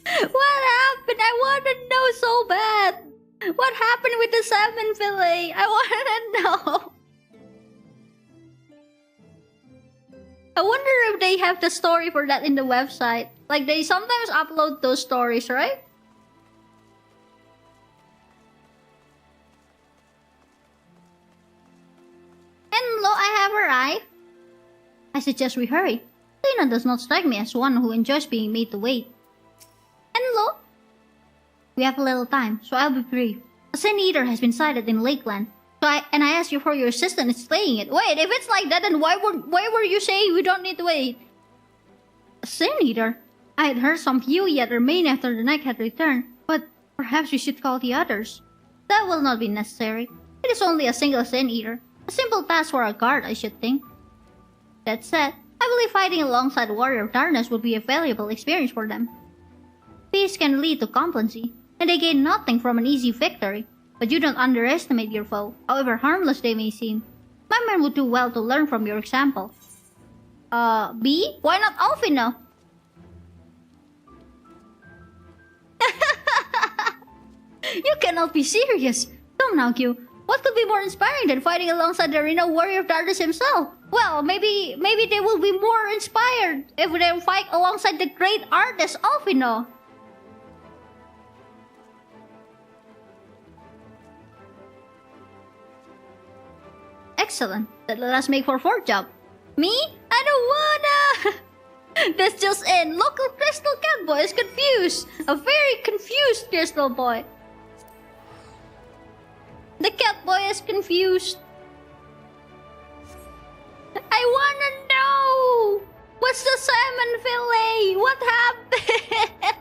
S1: What happened? I want to know so bad. What happened with the salmon fillet? I want to know. I wonder if they have the story for that in the website. Like, they sometimes upload those stories, right? Hello, I have arrived. I suggest we hurry. Lena does not strike me as one who enjoys being made to wait. Hello. We have a little time, so I'll be brief. A Sin Eater has been sighted in Lakeland. I asked you for your assistance in slaying it. Wait, if it's like that, then why were you saying we don't need to wait? A Sin Eater? I had heard some few yet remain after the knight had returned, but perhaps we should call the others. That will not be necessary. It is only a single Sin Eater. A simple task for a guard, I should think. That said, I believe fighting alongside Warrior of Darkness would be a valuable experience for them. Peace can lead to complacency, and they gain nothing from an easy victory. But you don't underestimate your foe, however harmless they may seem. My men would do well to learn from your example. B? Why not Alfino? You cannot be serious. Come now, Kyuu. What could be more inspiring than fighting alongside the renowned Warrior of Darkness himself? Well, maybe they will be more inspired if they fight alongside the great artist Alfino. Excellent. Then let us make for fourth job. Me? I don't wanna! That's just in. Local Crystal Cat Boy is confused. A very confused Crystal Boy. The cat boy is confused. I wanna know! What's the salmon fillet? What happened?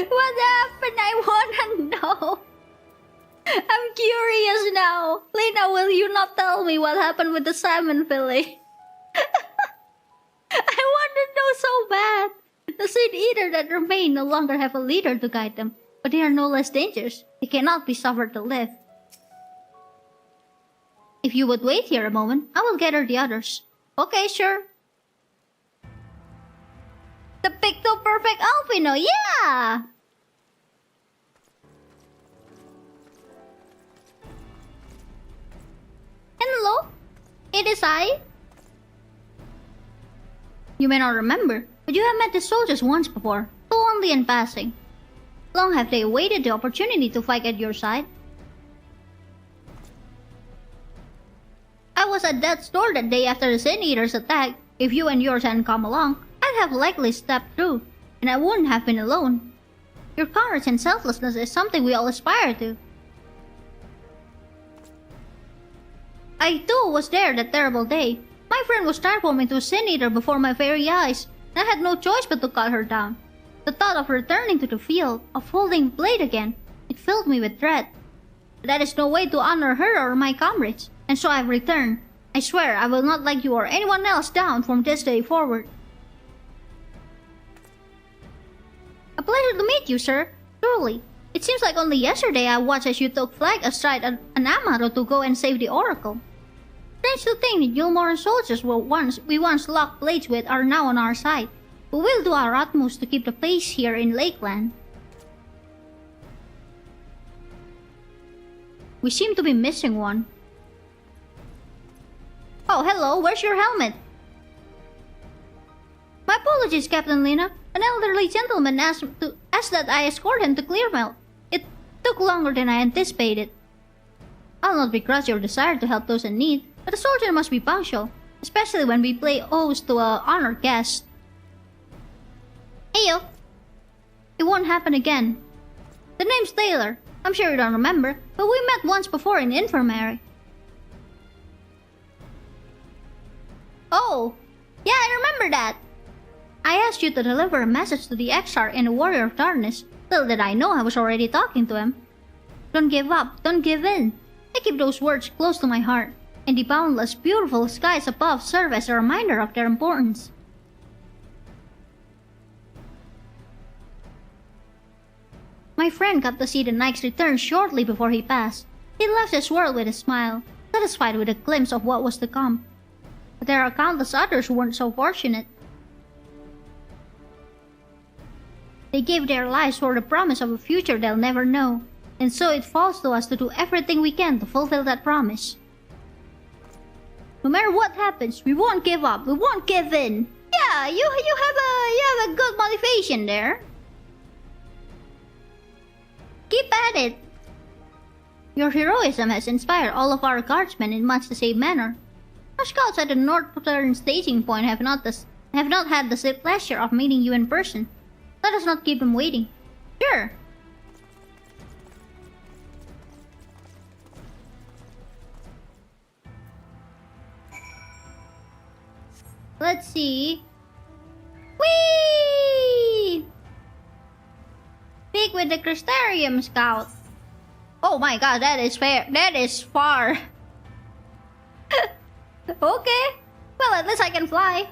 S1: What happened? I wanna know. I'm curious now. Lena, will you not tell me what happened with the salmon fillet? I want to know so bad. The Sin Eater that remain no longer have a leader to guide them, but they are no less dangerous. They cannot be suffered to live. If you would wait here a moment, I will gather the others. Okay, sure. The Picto Perfect Alpino, yeah! Hello, it is I. You may not remember, but you have met the soldiers once before, though only in passing. Long have they awaited the opportunity to fight at your side. I was at death's door that day after the Sin Eater's attack. If you and yours hadn't come along, I'd have likely stepped through, and I wouldn't have been alone. Your courage and selflessness is something we all aspire to. I too was there that terrible day. My friend was transformed into a Sin Eater before my very eyes, and I had no choice but to cut her down. The thought of returning to the field, of holding blade again, it filled me with dread. But that is no way to honor her or my comrades, and so I've returned. I swear I will not let you or anyone else down from this day forward. A pleasure to meet you, sir. Truly. It seems like only yesterday I watched as you took flight astride an Amaro to go and save the Oracle. Strange to think that Yulmoran soldiers we once locked blades with are now on our side, but we'll do our utmost to keep the pace here in Lakeland. We seem to be missing one. Oh, hello, where's your helmet? My apologies, Captain Lena. An elderly gentleman asked that I escort him to Clearmelt. It took longer than I anticipated. I'll not begrudge your desire to help those in need, but a soldier must be punctual, especially when we play host to a honored guest. Heyo! It won't happen again. The name's Taylor. I'm sure you don't remember, but we met once before in Infirmary. Oh, yeah, I remember that. I asked you to deliver a message to the Exarch and the Warrior of Darkness. Little did I know I was already talking to him. Don't give up, don't give in. I keep those words close to my heart, and the boundless, beautiful skies above serve as a reminder of their importance. My friend got to see the knight's return shortly before he passed. He left this world with a smile, satisfied with a glimpse of what was to come. But there are countless others who weren't so fortunate. They gave their lives for the promise of a future they'll never know, and so it falls to us to do everything we can to fulfill that promise. No matter what happens, we won't give up, we won't give in. Yeah, you have a good motivation there. Keep at it. Your heroism has inspired all of our guardsmen in much the same manner. Our scouts at the northern staging point have not had the pleasure of meeting you in person. Let us not keep them waiting. Sure. Let's see. Whee! Speak with the Crystarium Scout. Oh my god, that is fair. That is far. Okay. Well, at least I can fly.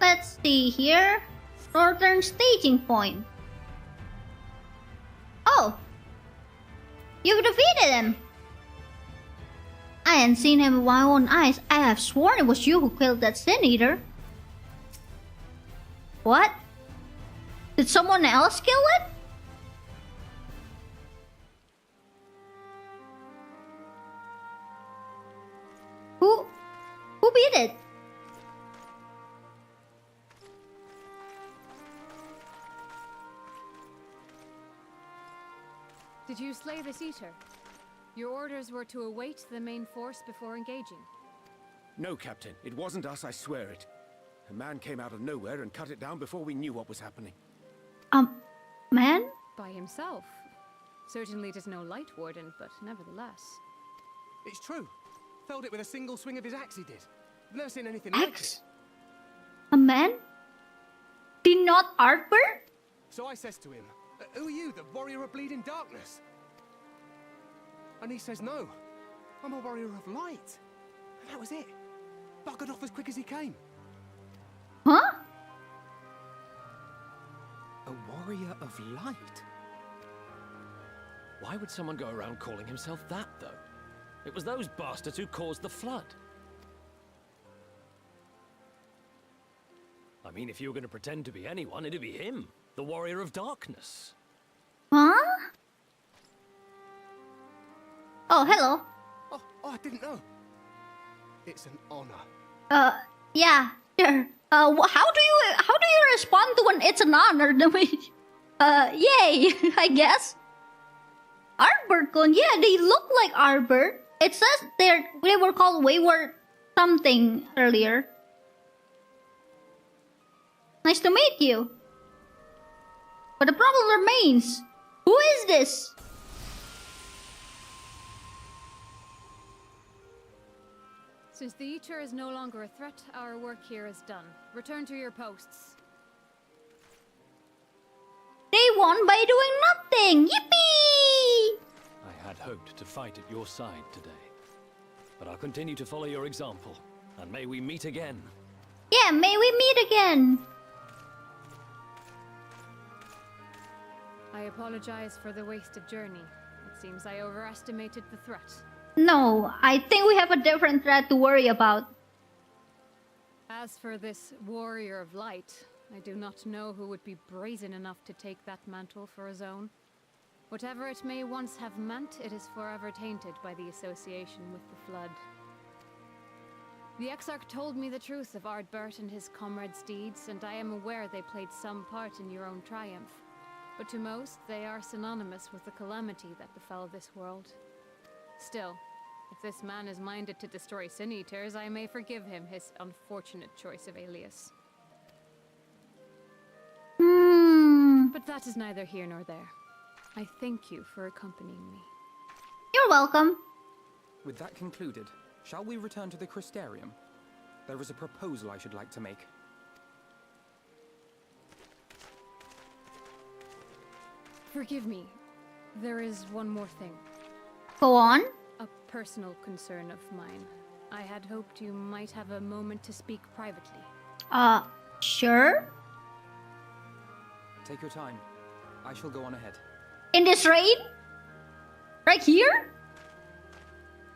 S1: Let's see here. Northern staging point. Oh! You've defeated him! I hadn't seen him with my own eyes. I have sworn it was you who killed that Sin Eater. What? Did someone else kill it? Who beat it?
S12: Did you slay this eater? Your orders were to await the main force before engaging.
S13: No, Captain. It wasn't us, I swear it. A man came out of nowhere and cut it down before we knew what was happening.
S1: Man?
S12: By himself. Certainly it is no light warden, but nevertheless.
S13: It's true. Felled it with a single swing of his axe, he did. I've never seen anything like it.
S1: A man? Did not Artburn?
S13: So I says to him, who are you, the warrior of bleeding darkness? And he says no. I'm a warrior of light. And that was it. Buggered off as quick as he came.
S1: Huh?
S13: A warrior of light?
S8: Why would someone go around calling himself that, though? It was those bastards who caused the flood. I mean, if you were going to pretend to be anyone, it'd be him, the warrior of darkness.
S1: Huh? Oh, hello.
S13: Oh, I didn't know. It's an honor.
S1: Yeah, sure. How do you respond to when it's an honor? Yay, I guess. Arbor Cone, yeah, they look like Arbor. It says they were called Wayward something earlier. Nice to meet you. But the problem remains. Who is this?
S12: Since the Eater is no longer a threat, our work here is done. Return to your posts.
S1: They won by doing nothing! Yippee!
S8: I had hoped to fight at your side today. But I'll continue to follow your example. And may we meet again.
S1: Yeah, may we meet again.
S12: I apologize for the wasted journey. It seems I overestimated the threat.
S1: No, I think we have a different threat to worry about.
S12: As for this warrior of light, I do not know who would be brazen enough to take that mantle for his own. Whatever it may once have meant, it is forever tainted by the association with the flood. The Exarch told me the truth of Ardbert and his comrades' deeds, and I am aware they played some part in your own triumph. But to most, they are synonymous with the calamity that befell this world. Still, if this man is minded to destroy Sin Eaters, I may forgive him his unfortunate choice of alias. But that is neither here nor there. I thank you for accompanying me.
S1: You're welcome.
S11: With that concluded, shall we return to the Crystarium? There is a proposal I should like to make.
S12: Forgive me. There is one more thing.
S1: Go on.
S12: A personal concern of mine. I had hoped you might have a moment to speak privately.
S1: Sure?
S11: Take your time. I shall go on ahead.
S1: In this raid? Right here?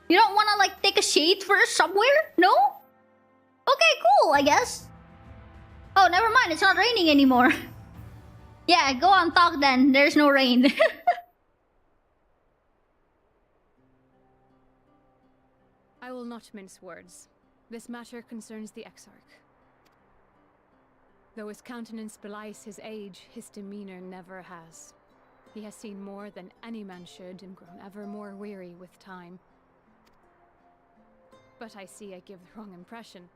S1: You don't wanna, like, take a shade first somewhere? No? Okay, cool, I guess. Oh, never mind, it's not raining anymore. Yeah, go on, talk then. There's no rain.
S12: I will not mince words. This matter concerns the Exarch. Though his countenance belies his age, his demeanor never has. He has seen more than any man should and grown ever more weary with time. But I see I give the wrong impression.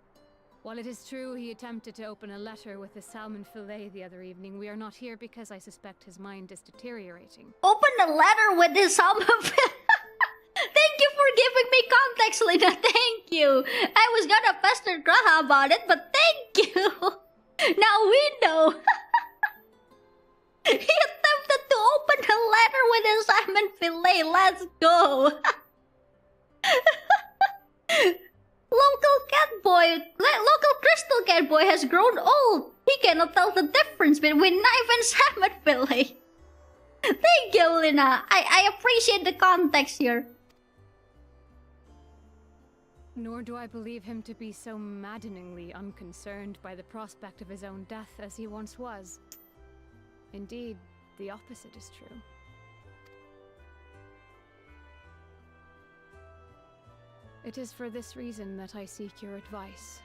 S12: While it is true he attempted to open a letter with a salmon fillet the other evening, we are not here because I suspect his mind is deteriorating.
S1: Open a letter with his salmon fillet? Thank you for giving me context, Lina. Thank you. I was gonna pester Graha about it, but thank you. Now we know. He attempted to open a letter with his salmon fillet. Let's go. Local crystal cat boy has grown old. He cannot tell the difference between knife and salmon fillet. Thank you, Lina. I appreciate the context here.
S12: Nor do I believe him to be so maddeningly unconcerned by the prospect of his own death as he once was. Indeed, the opposite is true. It is for this reason that I seek your advice.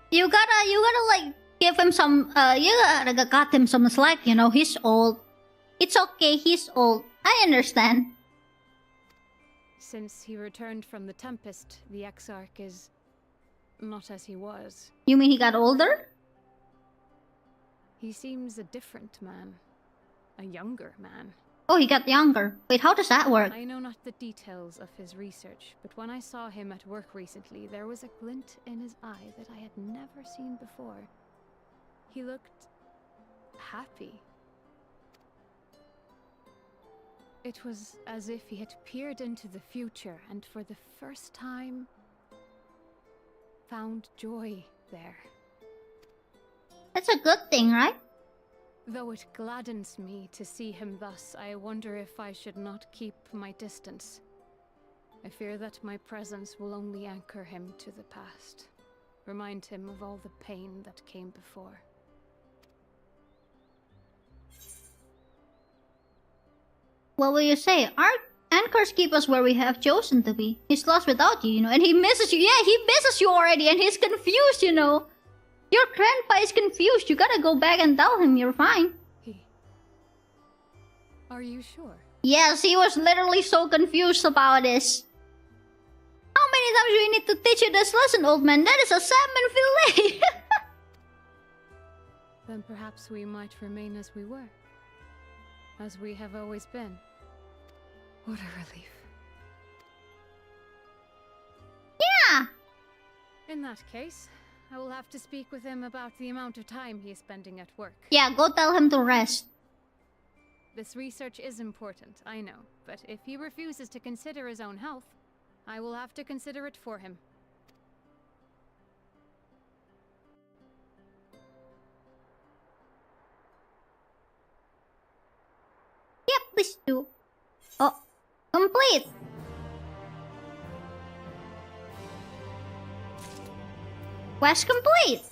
S1: You gotta like give him some you gotta cut him some slack, you know, he's old. It's okay, he's old. I understand.
S12: Since he returned from the Tempest, the Exarch is not as he was.
S1: You mean he got older?
S12: He seems a different man. A younger man.
S1: Oh, he got younger. Wait, how does that work?
S12: I know not the details of his research, but when I saw him at work recently, there was a glint in his eye that I had never seen before. He looked happy. It was as if he had peered into the future and for the first time found joy there.
S1: That's a good thing, right?
S12: Though it gladdens me to see him thus, I wonder if I should not keep my distance. I fear that my presence will only anchor him to the past, remind him of all the pain that came before.
S1: What will you say? Our anchors keep us where we have chosen to be. He's lost without you, and he misses you. Yeah, he misses you already, and he's confused, Your grandpa is confused. You gotta go back and tell him you're fine.
S12: Are you sure?
S1: Yes, he was literally so confused about this. How many times do we need to teach you this lesson, old man? That is a salmon fillet!
S12: Then perhaps we might remain as we were. As we have always been. What a relief.
S1: Yeah!
S12: In that case, I will have to speak with him about the amount of time he is spending at work.
S1: Yeah, go tell him to rest.
S12: This research is important, I know. But if he refuses to consider his own health, I will have to consider it for him.
S1: Yep, please do. Oh, complete. Quest complete.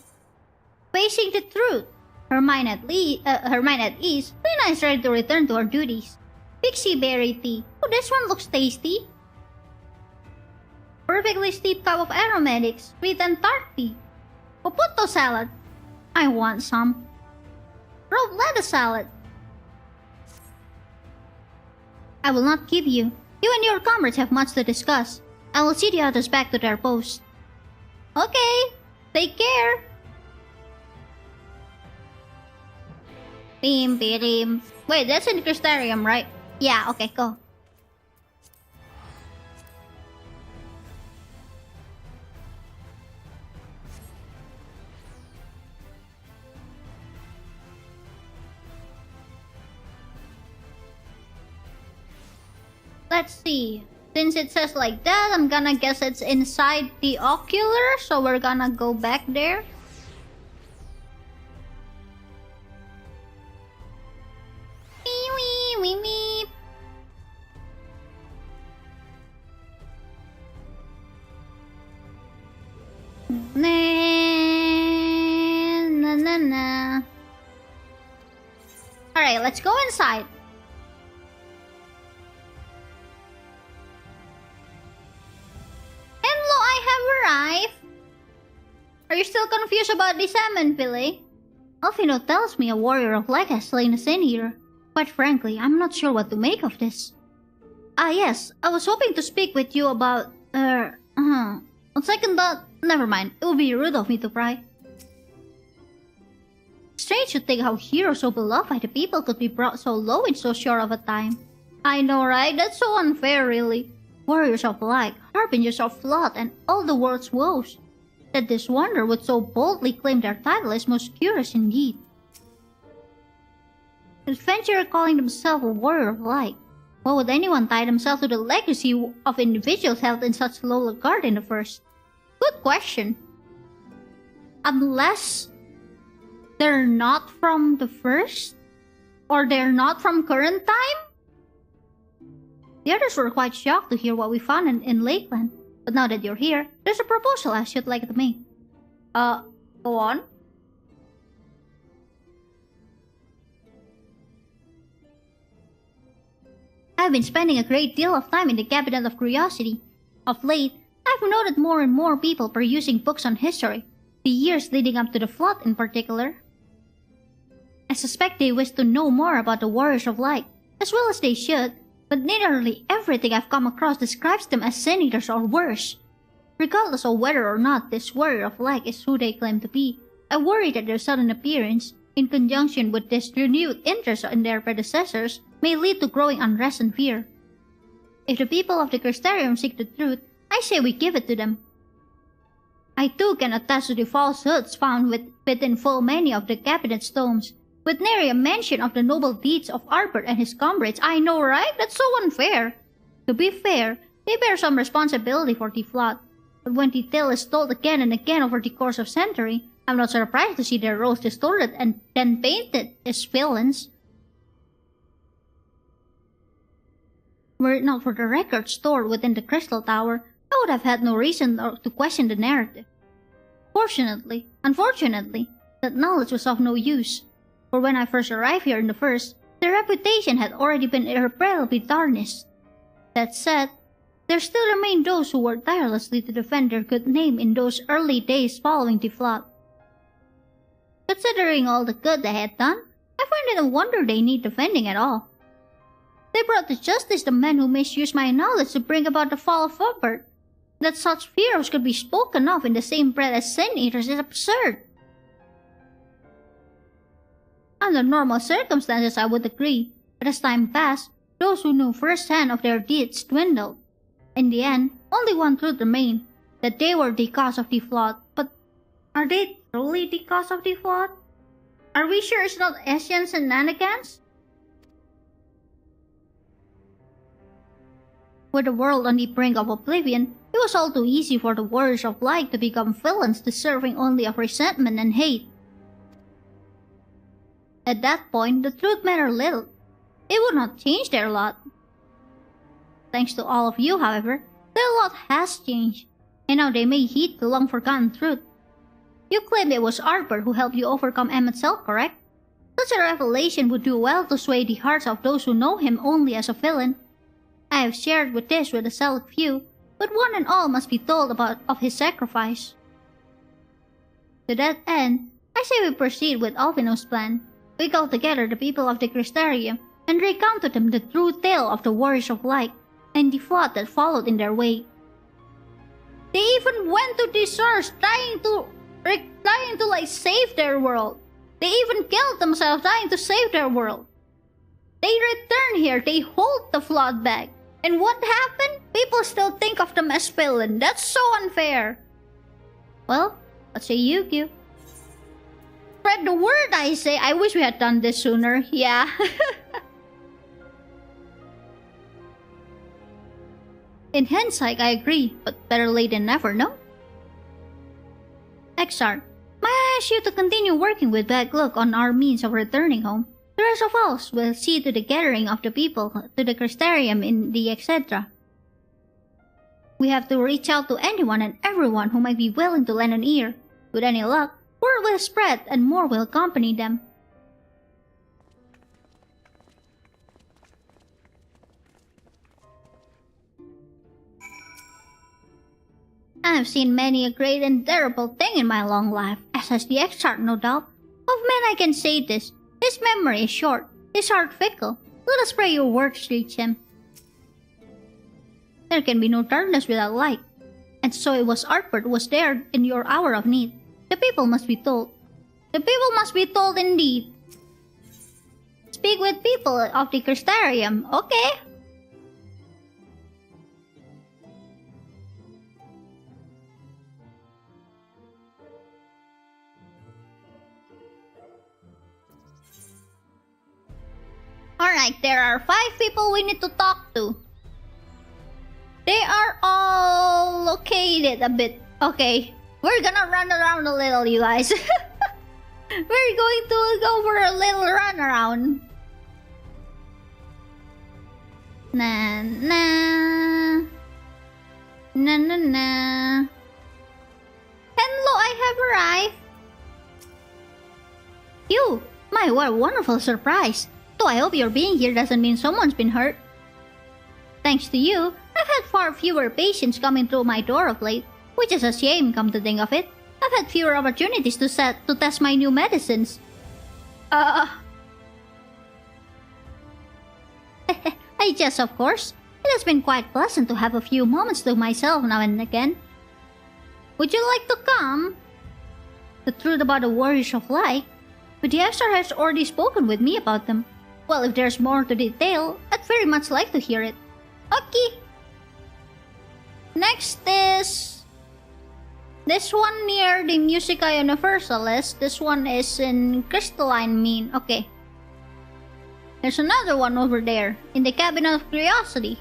S1: Facing the truth. Her mind at ease. Lena is ready to return to her duties. Pixie berry tea. Oh, this one looks tasty. Perfectly steeped cup of aromatics, sweet and tart tea. Popoto salad. I want some. Rolled lettuce salad. I will not keep you. You and your comrades have much to discuss. I will see the others back to their post. Okay. Take care. Beam. Wait, that's in Crystarium, right? Yeah, okay, go. Let's see. Since it says like that, I'm gonna guess it's inside the ocular, so we're gonna go back there. Wee. Na. Alright, let's go inside. Hello, I have arrived. Are you still confused about the salmon fillet? Alfino tells me a warrior of light has slain a sin eater. Quite frankly, I'm not sure what to make of this. Ah yes, I was hoping to speak with you about... On second thought, never mind. It would be rude of me to pry. Strange to think how heroes so beloved by the people could be brought so low in so short of a time. I know, right? That's so unfair, really. Warriors of light, harbingers of flood, and all the world's woes. That this wanderer would so boldly claim their title is most curious indeed. An adventurer calling themselves a warrior of light. Why would anyone tie themselves to the legacy of individuals held in such low regard in the first? Good question. Unless they're not from the first? Or they're not from current time? The others were quite shocked to hear what we found in Lakeland. But now that you're here, there's a proposal I should like to make. Go on. I've been spending a great deal of time in the Cabinet of Curiosity. Of late, I've noted more and more people perusing books on history, the years leading up to the flood in particular. I suspect they wish to know more about the Warriors of Light, as well as they should, but nearly everything I've come across describes them as sin eaters or worse. Regardless of whether or not this Warrior of Light is who they claim to be, I worry that their sudden appearance, in conjunction with this renewed interest in their predecessors, may lead to growing unrest and fear. If the people of the Crystarium seek the truth, I say we give it to them. I too can attest to the falsehoods found within full many of the Cabinet's tomes. with nary a mention of the noble deeds of Albert and his comrades. I know, right? That's so unfair. To be fair, they bear some responsibility for the flood, but when the tale is told again and again over the course of centuries, I'm not surprised to see their roles distorted and then painted as villains. Were it not for the records stored within the Crystal Tower, I would have had no reason to question the narrative. Unfortunately, that knowledge was of no use, for when I first arrived here in the first, their reputation had already been irreparably tarnished. That said, there still remain those who worked tirelessly to defend their good name in those early days following the flood. Considering all the good they had done, I find it a wonder they need defending at all. They brought to justice the men who misused my knowledge to bring about the fall of Albert. That such heroes could be spoken of in the same breath as sin eaters is absurd. Under normal circumstances, I would agree, but as time passed, those who knew firsthand of their deeds dwindled. In the end, only one truth remained, that they were the cause of the flood. But are they truly the cause of the flood? Are we sure it's not Asian shenanigans? With the world on the brink of oblivion, it was all too easy for the warriors of light to become villains deserving only of resentment and hate. At that point, the truth mattered little. It would not change their lot. Thanks to all of you, however, their lot has changed, and now they may heed the long-forgotten truth. You claimed it was Albert who helped you overcome Emmet's Cell, correct? Such a revelation would do well to sway the hearts of those who know him only as a villain. I have shared this with a select few, but one and all must be told of his sacrifice. To that end, I say we proceed with Alvino's plan. We call together the people of the Crystarium and recount to them the true tale of the Warriors of Light and the flood that followed in their wake. They even went to the source trying to save their world. They even killed themselves trying to save their world. They return here, they hold the flood back. And what happened? People still think of them as villain. That's so unfair. Well, let's say Kyuu. Spread the word, I say. I wish we had done this sooner. Yeah. In hindsight, I agree, but better late than never, no? Exarch, may I ask you to continue working with Bad Luck on our means of returning home? The rest of us will see to the gathering of the people to the Crystarium in the etc. We have to reach out to anyone and everyone who might be willing to lend an ear. With any luck, word will spread and more will accompany them. I have seen many a great and terrible thing in my long life, as has the Exarch, no doubt. Of men I can say this. His memory is short, his heart fickle. Let us pray your words reach him. There can be no darkness without light. And so it was Albert who was there in your hour of need. The people must be told. The people must be told indeed. Speak with people of the Crystarium, okay? Alright, there are 5 people we need to talk to. They are all located a bit. Okay, we're gonna run around a little, you guys. We're going to go for a little run around. Na na. Na na na. Hello, I have arrived. You, my, what a wonderful surprise. Though I hope your being here doesn't mean someone's been hurt. Thanks to you, I've had far fewer patients coming through my door of late, which is a shame, come to think of it. I've had fewer opportunities to test my new medicines. I jest, of course. It has been quite pleasant to have a few moments to myself now and again. Would you like to come? The truth about the Warriors of Light? But the Exarch has already spoken with me about them. Well, if there's more to detail, I'd very much like to hear it. Okay. Next is... This one near the Musica Universalis. This one is in Crystalline Mean. Okay. There's another one over there in the Cabinet of Curiosity.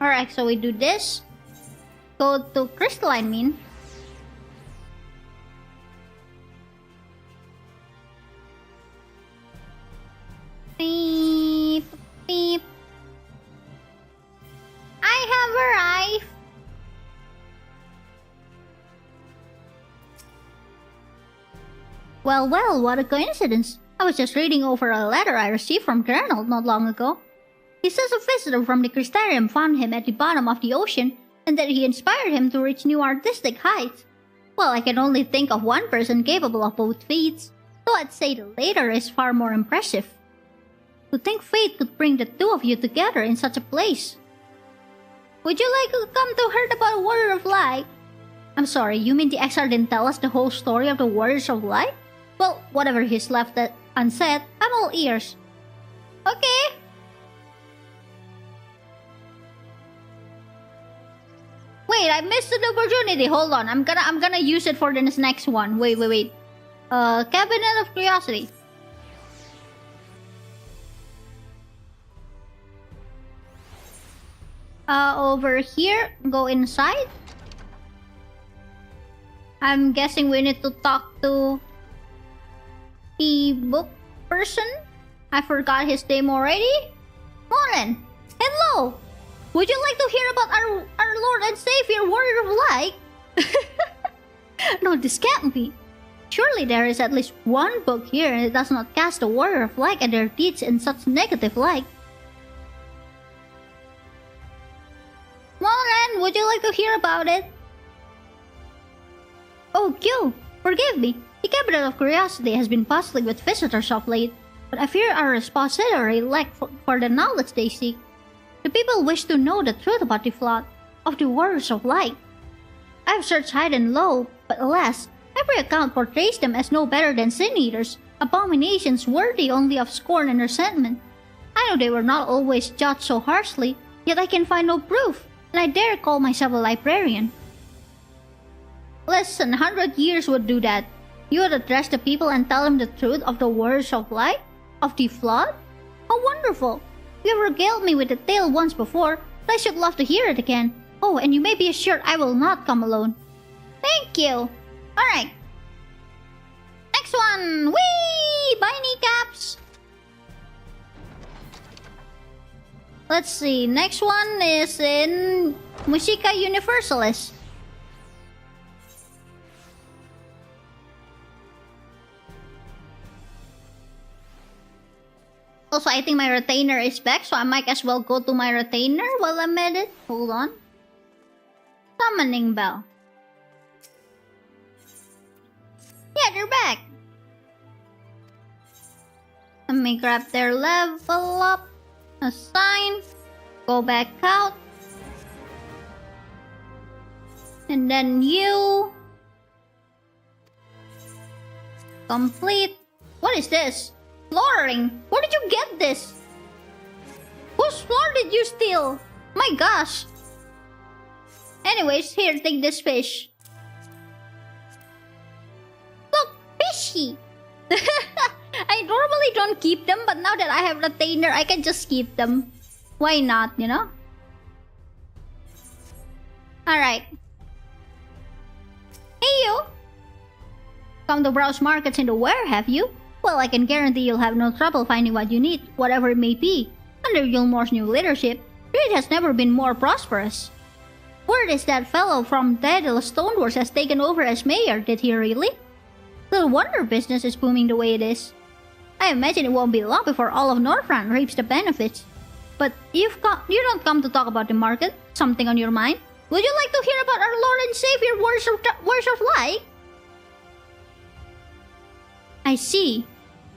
S1: Alright, so we do this. Go to Crystalline Mean. Beep, beep. I have arrived. Well, what a coincidence. I was just reading over a letter I received from Colonel not long ago. He says a visitor from the Crystarium found him at the bottom of the ocean and that he inspired him to reach new artistic heights. Well, I can only think of one person capable of both feats, so I'd say the latter is far more impressive. To think fate could bring the two of you together in such a place. Would you like to come to hear about a Warrior of Light? I'm sorry, you mean the XR didn't tell us the whole story of the Warriors of Light? Well, whatever he's left that unsaid, I'm all ears. Okay. Wait, I missed an opportunity. Hold on, I'm gonna use it for this next one. Wait. Cabinet of Curiosity. Over here, go inside. I'm guessing we need to talk to the book person. I forgot his name already. Molen, hello. Would you like to hear about our Lord and Savior, Warrior of Light? No, this can't be. Surely there is at least one book here that does not cast the Warrior of Light and their deeds in such negative light. Molen, would you like to hear about it? Oh, Kyuu, forgive me. The Cabinet of Curiosity has been bustling with visitors of late, but I fear our repository lack for the knowledge they seek. The people wish to know the truth about the plot of the Warriors of Light. I have searched high and low, but alas, every account portrays them as no better than sin-eaters, abominations worthy only of scorn and resentment. I know they were not always judged so harshly, yet I can find no proof, and I dare call myself a librarian. Less than 100 years would do that. You would address the people and tell them the truth of the Warriors of Light? Of the flood? How wonderful! You have regaled me with the tale once before, but I should love to hear it again. Oh, and you may be assured I will not come alone. Thank you! Alright. Next one! Whee! Bye, kneecaps! Let's see. Next one is in Musica Universalis. Also, I think my retainer is back, so I might as well go to my retainer while I'm at it. Hold on. Summoning bell. Yeah, they're back. Let me grab their level up. Assign. Go back out. And then you. Complete. What is this? Flooring? Where did you get this? Whose floor did you steal? My gosh. Anyways, here, take this fish. Look, fishy. I normally don't keep them, but now that I have retainer, I can just keep them. Why not, you know? Alright. Hey, you. Come to browse markets in the where, have you? Well, I can guarantee you'll have no trouble finding what you need, whatever it may be. Under Yulmore's new leadership, trade has never been more prosperous. Word is that fellow from Daedalus Stoneworks has taken over as mayor, did he really? Little wonder business is booming the way it is. I imagine it won't be long before all of Northrend reaps the benefits. But you don't come to talk about the market? Something on your mind? Would you like to hear about our Lord and Savior, Warriors of Light? I see.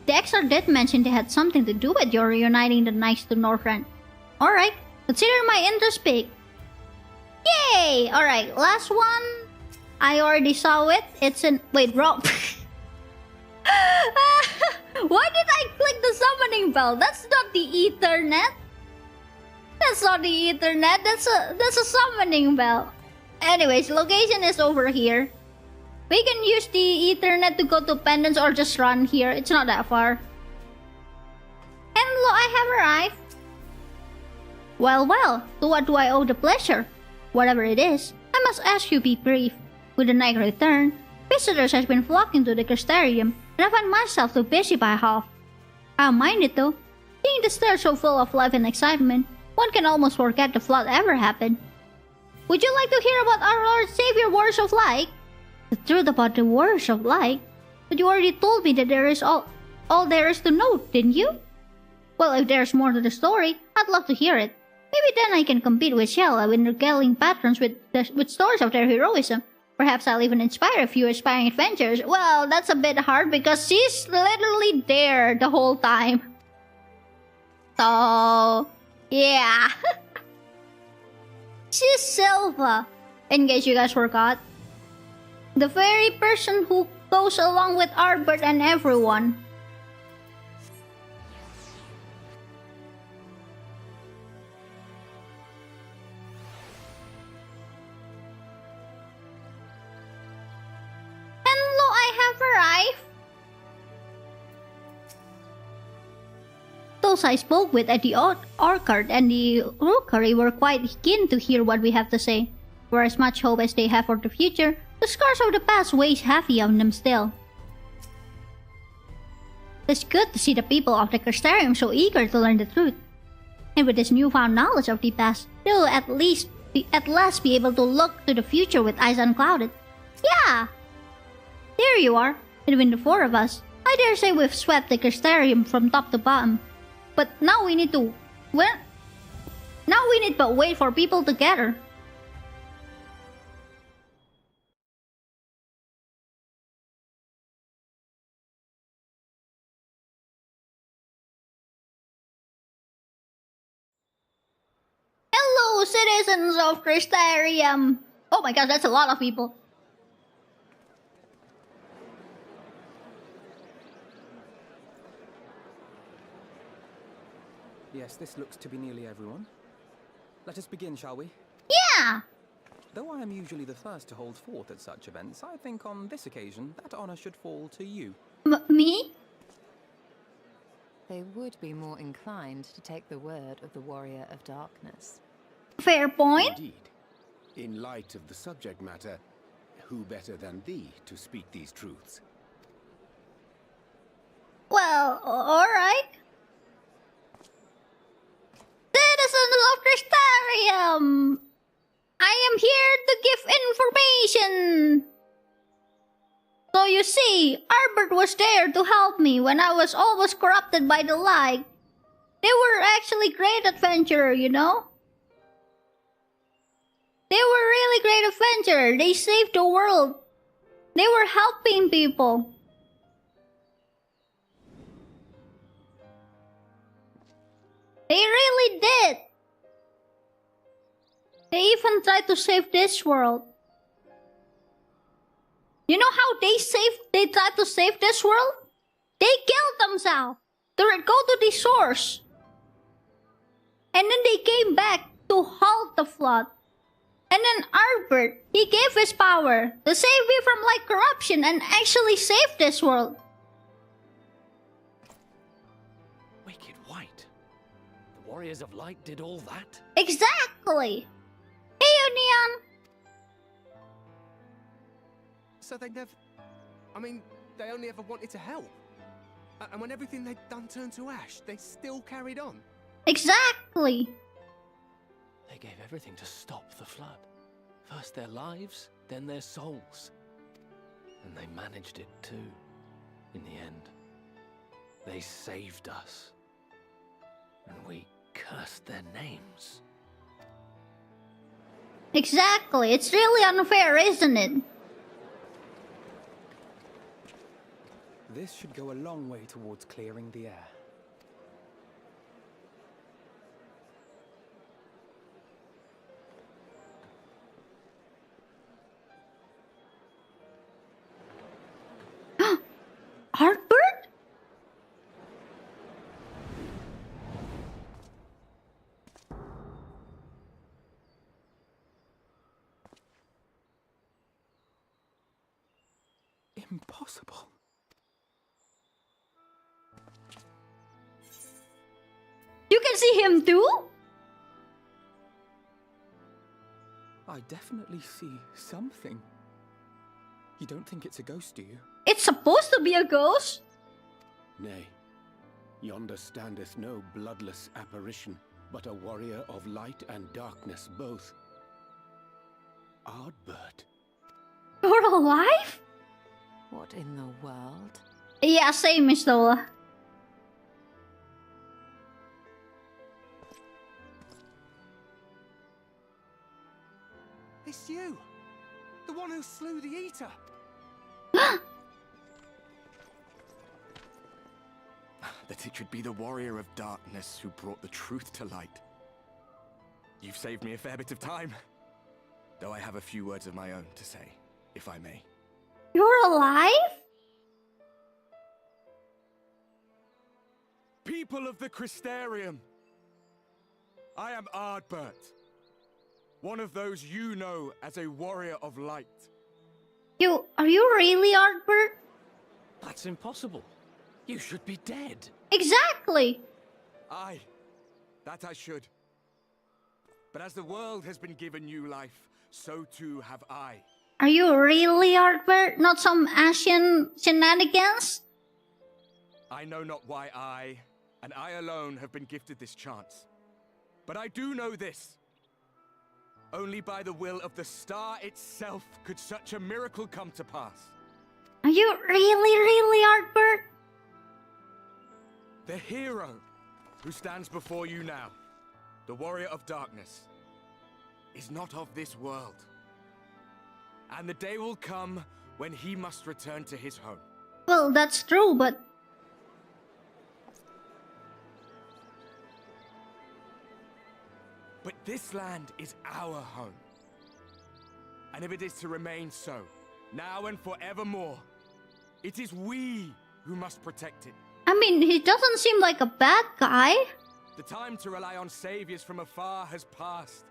S1: The XR did mention they had something to do with your reuniting the Knights to Northrend. Alright, consider my interest piqued. Yay! Alright, last one. I already saw it. It's in... Wait, wrong. Why did I click the summoning bell? That's not the Ethernet. That's not the Ethernet. That's a summoning bell. Anyways, location is over here. We can use the Ethernet to go to Pendants or just run here. It's not that far. Hello, I have arrived. Well, well, to what do I owe the pleasure? Whatever it is, I must ask you be brief. With the night return, visitors has been flocking to the Crystarium, and I find myself too busy by half. I don't mind it though. Seeing the stairs so full of life and excitement, one can almost forget the flood ever happened. Would you like to hear about our Lord Savior Warriors of Light? The truth about the Warriors of Light? But you already told me that there is all there is to know, didn't you? Well, if there's more to the story, I'd love to hear it. Maybe then I can compete with Shella in regaling patrons with stories of their heroism. Perhaps I'll even inspire a few aspiring adventurers. Well, that's a bit hard because she's literally there the whole time. So, yeah. She's Silva, in case you guys forgot. The very person who goes along with Albert and everyone. Hello, I have arrived. Those I spoke with at the orchard and the rookery were quite keen to hear what we have to say. For as much hope as they have for the future, the scars of the past weighs heavy on them still. It's good to see the people of the Crystarium so eager to learn the truth. And with this newfound knowledge of the past, they will at last be able to look to the future with eyes unclouded. Yeah! There you are, between the four of us. I dare say we've swept the Crystarium from top to bottom. But now we need to... well... now we need but wait for people to gather. Hello, citizens of Crystarium! Oh my gosh, that's a lot of people.
S11: Yes, this looks to be nearly everyone. Let us begin, shall we?
S1: Yeah!
S11: Though I am usually the first to hold forth at such events, I think on this occasion that honor should fall to you.
S1: Me?
S14: They would be more inclined to take the word of the Warrior of Darkness.
S1: Fair point.
S13: Indeed. In light of the subject matter, who better than thee to speak these truths?
S1: Well, alright. Citizens of Crystarium! I am here to give information! So you see, Albert was there to help me when I was almost corrupted by the light. They were actually great adventurer, you know? They were really great adventurer. They saved the world. They were helping people. They really did. They even tried to save this world. You know how they tried to save this world? They killed themselves to go to the source. And then they came back to halt the flood. And then Albert, he gave his power to save me from like corruption and actually save this world.
S8: Wicked White. The Warriors of Light did all that?
S1: Exactly. Hey, Neon.
S13: So they never... I mean, they only ever wanted to help. And when everything they'd done turned to ash, they still carried on.
S1: Exactly.
S8: They gave everything to stop the flood. First their lives, then their souls. And they managed it too, in the end. They saved us. And we cursed their names.
S1: Exactly. It's really unfair, isn't it?
S11: This should go a long way towards clearing the air.
S1: Albert?
S13: impossible.
S1: You can see him too?
S11: I definitely see something. You don't think it's a ghost, do you?
S1: It's supposed to be a ghost.
S6: Nay, yonder standeth no bloodless apparition, but a warrior of light and darkness both. Ardbert.
S1: You're alive?
S14: What in the world?
S1: Yeah, same, Miss Lola.
S13: It's you! The one who slew the Eater!
S15: That it should be the warrior of darkness who brought the truth to light. You've saved me a fair bit of time. Though I have a few words of my own to say, if I may.
S1: You're alive?
S15: People of the Crystarium! I am Ardbert. One of those you know as a warrior of light.
S1: Are you really Ardbert?
S8: That's impossible. You should be dead.
S1: Exactly.
S15: Aye, that I should. But as the world has been given new life, so too have I.
S1: Are you really Ardbert? Not some Asian shenanigans?
S15: I know not why I, and I alone, have been gifted this chance. But I do know this. Only by the will of the star itself could such a miracle come to pass.
S1: Are you really Ardbert?
S15: The hero who stands before you now, the warrior of darkness, is not of this world. And the day will come when he must return to his home.
S1: Well, that's true, but...
S15: But this land is our home. And if it is to remain so, now and forevermore, it is we who must protect it.
S1: I mean, he doesn't seem like a bad guy.
S15: The time to rely on saviors from afar has passed.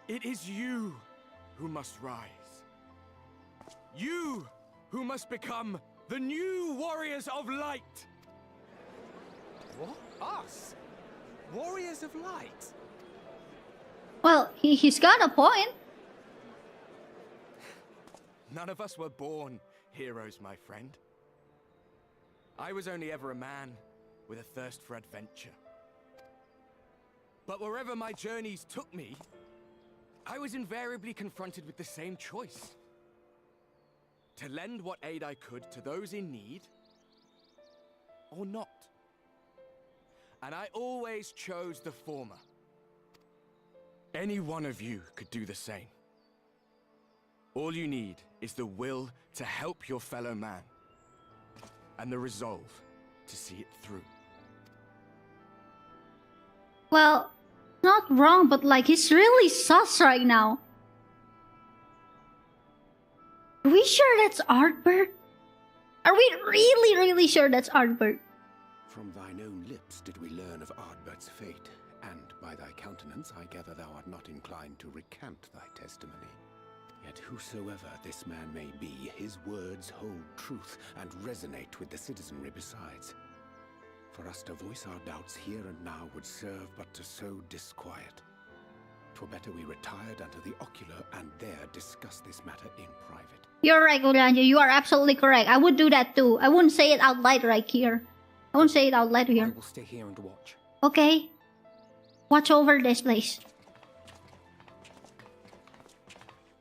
S15: It is you who must rise. You who must become the new warriors of light.
S13: What? Us? Warriors of light?
S1: Well, he's got a point.
S15: None of us were born heroes, my friend. I was only ever a man with a thirst for adventure. But wherever my journeys took me, I was invariably confronted with the same choice. To lend what aid I could to those in need, or not. And I always chose the former. Any one of you could do the same. All you need is the will to help your fellow man, and the resolve to see it through.
S1: Well, not wrong, but like, he's really sus right now. Are we sure that's Ardbert? Are we really sure that's Ardbert?
S6: From thine own lips did we learn of Ardbert's fate, and by thy countenance I gather thou art not inclined to recant thy testimony. Yet whosoever this man may be, his words hold truth and resonate with the citizenry besides. For us to voice our doubts here and now would serve but to sow disquiet. 'Twere better we retired unto the ocular and there discuss this matter in private.
S1: You're right, Orlando. You are absolutely correct. I would do that too. I wouldn't say it out loud right here. I won't say it out loud here.
S11: I will stay here and watch.
S1: Okay. Watch over this place.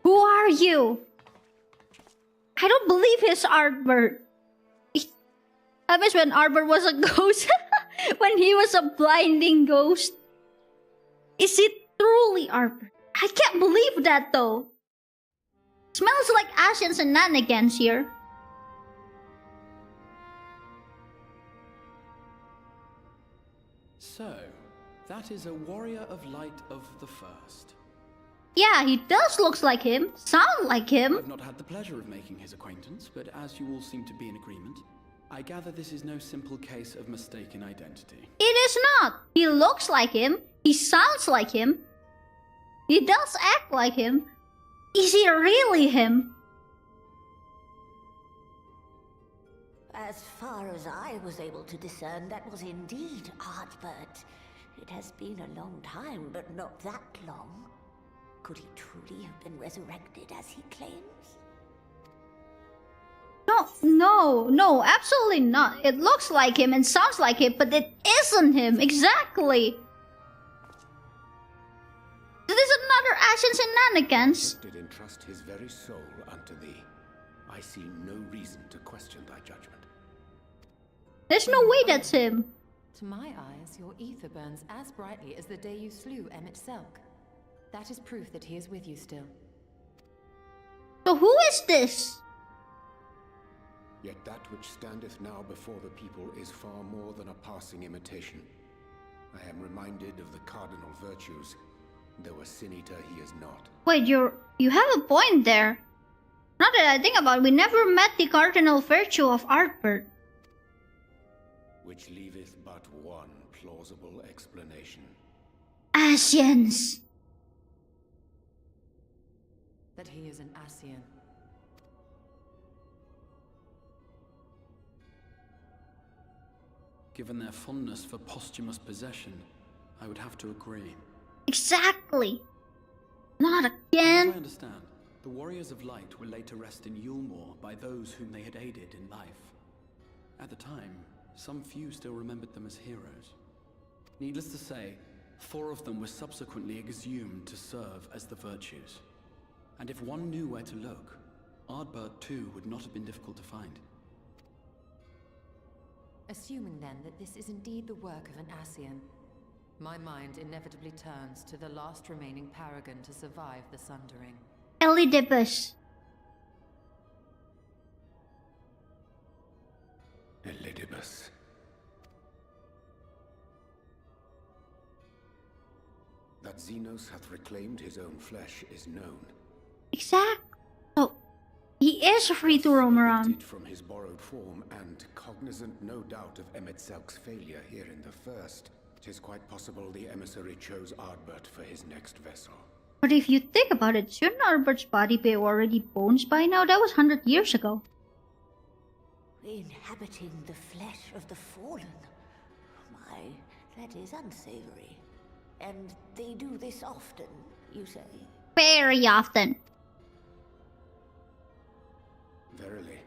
S1: Who are you? I don't believe he's Ardbert. That was when Ardbert was a ghost. When he was a blinding ghost. Is it truly Ardbert? I can't believe that though. Smells like ash and shenanigans here.
S9: So, that is a warrior of light of the first.
S1: Yeah, he does look like him, sound like him.
S9: I've not had the pleasure of making his acquaintance, but as you all seem to be in agreement, I gather this is no simple case of mistaken identity.
S1: It is not. He looks like him. He sounds like him. He does act like him. Is he really him?
S10: As far as I was able to discern, that was indeed Ardbert. It has been a long time, but not that long. Could he truly have been resurrected as he claims?
S1: No, absolutely not. It looks like him and sounds like him, but it isn't him. Exactly. This is another Asian shenanigans.
S6: Did entrust his very soul unto thee. I see no reason to question thy judgment.
S1: There's no way that's him.
S14: To my eyes, your ether burns as brightly as the day you slew Emmett Selk. That is proof that he is with you still.
S1: So who is this?
S6: Yet that which standeth now before the people is far more than a passing imitation. I am reminded of the cardinal virtues, though a sin-eater he is not.
S1: Wait, you have a point there. Now that I think about it, we never met the cardinal virtue of Ardbert.
S6: Which leaveth but one plausible explanation.
S1: Asians.
S14: That he is an Asian.
S9: Given their fondness for posthumous possession, I would have to agree.
S1: Exactly. Not
S9: As
S1: again.
S9: I understand, the Warriors of Light were laid to rest in Yulmore by those whom they had aided in life. At the time, some few still remembered them as heroes. Needless to say, 4 of them were subsequently exhumed to serve as the virtues. And if one knew where to look, Ardbert too would not have been difficult to find.
S14: Assuming then that this is indeed the work of an Asian, my mind inevitably turns to the last remaining paragon to survive the Sundering.
S1: Elidibus.
S6: Elidibus. That Xenos hath reclaimed his own flesh is known.
S1: Exactly. So he is free to roam around.
S6: From his borrowed form, and cognizant no doubt of Emmett Selk's failure here in the first, 'tis quite possible the emissary chose Ardbert for his next vessel.
S1: But if you think about it, shouldn't Ardbert's body be already bones by now? That was 100 years ago.
S10: Inhabiting the flesh of the fallen. My, that is unsavory. And they do this often, you say?
S1: Very often.
S6: Verily,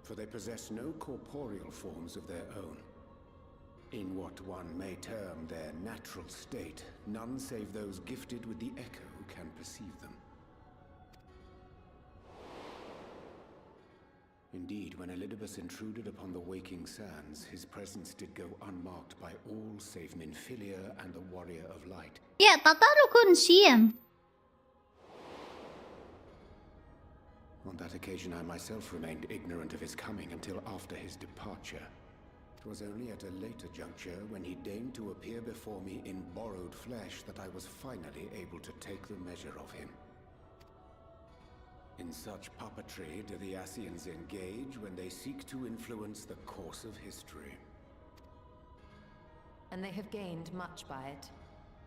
S6: for they possess no corporeal forms of their own. In what one may term their natural state, none save those gifted with the echo can perceive them. Indeed, when Elidibus intruded upon the waking sands, his presence did go unmarked by all save Minfilia and the Warrior of Light.
S1: Yeah, Tataru couldn't see him.
S6: On that occasion, I myself remained ignorant of his coming until after his departure. It was only at a later juncture, when he deigned to appear before me in borrowed flesh, that I was finally able to take the measure of him. In such puppetry do the Asians engage when they seek to influence the course of history.
S14: And they have gained much by it.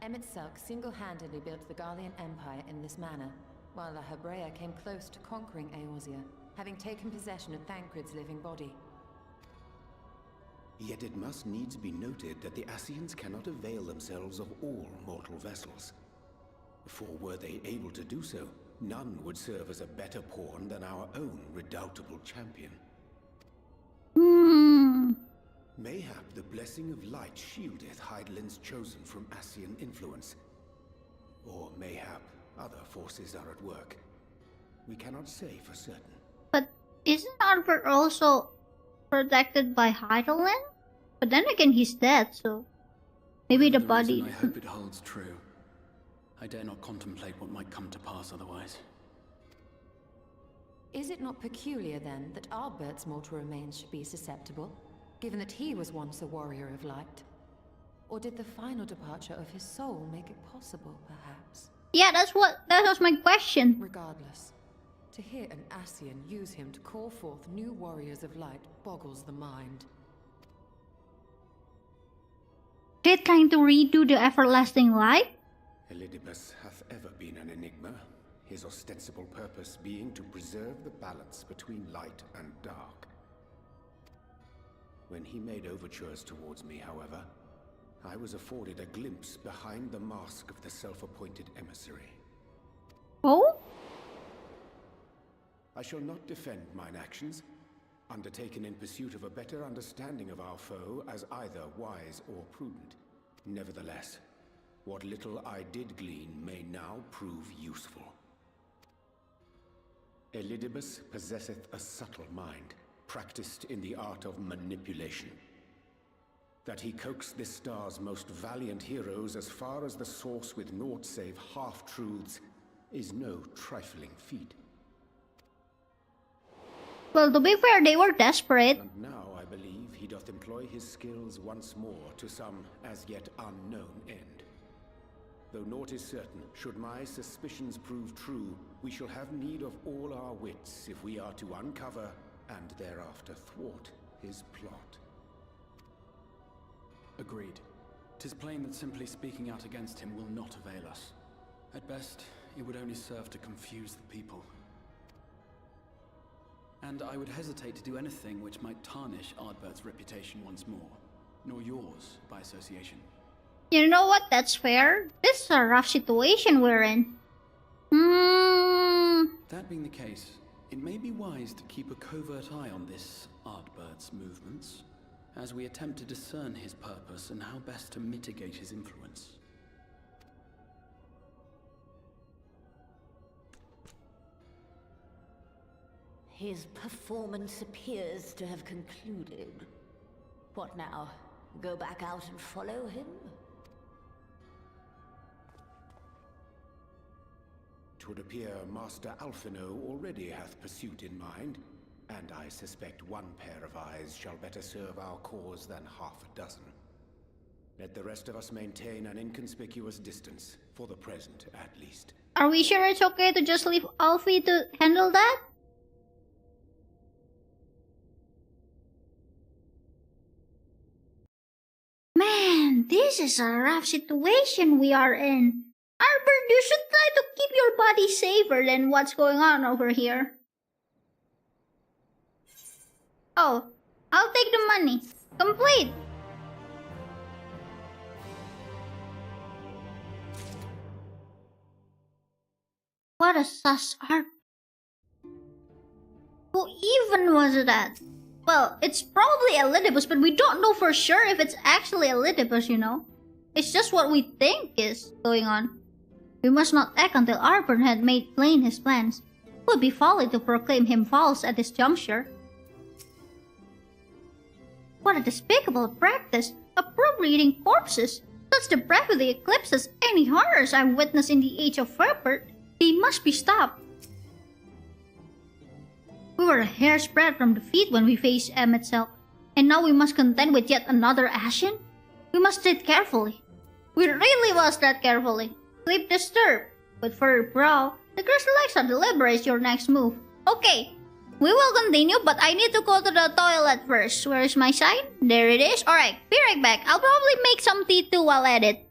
S14: Emmett Selk single-handedly built the Garlean Empire in this manner, while the Hebrea came close to conquering Eorzea, having taken possession of Thancred's living body.
S6: Yet it must needs be noted that the Asians cannot avail themselves of all mortal vessels. For were they able to do so, none would serve as a better pawn than our own redoubtable champion. Mayhap the blessing of light shieldeth Hydaelyn's chosen from Asian influence. Or mayhap other forces are at work. We cannot say for certain.
S1: But isn't Ardbert also protected by Hydaelyn? But then again, he's dead, so maybe the body.
S9: I hope it holds true. I dare not contemplate what might come to pass otherwise.
S14: Is it not peculiar, then, that Ardbert's mortal remains should be susceptible, given that he was once a warrior of light? Or did the final departure of his soul make it possible, perhaps?
S1: Yeah, that was my question.
S14: Regardless, to hear an Asian use him to call forth new warriors of light boggles the mind.
S1: They're trying to redo the everlasting light?
S6: Elidibus hath ever been an enigma, his ostensible purpose being to preserve the balance between light and dark.
S16: When he made overtures towards me, however, I was afforded a glimpse behind the mask of the self-appointed emissary.
S1: Oh?
S16: I shall not defend mine actions, undertaken in pursuit of a better understanding of our foe as either wise or prudent. Nevertheless, what little I did glean may now prove useful. Elidibus possesseth a subtle mind, practiced in the art of manipulation. That he coaxed this star's most valiant heroes as far as the source with naught save half-truths is no trifling feat.
S1: Well, to be fair, they were desperate.
S16: And now I believe he doth employ his skills once more to some as yet unknown end. Though naught is certain, should my suspicions prove true, we shall have need of all our wits if we are to uncover and thereafter thwart his plot.
S9: Agreed. 'Tis plain that simply speaking out against him will not avail us. At best, it would only serve to confuse the people. And I would hesitate to do anything which might tarnish Ardbert's reputation once more, nor yours by association.
S1: You know what? That's fair. This is a rough situation we're in.
S9: That being the case, it may be wise to keep a covert eye on this Ardbert's movements, as we attempt to discern his purpose and how best to mitigate his influence.
S10: His performance appears to have concluded. What now? Go back out and follow him?
S16: 'Twould appear Master Alphino already hath pursuit in mind, and I suspect one pair of eyes shall better serve our cause than half a dozen. Let the rest of us maintain an inconspicuous distance, for the present at least.
S1: Are we sure it's okay to just leave Alfie to handle that? Man, this is a rough situation we are in. Albert, you should try to keep your body safer than what's going on over here. Oh, I'll take the money. Complete. What a sus art. Who even was that? Well, it's probably Elidibus, but we don't know for sure if it's actually Elidibus, you know? It's just what we think is going on. We must not act until Arbor had made plain his plans. It would be folly to proclaim him false at this juncture. What a despicable practice! Appropriating corpses! Such depravity eclipses any horrors I've witnessed in the age of Herbert. They must be stopped. We were a hair's breadth from defeat when we faced Emetzel, and now we must contend with yet another Ashen? We must tread carefully. We really must tread carefully. Sleep disturbed, with furrowed brow, the crystallites are deliberate your next move. Okay, we will continue, but I need to go to the toilet first. Where is my sign? There it is. Alright, be right back. I'll probably make some tea too while at it.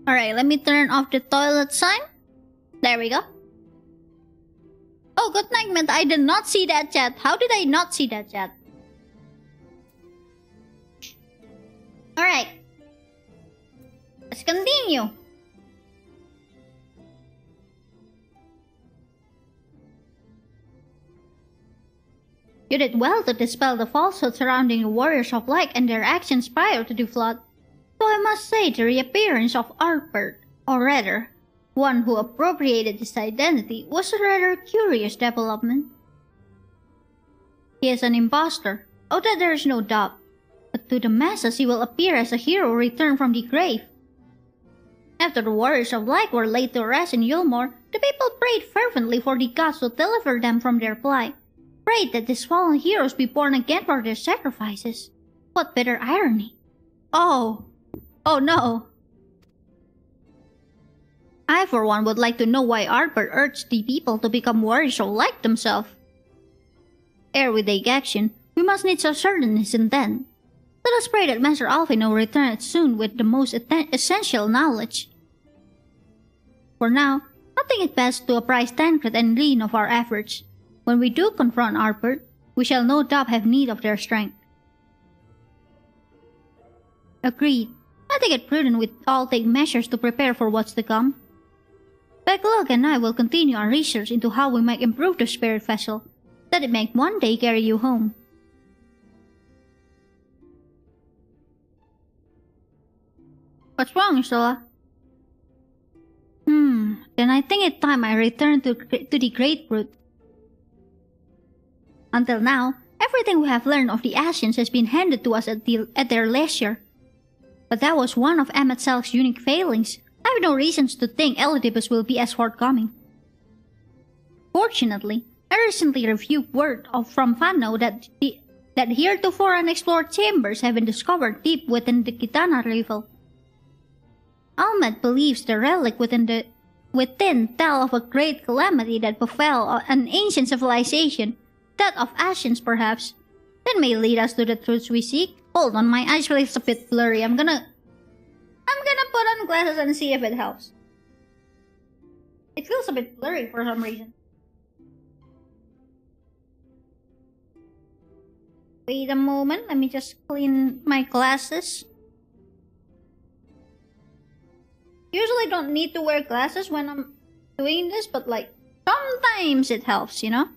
S1: Alright, let me turn off the toilet sign. There we go. Oh, good night, man. I did not see that chat. How did I not see that chat? Alright. Let's continue. You did well to dispel the falsehood surrounding the Warriors of Light and their actions prior to the flood. So I must say the reappearance of Arpert, or rather, one who appropriated his identity, was a rather curious development. He is an impostor, of that there is no doubt, but to the masses he will appear as a hero returned from the grave. After the Warriors of Light were laid to rest in Yulmore, the people prayed fervently for the gods to deliver them from their plight. Prayed that these fallen heroes be born again for their sacrifices. What bitter irony. Oh no. I for one would like to know why Arpert urged the people to become Warriors of Light themselves. Ere we take action, we must needs ascertain his intent. Let us pray that Master Alvin will return soon with the most essential knowledge. For now, I think it best to apprise Tancred and Lean of our efforts. When we do confront Arpert, we shall no doubt have need of their strength. Agreed. I think it prudent we all take measures to prepare for what's to come. Backlog and I will continue our research into how we might improve the spirit vessel, that it may one day carry you home. What's wrong, Zola? Then I think it's time I return to the Great Brute. Until now, everything we have learned of the Ascians has been handed to us at their leisure. But that was one of Amatzel's unique failings. I have no reasons to think Elidibus will be as forthcoming. Fortunately, I recently reviewed word from Fano that heretofore unexplored chambers have been discovered deep within the Kitana River. Almed believes the relic within tell of a great calamity that befell an ancient civilization, that of Ascians perhaps. That may lead us to the truths we seek. Hold on, my eyes feel a bit blurry. I'm gonna put on glasses and see if it helps. It feels a bit blurry for some reason. Wait a moment, let me just clean my glasses. Usually don't need to wear glasses when I'm doing this, but like, sometimes it helps, you know?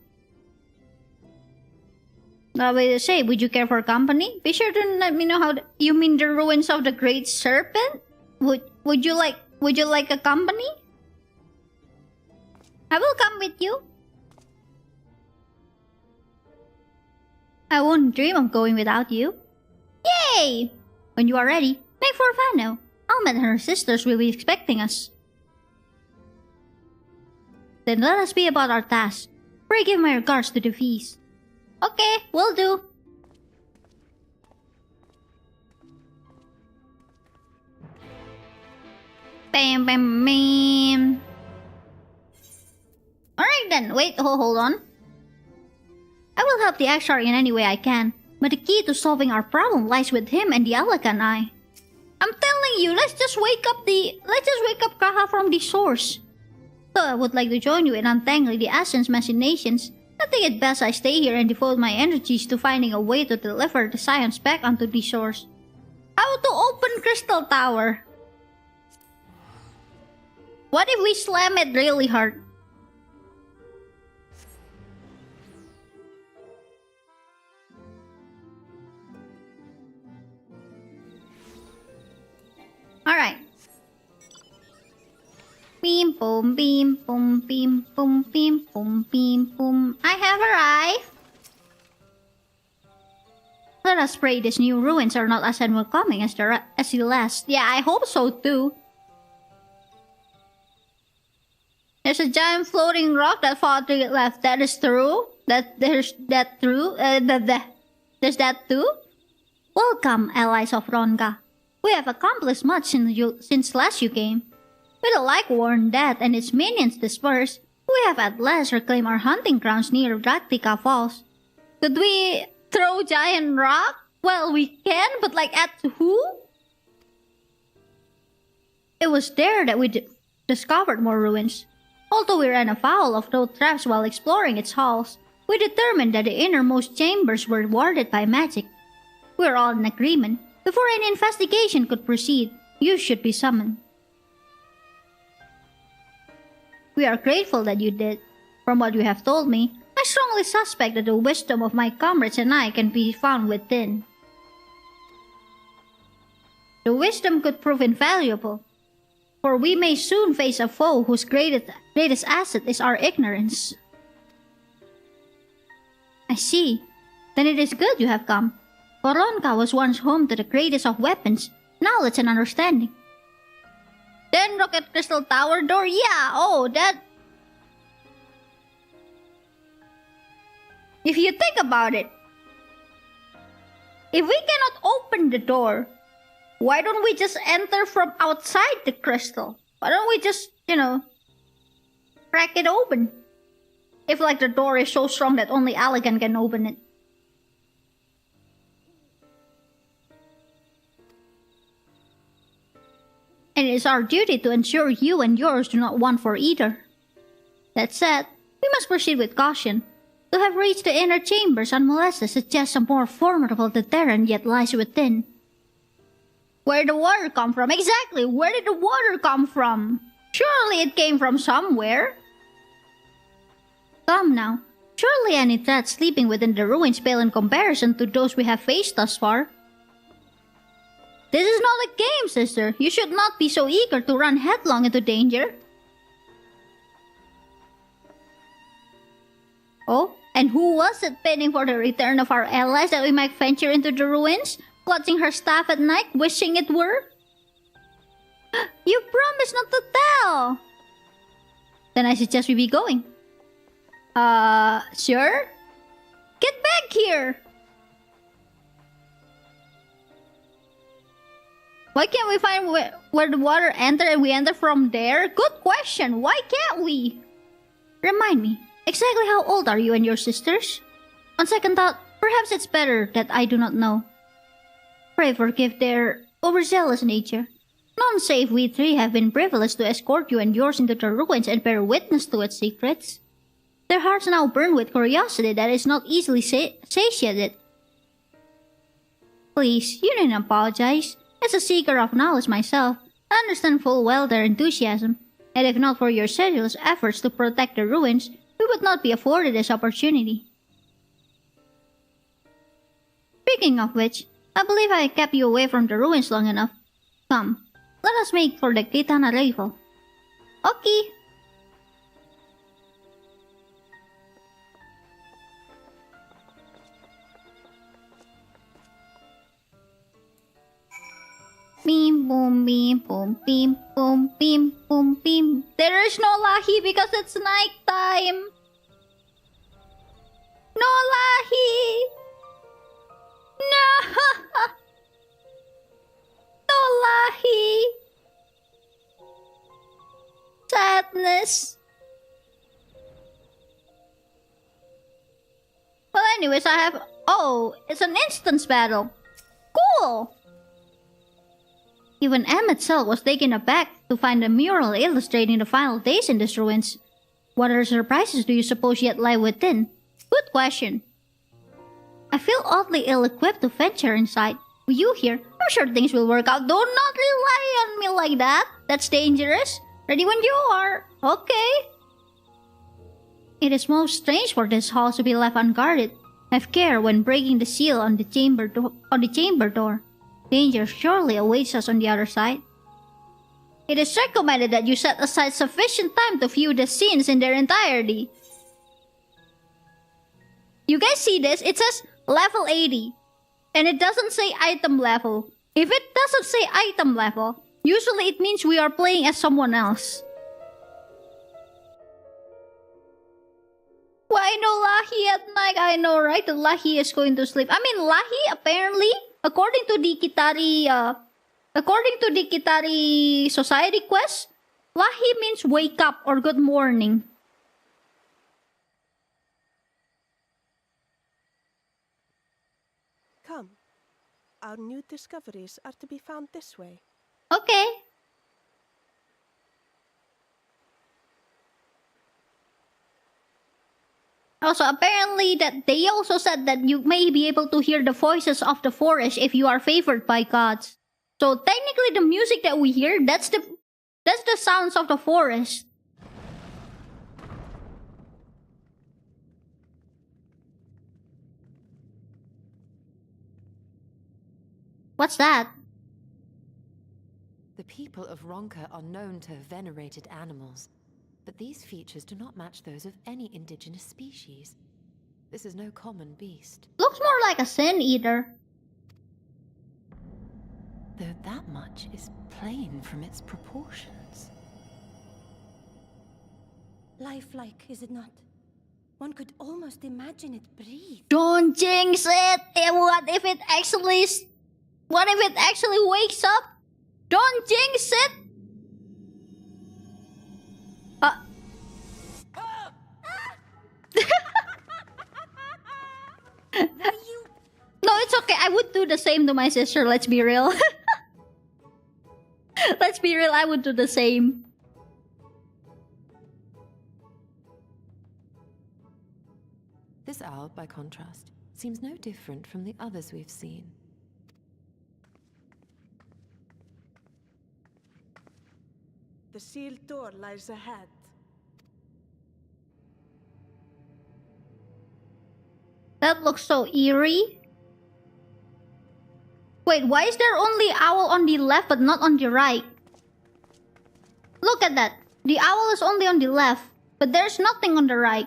S1: That way to say, would you care for company? Be sure to let me know how you mean the ruins of the Great Serpent? Would you like a company? I will come with you. I won't dream of going without you. Yay! When you are ready, make for Fano. Almed and her sisters will be expecting us. Then let us be about our task. Pray give my regards to the feast. Okay, will do. Bam, bam, bam. Alright then, wait, hold on. I will help the Exar in any way I can, but the key to solving our problem lies with him and the Alakan Eye. I'm telling you, let's just wake up Kaha from the source. Though I would like to join you in untangling the Ascen's machinations, I think it best I stay here and devote my energies to finding a way to deliver the science back onto the source. How to open Crystal Tower? What if we slam it really hard? Alright. Beam boom beam boom beam boom beam boom beam boom. I have arrived. Let us pray these new ruins are not as unwelcoming as the last. Yeah, I hope so too. There's a giant floating rock that fell to the left. That is true. There's that too. Welcome, allies of Ronga. We have accomplished much since last you came. With the Lycworn dead and its minions dispersed, we have at last reclaimed our hunting grounds near Raktika Falls. Could we throw giant rock? Well, we can, but like at who? It was there that we discovered more ruins. Although we ran afoul of no traps while exploring its halls, we determined that the innermost chambers were warded by magic. We were all in agreement. Before any investigation could proceed, you should be summoned. We are grateful that you did. From what you have told me, I strongly suspect that the wisdom of my comrades and I can be found within. The wisdom could prove invaluable, for we may soon face a foe whose greatest asset is our ignorance. I see. Then it is good you have come. Koronka was once home to the greatest of weapons, knowledge and understanding. Then Rocket Crystal Tower door, yeah, oh, that... If you think about it, if we cannot open the door, why don't we just enter from outside the crystal? Why don't we just, crack it open? If like the door is so strong that only Allegan can open it. And it is our duty to ensure you and yours do not want for either. That said, we must proceed with caution. To have reached the inner chambers unmolested suggests a more formidable deterrent yet lies within. Where did the water come from? Exactly, where did the water come from? Surely it came from somewhere. Come now, surely any threats sleeping within the ruins pale in comparison to those we have faced thus far. This is not a game, sister. You should not be so eager to run headlong into danger. Oh, and who was it pinning for the return of our allies that we might venture into the ruins, clutching her staff at night, wishing it were? You promised not to tell! Then I suggest we be going. Sure? Get back here! Why can't we find where the water entered and we enter from there? Good question. Why can't we? Remind me, exactly how old are you and your sisters? On second thought, perhaps it's better that I do not know. Pray forgive their overzealous nature. None save we three have been privileged to escort you and yours into the ruins and bear witness to its secrets. Their hearts now burn with curiosity that is not easily satiated. Please, you needn't apologize. As a seeker of knowledge myself, I understand full well their enthusiasm, and if not for your strenuous efforts to protect the ruins, we would not be afforded this opportunity. Speaking of which, I believe I kept you away from the ruins long enough. Come, let us make for the Kitana rifle. Okay. Beam boom beam boom beam boom beam boom beam. There is no lahi because it's nighttime. No lahi. No. No lahi. Sadness. Well, anyways, I have... Oh, it's an instance battle. Cool. Even M itself was taken aback to find a mural illustrating the final days in these ruins. What other surprises do you suppose yet lie within? Good question. I feel oddly ill-equipped to venture inside. With you here, I'm sure things will work out. Do not rely on me like that. That's dangerous. Ready when you are. Okay. It is most strange for this hall to be left unguarded. Have care when breaking the seal on the chamber door. Danger surely awaits us on the other side. It is recommended that you set aside sufficient time to view the scenes in their entirety. You guys see this? It says level 80. And it doesn't say item level. If it doesn't say item level, usually it means we are playing as someone else. Why no Lahi at night? I know, right? The Lahi is going to sleep. I mean, Lahi apparently... According to the Kitari Society quest, Lahi means wake up or good morning.
S17: Come. Our new discoveries are to be found this way.
S1: Okay. Also, apparently that they also said that you may be able to hear the voices of the forest if you are favored by gods. So technically the music that we hear, that's the sounds of the forest. What's that?
S14: The people of Ronka are known to have venerated animals, but these features do not match those of any indigenous species. This is no common beast.
S1: Looks more like a sin eater.
S14: Though that much is plain from its proportions.
S17: Lifelike, is it not? One could almost imagine it breathe.
S1: Don't jinx it! What if it actually wakes up? Don't jinx it! No, it's okay. I would do the same to my sister, let's be real. Let's be real, I would do the same.
S14: This owl, by contrast, seems no different from the others we've seen.
S17: The sealed door lies ahead.
S1: That looks so eerie. Wait, why is there only owl on the left but not on the right? Look at that. The owl is only on the left, but there's nothing on the right.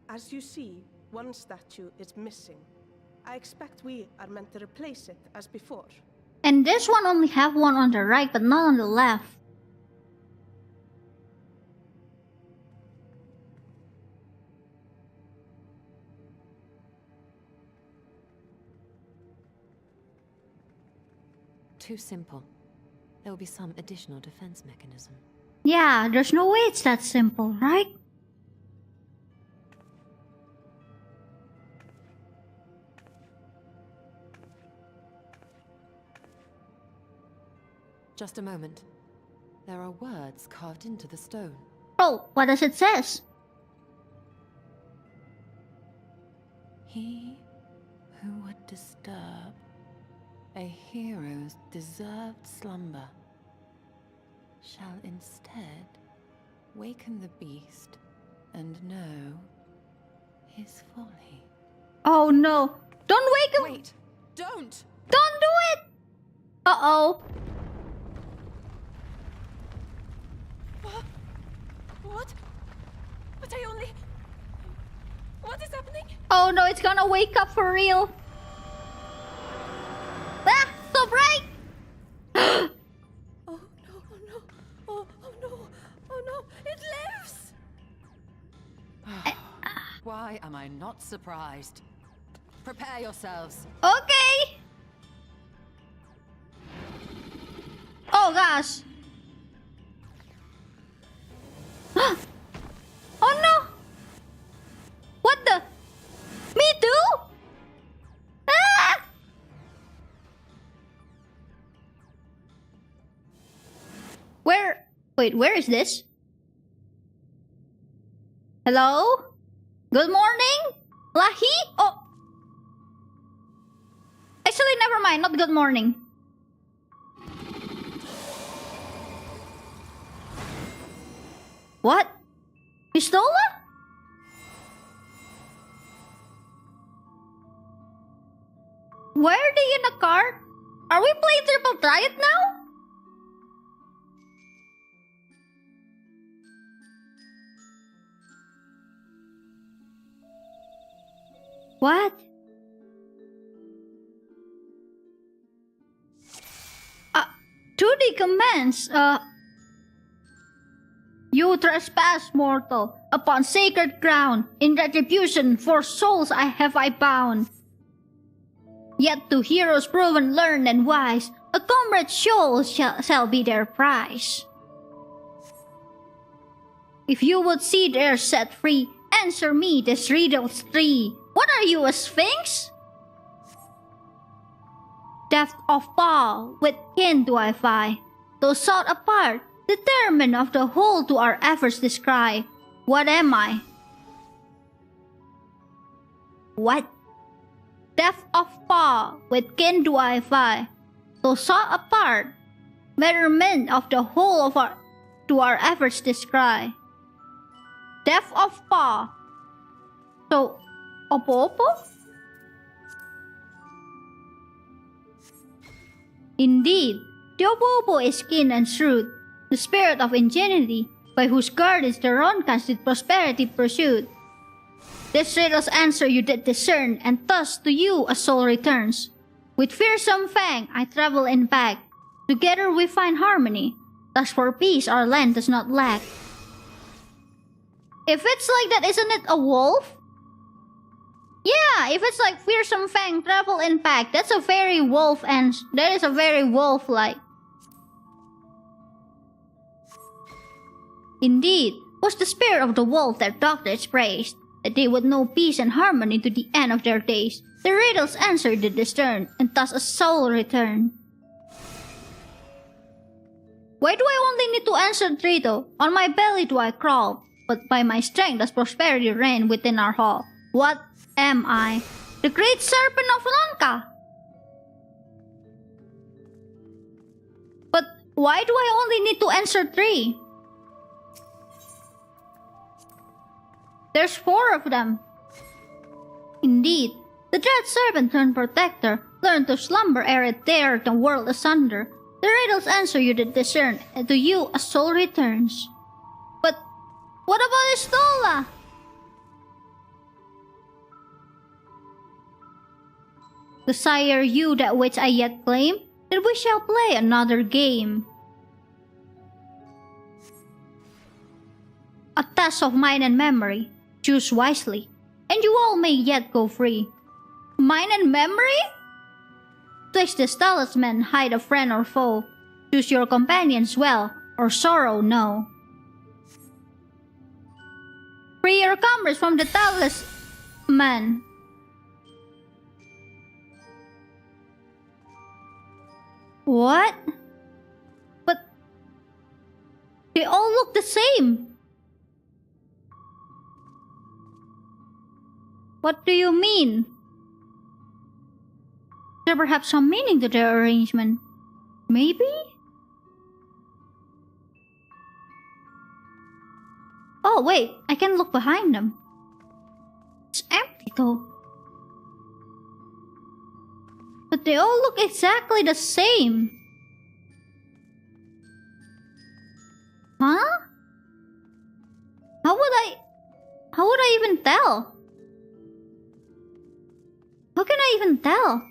S17: As you see, one statue is missing. I expect we are meant to replace it as before.
S1: And this one only have one on the right but not on the left.
S14: Too simple. There will be some additional defense mechanism.
S1: Yeah, there's no way it's that simple, right?
S14: Just a moment. There are words carved into the stone.
S1: Oh, what does it says?
S14: He who would disturb a hero's deserved slumber shall instead waken the beast and know his folly.
S1: Oh no! Don't wake him!
S14: Wait! Don't!
S1: Don't do it! Uh-oh.
S17: What? But I only... What is happening?
S1: Oh no, it's gonna wake up for real. Ah! So bright!
S17: Oh no, oh no, oh no, oh no, it lives!
S14: Why am I not surprised? Prepare yourselves.
S1: Okay! Oh gosh! Oh no! What the? Me too? Ah! Where? Wait, where is this? Hello? Good morning? Lahi? Oh! Actually, never mind. Not good morning. What? Pistola? Why are they in a car? Are we playing Triple Riot now? What? To the commands, you trespass, mortal, upon sacred ground. In retribution for souls have I bound. Yet to heroes proven, learned, and wise, a comrade's soul shall be their prize. If you would see theirs set free, answer me this riddles three. What are you, a sphinx? Depth of fall, with kin do I vie. Though sought apart, determined of the whole to our efforts descry. What am I? What? Depth of fall, with kin do I vie. Though sought apart, betterment of the whole of our to our efforts descry. Depth of fall. So, opo-opo? Indeed, the opo-opo is keen and shrewd, the spirit of ingenuity, by whose guardians the Roncans did prosperity pursued. This riddle's answer you did discern, and thus to you a soul returns. With fearsome fang I travel in pack, together we find harmony, thus for peace our land does not lack. If it's like that, isn't it a wolf? Yeah, if it's like fearsome fang travel in pack, that's a very wolf, and that is a very wolf-like. Indeed, was the spirit of the wolf their doctors praised, that they would know peace and harmony to the end of their days. The riddle's answer did discern, and thus a soul return. Why do I only need to answer the riddle? On my belly do I crawl, but by my strength does prosperity reign within our hall. What am I? The great serpent of Lanka! But why do I only need to answer 3? There's 4 of them. Indeed, the dread serpent turned protector, learned to slumber ere it dare the world asunder. The riddle's answer you did discern, and to you a soul returns. But what about Estola? Desire you that which I yet claim, then we shall play another game. A test of mind and memory. Choose wisely, and you all may yet go free. Mind and memory? Twixt the talisman hide a friend or foe. Choose your companions well, or sorrow no. Free your comrades from the talisman. What? But they all look the same. What do you mean? Is there perhaps some meaning to their arrangement? Maybe? Oh wait, I can look behind them. It's empty though. But they all look exactly the same. Huh? How would I even tell? How can I even tell?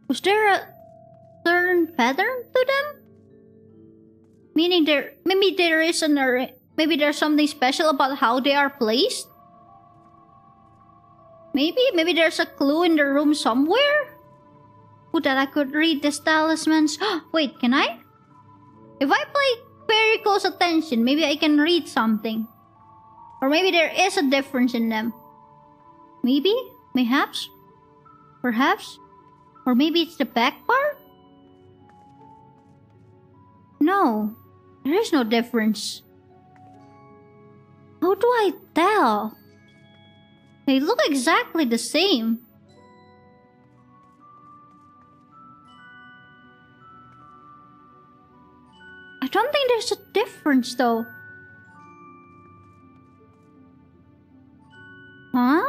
S1: Was there a certain pattern to them? Meaning maybe there's something special about how they are placed? Maybe there's a clue in the room somewhere? Oh, that I could read these talismans. Wait, can I? If I pay very close attention, maybe I can read something. Or maybe there is a difference in them. Maybe? Mayhaps? Perhaps? Or maybe it's the back part? No, there is no difference. How do I tell? They look exactly the same. I don't think there's a difference though. Huh?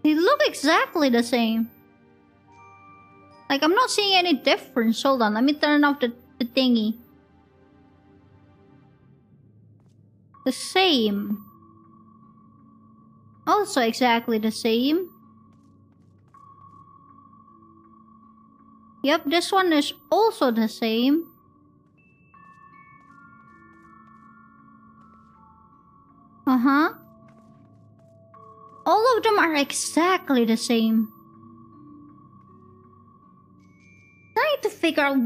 S1: They look exactly the same. Like, I'm not seeing any difference. Hold on, let me turn off the thingy. The same. Also exactly the same. Yep, this one is also the same. Uh-huh. All of them are exactly the same. Trying to figure out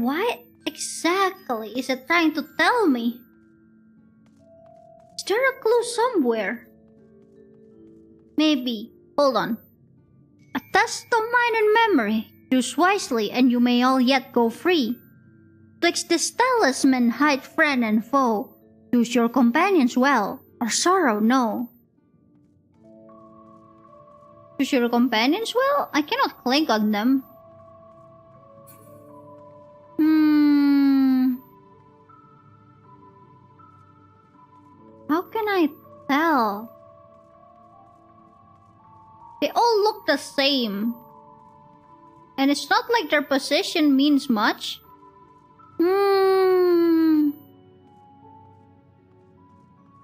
S1: exactly is it trying to tell me? Is there a clue somewhere? Maybe. Hold on. A test of mind and memory. Choose wisely and you may all yet go free. Twixt this talisman hide friend and foe. Choose your companions well, or sorrow no. Choose your companions well? I cannot click on them. How can I tell? They all look the same. And it's not like their position means much.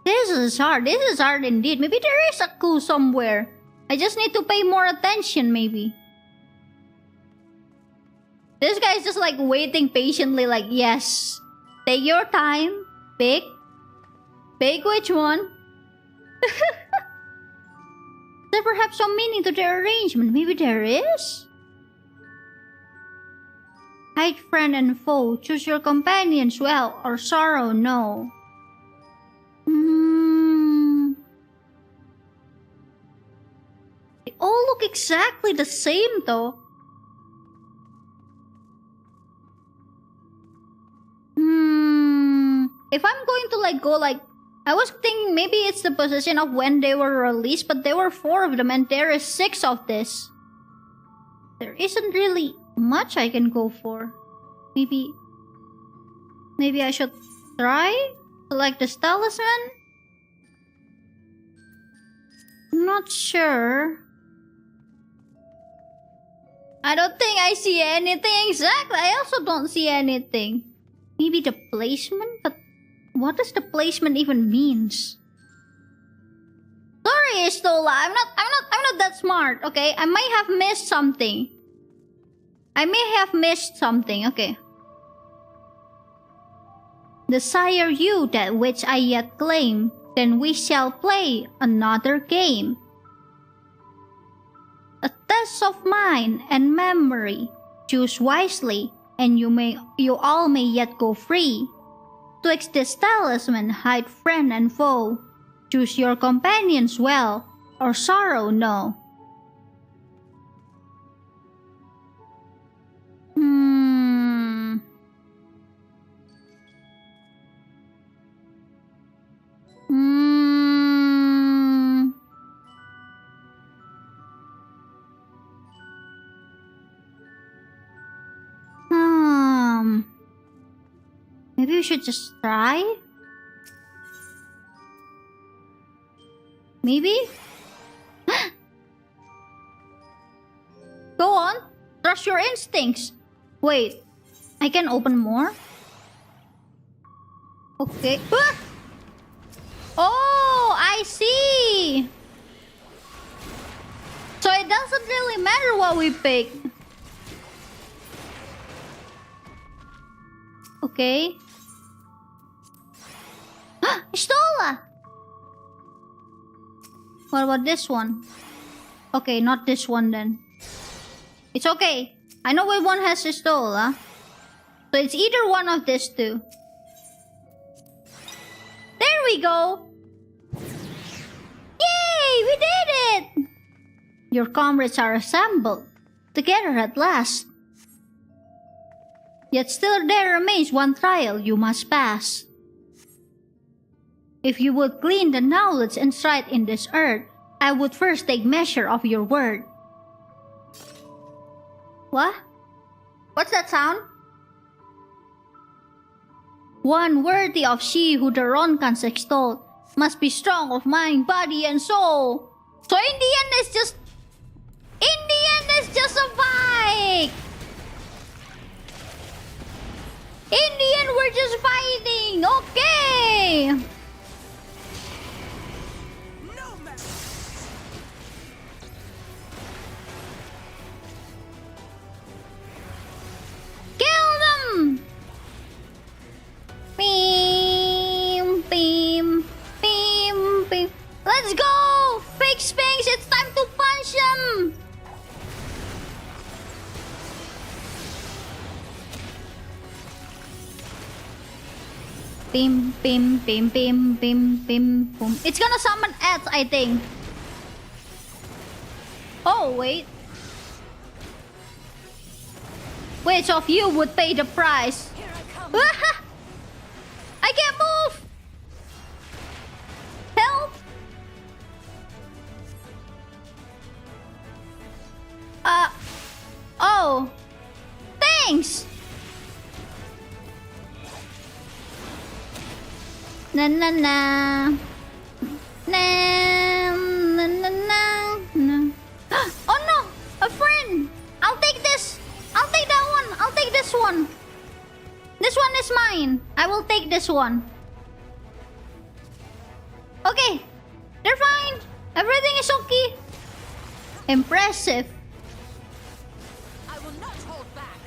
S1: This is hard. This is hard indeed. Maybe there is a clue somewhere. I just need to pay more attention, maybe. This guy is just like waiting patiently, like, yes. Take your time. Pick. Pick which one. Is there perhaps some meaning to the arrangement? Maybe there is? Hide friend and foe. Choose your companions well, or sorrow no. They all look exactly the same though. If I'm going to like go like, I was thinking maybe it's the position of when they were released, but there were 4 of them and there is 6 of this. There isn't really much I can go for. Maybe I should try to like this talisman? I'm not sure. I don't think I see anything exactly. I also don't see anything. Maybe the placement, but what does the placement even means? Sorry, Stola. I'm not that smart. Okay, I might have missed something. Okay. Desire you that which I yet claim, then we shall play another game. A test of mind and memory. Choose wisely, and you all may yet go free. Twixt this talisman hide friend and foe. Choose your companions well, or sorrow no. Maybe we should just try? Maybe? Go on. Trust your instincts. Wait. I can open more? Okay. Ah! Oh, I see. So it doesn't really matter what we pick. Okay. Stola! What about this one? Okay, not this one then. It's okay. I know which one has Stola. So it's either one of these two. There we go! Yay! We did it! Your comrades are assembled. Together at last. Yet still there remains one trial you must pass. If you would glean the knowledge enshrined in this earth, I would first take measure of your word. What? What's that sound? One worthy of she who the Ronkans extol must be strong of mind, body, and soul. So in the end, it's just a fight. In the end, we're just fighting. Okay. Kill them. Beam, beam, beam, beam. Let's go! Fake Sphinx, it's time to punch him! Bim, bim, bim, bim, bim, bim, boom. It's gonna summon ads, I think. Oh, wait. Which of you would pay the price?
S5: Here I come.
S1: I can't move! Help! Oh. Thanks! Na na na. Na na na na. Oh no! A friend! I'll take this! I'll take that one! I'll take this one! This one is mine! I will take this one. Okay! They're fine! Everything is okay! Impressive!
S5: I will not hold back.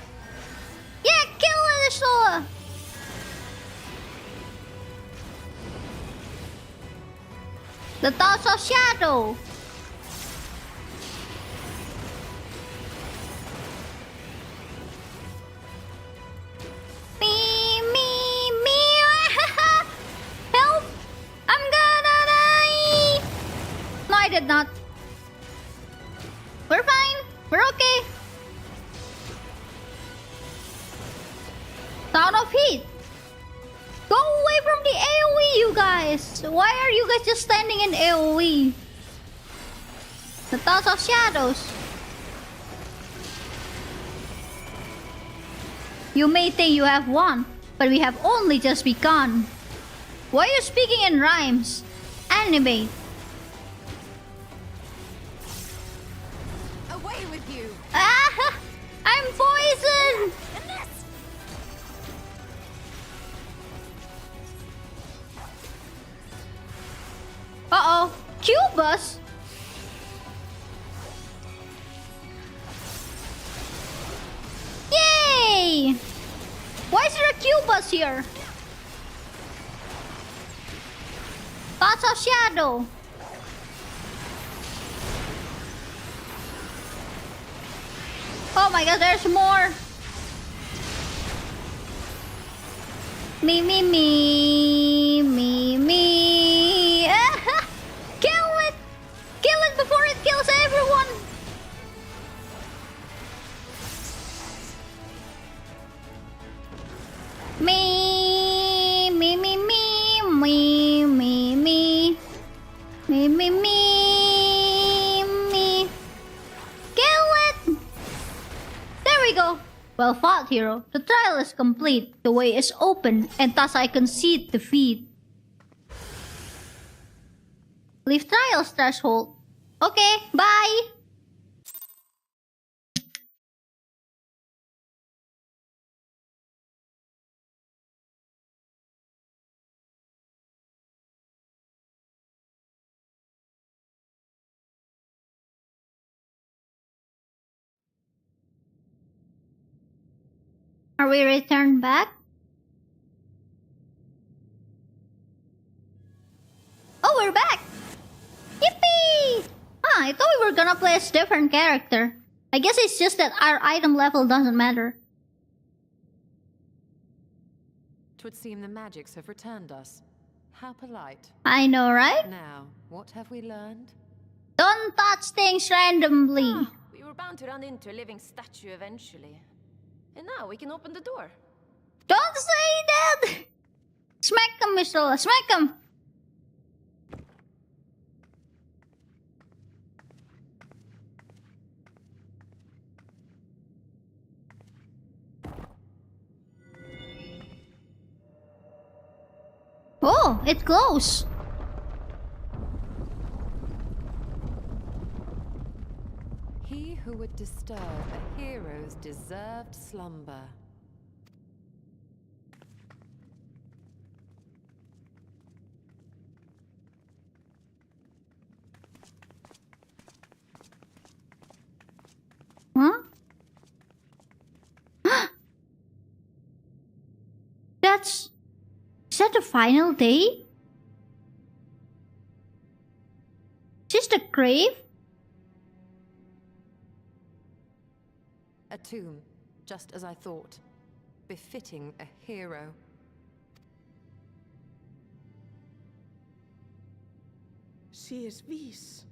S1: Yeah! Kill this one! The thoughts of shadow! Me! Help! I'm gonna die! No, I did not. We're fine. We're okay. Sound of heat. Go away from the AoE, you guys. Why are you guys just standing in AoE? The thoughts of shadows. You may think you have won, but we have only just begun. Why are you speaking in rhymes? Animate.
S5: Away with you.
S1: Ah! I'm poisoned! Uh-oh. Cubus? Yay! Why is there a Cubus here? Thoughts of shadow. Oh my god, there's more. Me. Kill it! Kill it before it kills everyone! Me. Kill it! There we go. Well fought, hero. The trial is complete. The way is open, and thus I concede defeat. Leave trials threshold. Okay, bye! Are we returned back? Oh, we're back! Yippee! I thought we were gonna play as a different character. I guess it's just that our item level doesn't matter.
S14: 'Twould seem the magics have returned us. How polite.
S1: I know, right?
S14: Now, what have we learned?
S1: Don't touch things randomly.
S18: We were bound to run into a living statue eventually. And now we can open the door.
S1: Don't say that! Smack him, Mr. Smack him! Oh, it glows.
S14: He who would disturb a hero's deserved slumber.
S1: Huh? Is that the final day? Is this the grave?
S14: A tomb, just as I thought. Befitting a hero.
S17: ffxiv.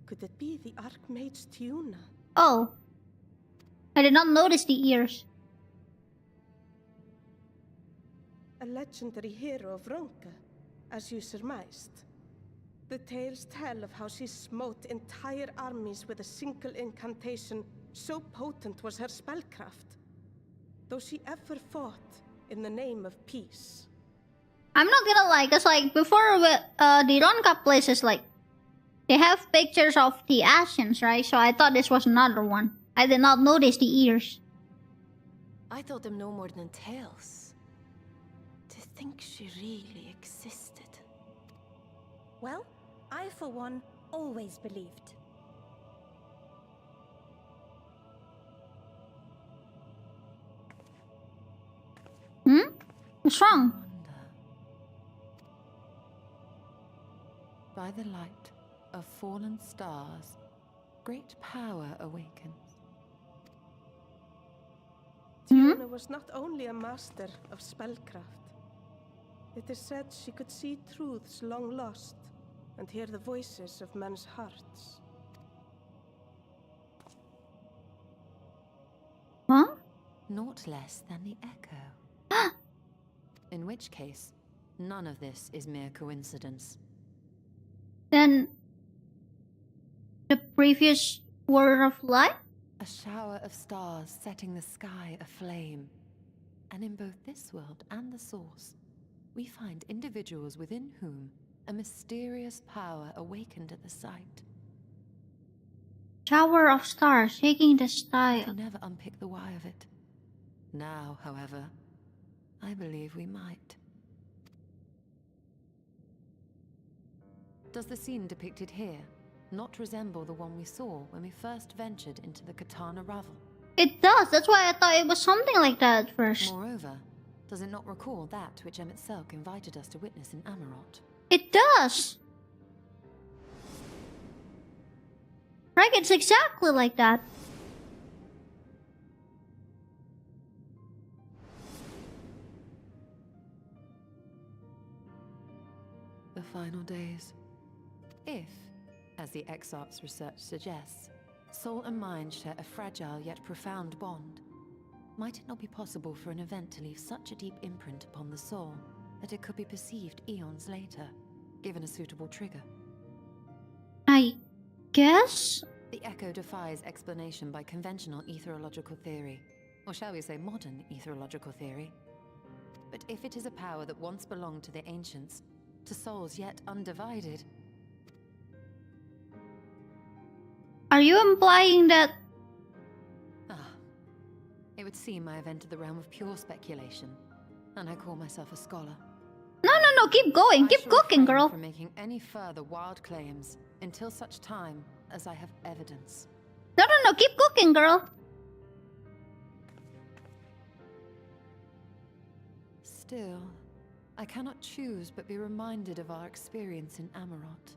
S17: Could it be the Archmage Tiuna?
S1: Oh. I did not notice the ears.
S17: A legendary hero of Ronka, as you surmised. The tales tell of how she smote entire armies with a single incantation, so potent was her spellcraft. Though she ever fought in the name of peace.
S1: I'm not gonna lie, cause like before the Ronka places, like they have pictures of the Asians, right? So I thought this was another one. I did not notice the ears.
S18: I thought them no more than tales. To think she really existed.
S19: Well, I for one always believed.
S1: What's wrong?
S14: By the light of fallen stars, great power awakens.
S17: Tiuna was not only a master of spellcraft. It is said she could see truths long lost and hear the voices of men's hearts.
S1: Huh?
S14: Naught less than the echo. In which case, none of this is mere coincidence.
S1: Then the previous word of light?
S14: A shower of stars setting the sky aflame. And in both this world and the source, we find individuals within whom a mysterious power awakened at the sight.
S1: Shower of stars shaking the sky.
S14: We can never unpick the why of it. Now, however, I believe we might. Does the scene depicted here not resemble the one we saw when we first ventured into the Katana Ravel?
S1: It does. That's why I thought it was something like that at first.
S14: Moreover, does it not recall that which Emmett Selk invited us to witness in Amarot?
S1: It does. Right, it's exactly like that.
S14: The final days. If, as the Exarch's research suggests, soul and mind share a fragile yet profound bond, might it not be possible for an event to leave such a deep imprint upon the soul that it could be perceived eons later, given a suitable trigger?
S1: I guess?
S14: The echo defies explanation by conventional etherological theory, or shall we say modern etherological theory. But if it is a power that once belonged to the ancients, to souls yet undivided...
S1: Are you implying that...
S14: It would seem I have entered the realm of pure speculation, and I call myself a scholar.
S1: No, keep going, keep cooking, girl.
S14: From making any further wild claims until such time as I have evidence.
S1: No, keep cooking, girl.
S14: Still, I cannot choose but be reminded of our experience in Amarot.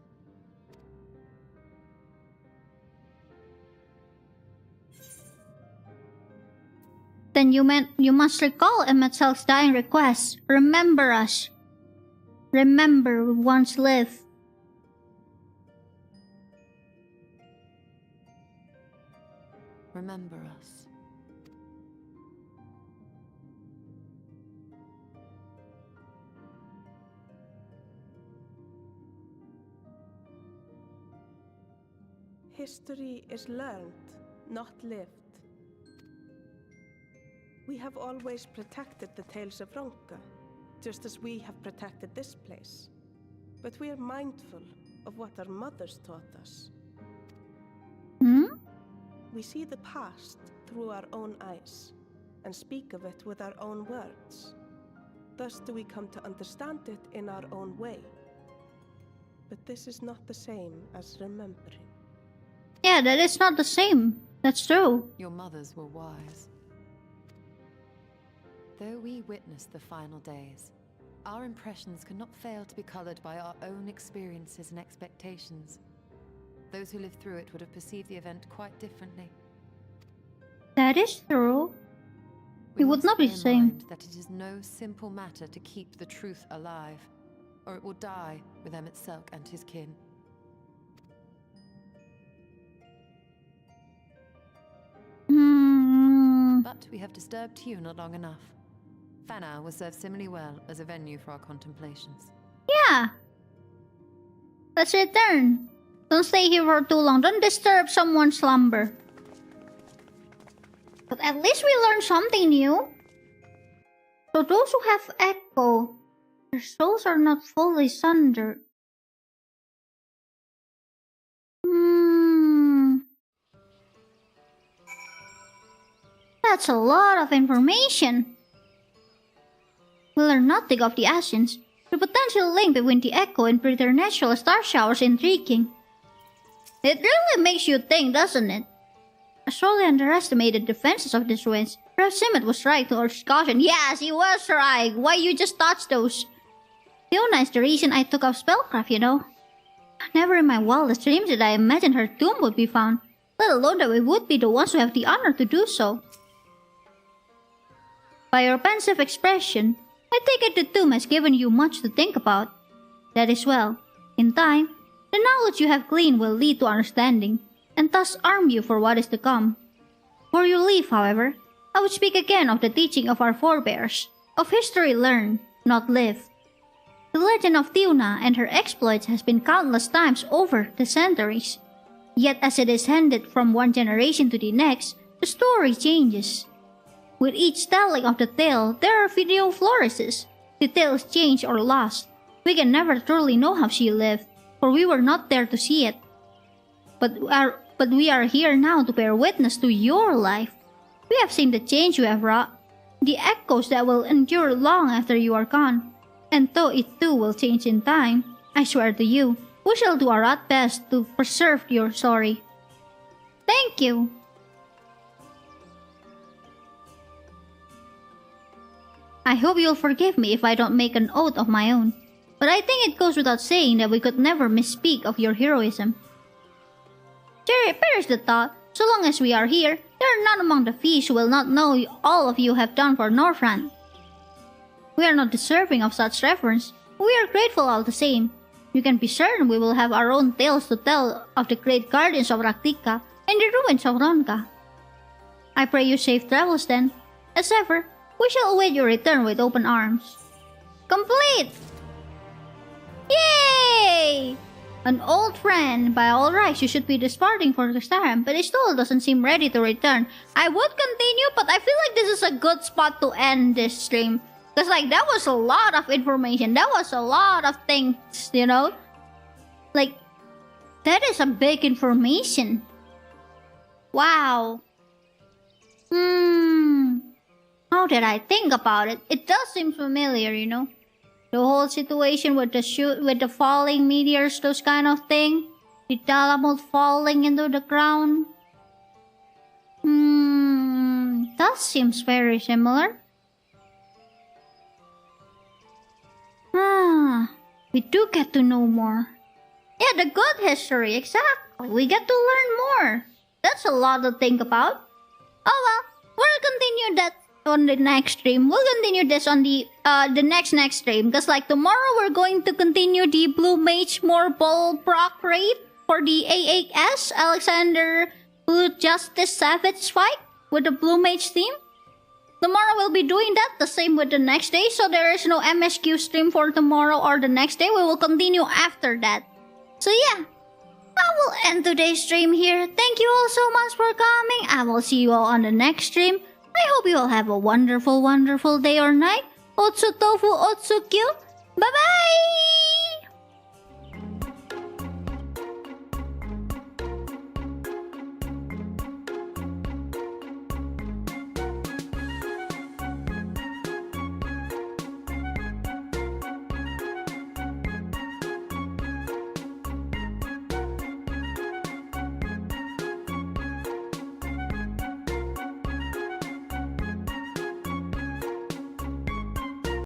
S1: Then you must recall Emmett Selk's dying request. Remember us. Remember we once lived.
S14: Remember us.
S17: History is learned, not lived. We have always protected the tales of Ronka, just as we have protected this place. But we are mindful of what our mothers taught us. We see the past through our own eyes, and speak of it with our own words. Thus do we come to understand it in our own way. But this is not the same as remembering.
S1: Yeah, that is not the same. That's true.
S14: Your mothers were wise. Though we witnessed the final days, our impressions cannot fail to be colored by our own experiences and expectations. Those who lived through it would have perceived the event quite differently.
S1: That is true. It would not be the same.
S14: That it is no simple matter to keep the truth alive, or it will die with Emmett Selk and his kin. But we have disturbed Kyuu not long enough. Fana will serve similarly well as a venue for our contemplations.
S1: Yeah. Let's return. Don't stay here for too long. Don't disturb someone's slumber. But at least we learned something new. So those who have echo, their souls are not fully sundered. That's a lot of information. We learn nothing of the Asians. The potential link between the echo and preternatural star showers intriguing. It really makes you think, doesn't it? I sorely underestimated the defenses of these ruins. Perhaps Simmet was right to urge caution. Yes, he was right. Why you just touched those? Fiona is the reason I took up spellcraft, you know. Never in my wildest dreams did I imagine her tomb would be found, let alone that we would be the ones who have the honor to do so. By your pensive expression, I take it the tomb has given you much to think about. That is well. In time, the knowledge you have gleaned will lead to understanding, and thus arm you for what is to come. Before you leave, however, I would speak again of the teaching of our forebears, of history learned, not lived. The legend of Fiona and her exploits has been countless times over the centuries. Yet as it is handed from one generation to the next, the story changes. With each telling of the tale, there are video flourishes. Details changed or lost. We can never truly know how she lived, for we were not there to see it. But we are here now to bear witness to your life. We have seen the change you have wrought, the echoes that will endure long after you are gone. And though it too will change in time, I swear to you, we shall do our utmost to preserve your story. Thank you. I hope you'll forgive me if I don't make an oath of my own, but I think it goes without saying that we could never misspeak of your heroism. Perish the thought, so long as we are here, there are none among the fish who will not know all of you have done for Northrend. We are not deserving of such reverence, but we are grateful all the same. You can be certain we will have our own tales to tell of the great guardians of Raktika and the ruins of Ronka. I pray you safe travels then. As ever, we shall await your return with open arms. Complete! Yay! An old friend. By all rights, you should be departing for the Staram, but he still doesn't seem ready to return. I would continue, but I feel like this is a good spot to end this stream. Because, like, that was a lot of information. That was a lot of things, you know? Like, that is a big information. Wow. How did I think about it? It does seem familiar, you know? The whole situation with the falling meteors, those kind of thing. The Dalamud falling into the ground. That seems very similar. We do get to know more. Yeah, the good history, exactly. We get to learn more. That's a lot to think about. Oh well, we'll continue that on the next stream. We'll continue this on the next stream. Because like tomorrow we're going to continue the Blue Mage More Ball Proc raid for the AHS Alexander Blue Justice Savage fight with the Blue Mage team. Tomorrow we'll be doing that, the same with the next day, so there is no MSQ stream for tomorrow or the next day. We will continue after that. So yeah, I will end today's stream here. Thank you all so much for coming. I will see you all on the next stream. I hope you all have a wonderful, wonderful day or night. Otsu tofu, otsu kyu. Bye-bye!